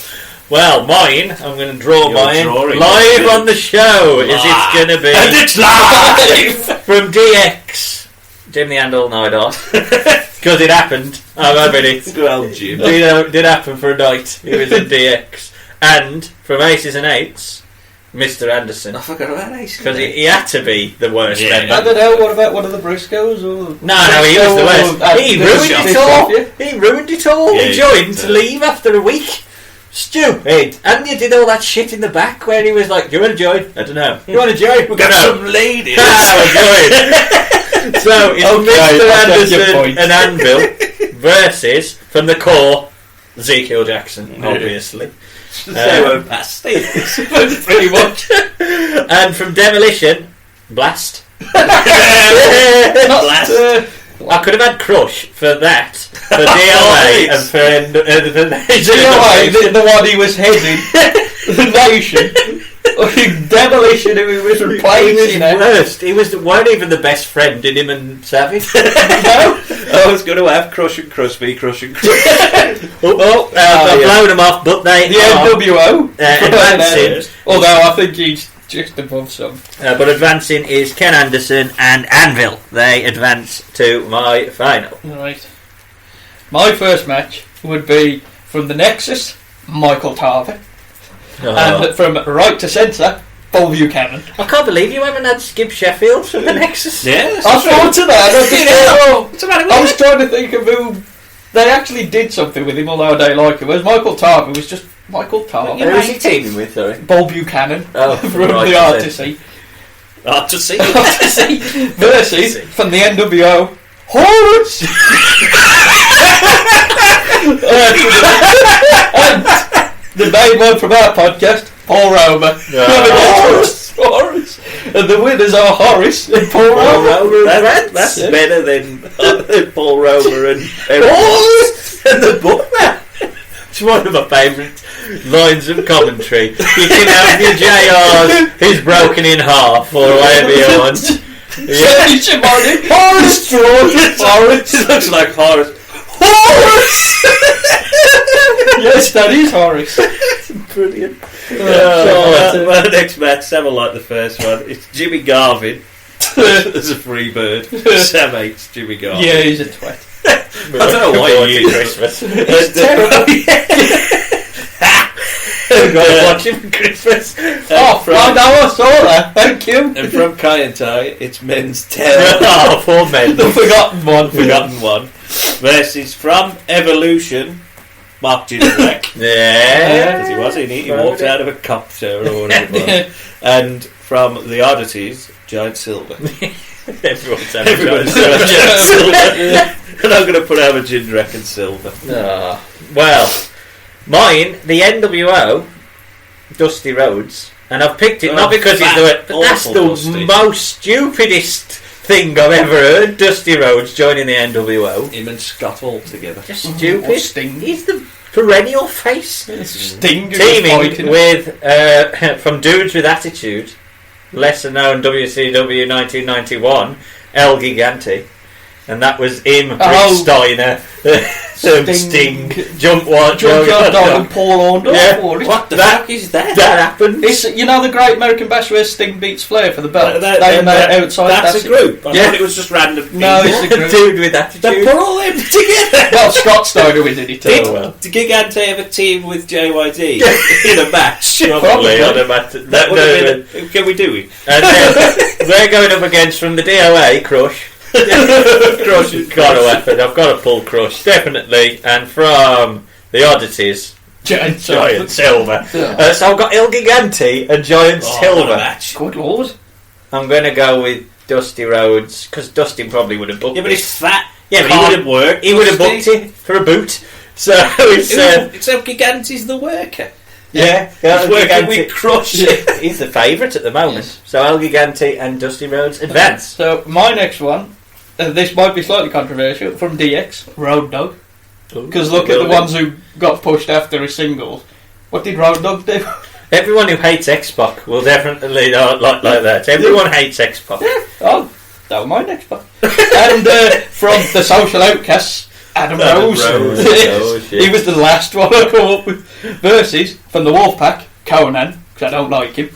Well, mine, I'm going to draw mine live on the show. Is it's going to be... And it's live! From DX. Jim the Handle Night Off. Because it happened. I'm having it. Well, Jim. Did happen for a night. He was in DX. And from Aces and Eights, Mr. Anderson. I forgot about Aces. Because he had to be the worst member. I don't know. What about one of the Briscoes? Or no, he was the worst. He ruined it all. He ruined it all. He joined to leave after a week. Stupid. And you did all that shit in the back where he was like, do you want to join? I don't know. You want to join? We've got some ladies. We're going. So it's Mr. Anderson and Anvil versus, from the core, Ezekiel Jackson, obviously. They were pasties. Pretty much. And from Demolition, Blast. Blast. I could have had Crush for that, for DOA, and for DOA, the one he was heading, the Nation. Demolition who he was replacing. He was worst. He weren't even the best friend in him and Savage. No? I was going to have Crush and Crush me, Crush and Crush. I've blown them off, but they the NWO advancing. Although I think he's just above some. But advancing is Ken Anderson and Anvil. They advance to my final. Right. My first match would be from the Nexus, Michael Tarver. And from Right to Centre, Paul Buchanan. I can't believe you haven't had Skip Sheffield from the Nexus. Yeah, I thought of that. I was trying to think of who they actually did something with him, although I don't like him. Whereas Michael Tarver was just Michael Tarver. Who was he teaming with, sorry? Paul Buchanan from right, the RTC. RTC versus from the NWO, Horse. And the main one from our podcast, Paul Roma. Horace. And the winners are Horace and Paul Roma. That's better than Paul Roma and Horace and the Butler. It's one of my favourite lines of commentary. You can have your JRs, he's broken in half, or whatever you want. Horace. It looks like Horace. Yes, that is Horace. Brilliant. Well, the next match, Sam like the first one. It's Jimmy Garvin as a free bird. Sam hates Jimmy Garvin. Yeah, he's a twat. I don't know why you Christmas. It's terrible. We've got to watch him for Christmas. I saw that. Thank you. And from Kai and Tai, it's Men's Terror. Poor men. The forgotten one. Versus from Evolution, Mark Jindrak. Yeah. Because he was in it. He walked out of a copter or whatever it was. And from The Oddities, Giant Silver. Everyone's Giant Silver. And I'm going to put over Jindrak and Silver. Well, mine, the NWO, Dusty Rhodes, and I've picked it not because he's the but that's the Dusty. Most stupidest thing I've ever heard. Dusty Rhodes joining the NWO. Him and Scott all together. Just stupid. Sting. He's the perennial face. Sting teaming with from Dudes with Attitude, lesser known WCW 1991, El Gigante. And that was him, Rick Steiner, Sting, Jump Dog and Paul Orndorff. Yeah. What the fuck is that? That happened. It's, you know, the Great American Bash where Sting beats Flair for the belt. Outside. That's a group. I thought it was just random people. No, it's a group. Dude with Attitude. They put all them together. Well, Scott Steiner did it too. Did Gigante ever team with JYD in a match? Probably on a match. Can we do it? And then they're going up against from the DOA, Crush. Crush has got a weapon. I've got to pull Crush, definitely. And from the Oddities, Giant Silver. Yeah. So I've got Il Gigante and Giant Silver. Match. Good lord. I'm going to go with Dusty Rhodes because Dusty probably would have booked Yeah, but he's fat. Yeah, but he would have worked. He would have booked it for a boot. So it's El Gigante's the worker. Yeah, he's working with Crush. He's the favourite at the moment. Yes. So El Gigante and Dusty Rhodes advance. So my next one, this might be slightly controversial, from DX, Road Dogg. Because look at the ones who got pushed after a single. What did Road Dogg do? Everyone who hates X-Pac will definitely like that. Everyone hates X-Pac. Yeah. Oh, that was my next one. And from the Social Outcasts, Adam Rose. He was the last one I come up with. Versus from the Wolfpack, Conan, because I don't like him.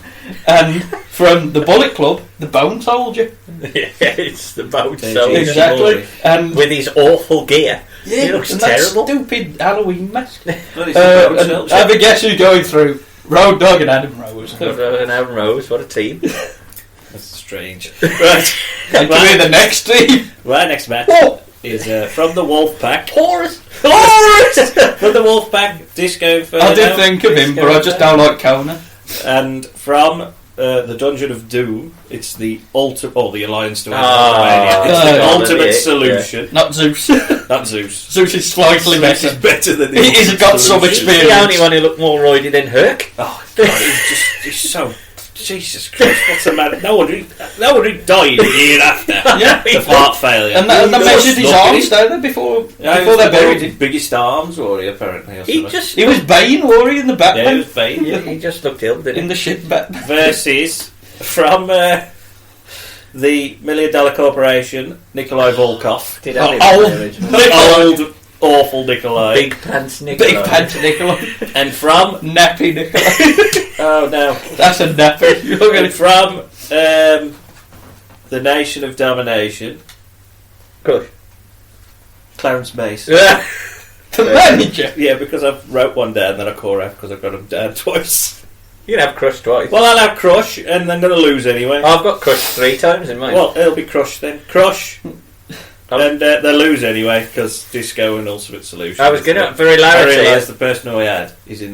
And from the Bullet Club, the Bone Soldier. Yeah, it's the Bone Soldier. Exactly. And with his awful gear. Yeah, he looks and terrible. That stupid Halloween mask. Well, and have a guess who's going through? Road Dogg and Adam Rose. And Adam Rose, what a team. That's strange. Right. And to be the next team. Right, next match is from the Wolfpack. Horus! From the Wolfpack, Disco Inferno. I did think of him, but I just don't like Conan. And from the Dungeon of Doom, it's the the Alliance to it's the ultimate solution. Yeah. Not Zeus. Not Zeus. Zeus is slightly better. Zeus is better than he's got some experience. He's the only one who looked more roidy than Herc. Oh God, he's so Jesus Christ, what's the matter? No one who died a year after of heart failure. And they measured his arms, don't they, before they buried him? Biggest arms, or he apparently. He was Bane, wore he, in the Batman? Yeah, he was Bane. Yeah, he just looked ill, didn't he? In the ship Batman. Versus from the $1 Million Corporation, Nikolai Volkov. Did old awful Nikolai. Big Pants Nikolai. Big Pants Nikolai. And from Nappy Nikolai. Oh no, that's a nappy. And from the Nation of Domination, Crush. Clarence Mace. Yeah. The manager. Yeah, because I wrote one down, then I call out because I've got him down twice. You can have Crush twice. Well, I'll have Crush, and I'm going to lose anyway. I've got Crush 3 times in mine. Well, it'll be Crush then. Crush. And they'll lose anyway because Disco and Ultimate Solution. I was going to, for hilarity, I realised the person who I had is in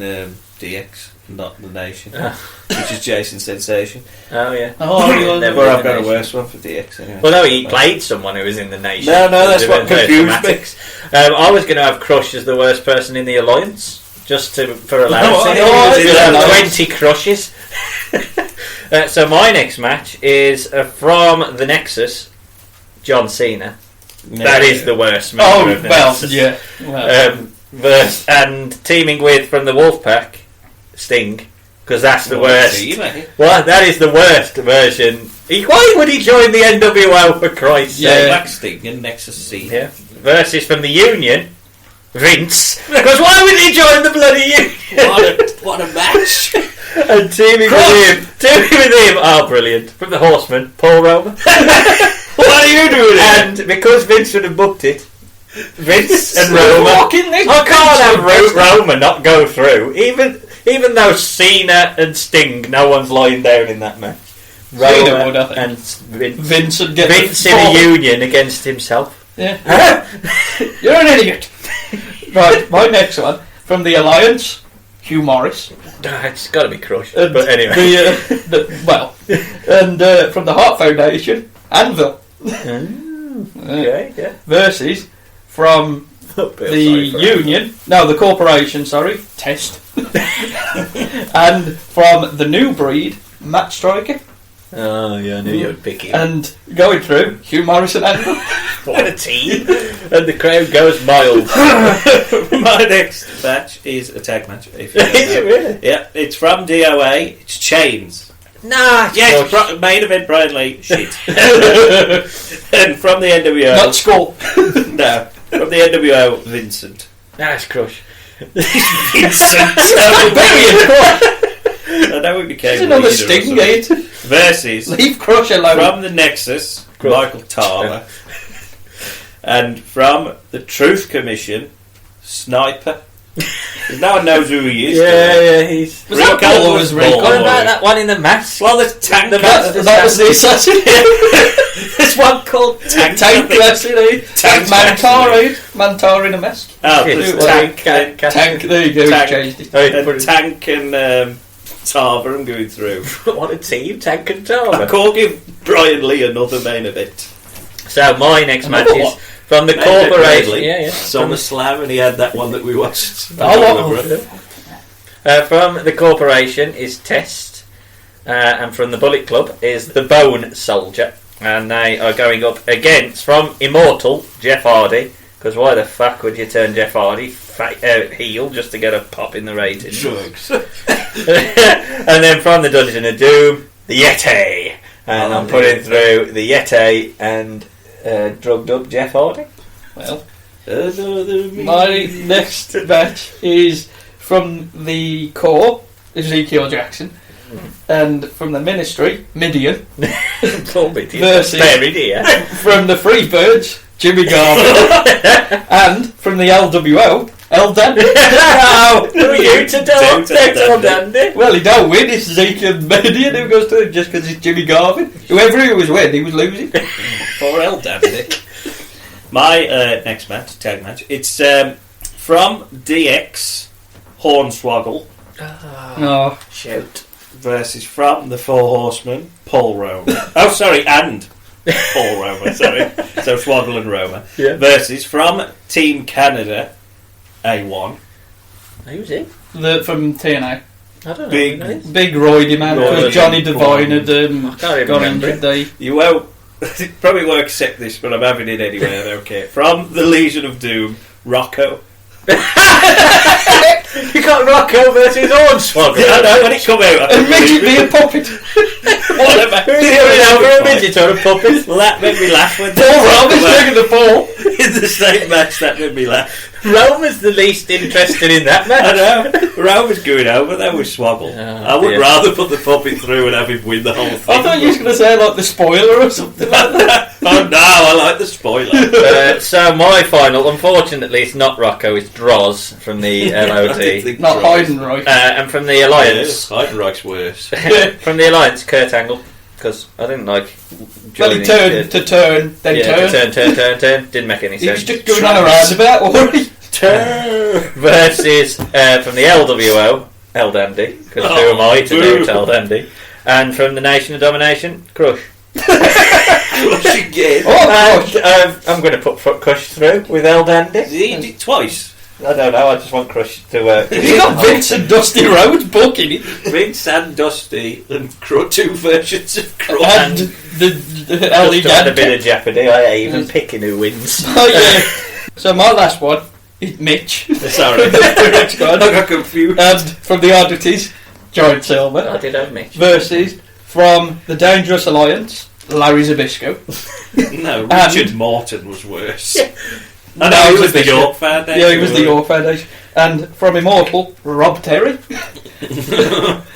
DX, not the Nation, which is Jason Sensation. Oh yeah. Never. I've got a worse one for DX anyway. Well, no, he played someone who was in the Nation. No, that's what confused me. I was going to have Crush as the worst person in the Alliance, just for hilarity. 20 crushes. So my next match is from the Nexus, John Cena. That is the worst member of the Nexus. Yeah. And teaming with from the Wolfpack, Sting, because that's the worst. Well, that is the worst version. Why would he join the NWO, for Christ's sake? Black Sting and Nexus C. Yeah. Versus from the Union, Vince. Because why would he join the bloody Union? What a match! And teaming with him, oh brilliant. From the Horsemen, Paul Roma. What are you doing? And because Vince would have booked it, Vince and Roma, I can't have Roma not go through. Even though Cena and Sting, no one's lying down in that match. Roma would, I think. And Vince would get Vince in a union against himself. Yeah. You're an idiot. Right, my next one from the Alliance, Hugh Morris. It's got to be Crush. But anyway, and from the Heart Foundation, Anvil. Okay, yeah. Versus from the Union, the Corporation, Test. And from the New Breed, Matt Striker. Oh yeah, I knew you would pick him. And going through, Hugh Morris and Anvil. What a team! And the crowd goes mild. My next match is a tag match. If you Is it really? Yeah, it's from DOA. It's Chains. Nah, yes, main event Brian Lee. Shit. And from the NWO, not Skull. No, from the NWO, Vincent. That's Crush. Vincent. I know we became There's another Sting gate. Versus Leave Crush alone. From the Nexus, Michael Tarver. And from the Truth Commission, Sniper. No one knows who he is. Yeah, he's. Was that Paul or was Rick? What about that one in the mask? Well, there's Tank. That was the assassin. There's one called Tank. Tank Mantar in a mask. Oh, there's Tank. There you go. Tank. Tank and Tarver. I'm going through. What a team, Tank and Tarver. I can't give Brian Lee another main event. So my next match is from the Corporation. Yeah. SummerSlam, and he had that one that we watched. From the Corporation is Test, and from the Bullet Club is the Bone Soldier, and they are going up against from Immortal Jeff Hardy. Because why the fuck would you turn Jeff Hardy heel just to get a pop in the ratings? Drugs. And then from the Dungeon of Doom, the Yeti, and I'm putting through the Yeti and drugged up Jeff Hardy. Well, my next match is from the Core, Ezekiel Jackson, and from the Ministry, Midian. Versus from the Freebirds, Jimmy Garvin, and from the LWO, El Dandy. Who are you to don't El Dandy? Well, he don't win. It's Ezekiel Midian who goes to him just because it's Jimmy Garvin. Whoever he was with, he was losing. For El Dandy. My next match, tag match, it's from DX, Hornswoggle. Oh, shoot. Versus from the Four Horsemen, Paul Roma. And Paul Roma, sorry. So Swoggle and Roma. Yeah. Versus from Team Canada, A1. Who's he? From TNA. I don't know. Big roidy man, because Johnny Devine had got injured. You won't. Probably won't accept this, but I'm having it anyway. I don't care. From the Legion of Doom, Rocco. You got Rocco versus Hornswoggle. Yeah, I know, when it come out. A midget be a puppet. What about a midget or a puppet? Well, that made me laugh when Paul Roma's taking the ball. In the same match, that made me laugh. Roma's the least interested in that match. I know. Roma's going over, that was Swoggle. I would rather put the puppet through and have him win the whole thing. I thought you were going to say like the spoiler or something like that. Oh no, I like the spoiler. So my final, unfortunately, it's not Rocco, it's Droz from the LOD. Not Heidenreich. And from the Alliance. Heidenreich's worse. From the Alliance, Kurt Angle. Because I didn't like. Well, he turned to turn, then turn. Didn't make any sense. He was just going on a roundabout, or versus from the LWO, El Dandy. Because who am I to doubt El Dandy? And from the Nation of Domination, Crush. Crush again. I'm going to put Crush through with El Dandy. He did twice. I don't know. I just want Crush to. You got Vince and Dusty Rhodes booking it. Vince and Dusty and two versions of Crush. And the Just had a bit of jeopardy. I even picking who wins. Oh yeah. So my last one is Mitch. Sorry, I got confused. And from the Oddities, Giant Silver. I did have Mitch. Versus from the Dangerous Alliance, Larry Zbyszko. No, Richard Morton was worse. No, he was the York Foundation. Yeah, he was the York Foundation. And from Immortal, Rob Terry.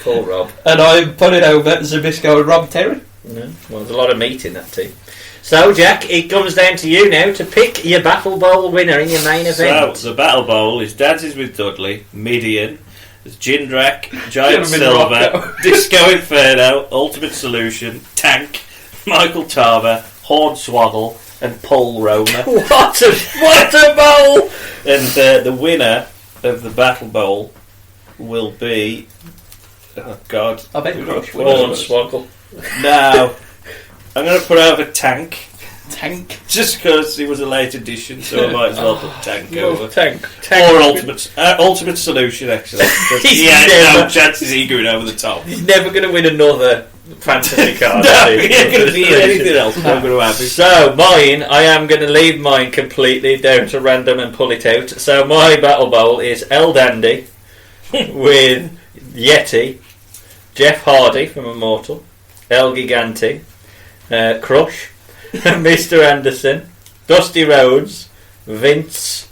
Poor Rob. And I put it over Zbyszko and Rob Terry. Yeah, well, there's a lot of meat in that team. So, Jack, it comes down to you now to pick your Battle Bowl winner in your main event. So, the Battle Bowl is Dances with Dudley, Midian, Jindrak, Giant Silver, Disco Inferno, Ultimate Solution, Tank, Michael Tarver, Hornswoggle, and Paul Roma. What a bowl! And the winner of the Battle Bowl will be... Oh, God. I bet Crush Hornswoggle. No. I'm going to put over Tank. Tank? Just because he was a late addition, so I might as well put Tank over. Tank. Or Ultimate Solution, actually. He had no chances he going over the top. He's never going to win another fantasy card. No, he ain't going to be anything else. I'm going to have it. So, mine, I am going to leave mine completely down to random and pull it out. So, my Battle Bowl is El Dandy with Yeti, Jeff Hardy from Immortal, El Gigante, Crush, Mr. Anderson, Dusty Rhodes, Vince,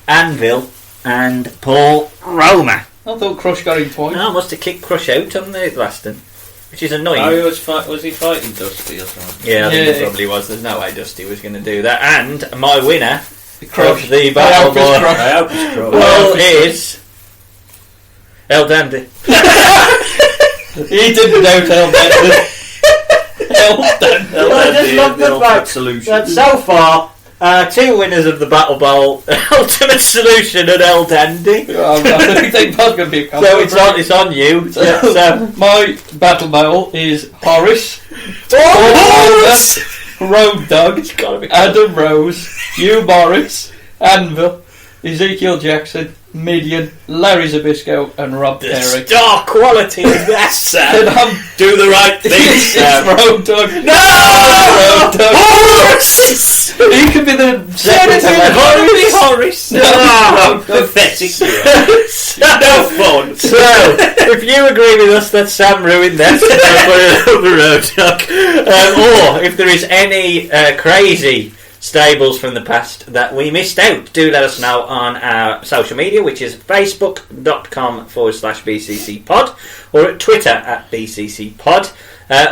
Anvil, and Paul Roma. I thought Crush got him twice. No, I must have kicked Crush out on the last one, which is annoying. Oh, was he fighting Dusty or something? Yeah, I think he probably was. There's no way Dusty was going to do that. And my winner Crush. of the Battle Bowl I hope it's Crush. well is El Dandy. He didn't doubt El Dandy. I just love the fact that so far, two winners of the Battle Bowl, Ultimate Solution and El Dandy. I think that's going to be a So it's on you. So my Battle Bowl is Horace, Road Dog, Adam Rose, Hugh Morris, Anvil, Ezekiel Jackson, Midian, Larry Zbyszko, and Rob Terry. Star quality of that, Sam. Do the right thing, It's Road Dog. No! Road Dog. Horace! He could be the Horace. No, pathetic. No fun. So, if you agree with us that Sam ruined that, for the Road Dog, or if there is any crazy stables from the past that we missed out, do let us know on our social media, which is facebook.com/BCCPod, or at Twitter at BCCPod,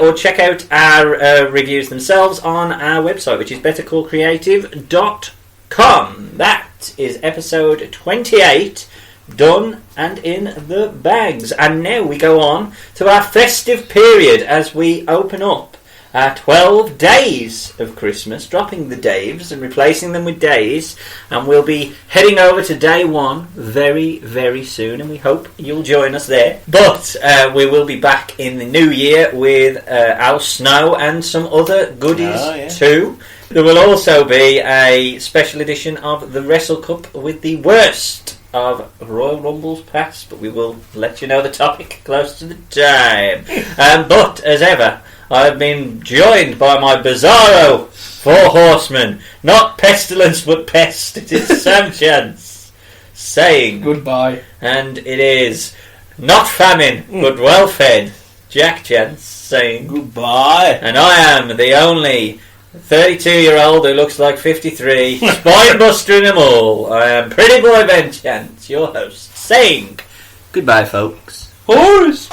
or check out our reviews themselves on our website, which is bettercallcreative.com. That is episode 28, done and in the bags. And now we go on to our festive period as we open up 12 days of Christmas, dropping the Daves and replacing them with days, and we'll be heading over to day one very, very soon, and we hope you'll join us there. But we will be back in the new year with Al Snow and some other goodies too. There will also be a special edition of the Wrestle Cup with the worst of Royal Rumbles past, but we will let you know the topic close to the time. But, as ever, I've been joined by my bizarro 4 horsemen. Not pestilence, but pest. It is Sam Chance saying goodbye. And it is not famine, but well-fed Jack Chance saying goodbye. And I am the only 32-year-old who looks like 53, spine-buster in them all. I am Pretty Boy Ben Chance, your host, saying goodbye, folks. Horse!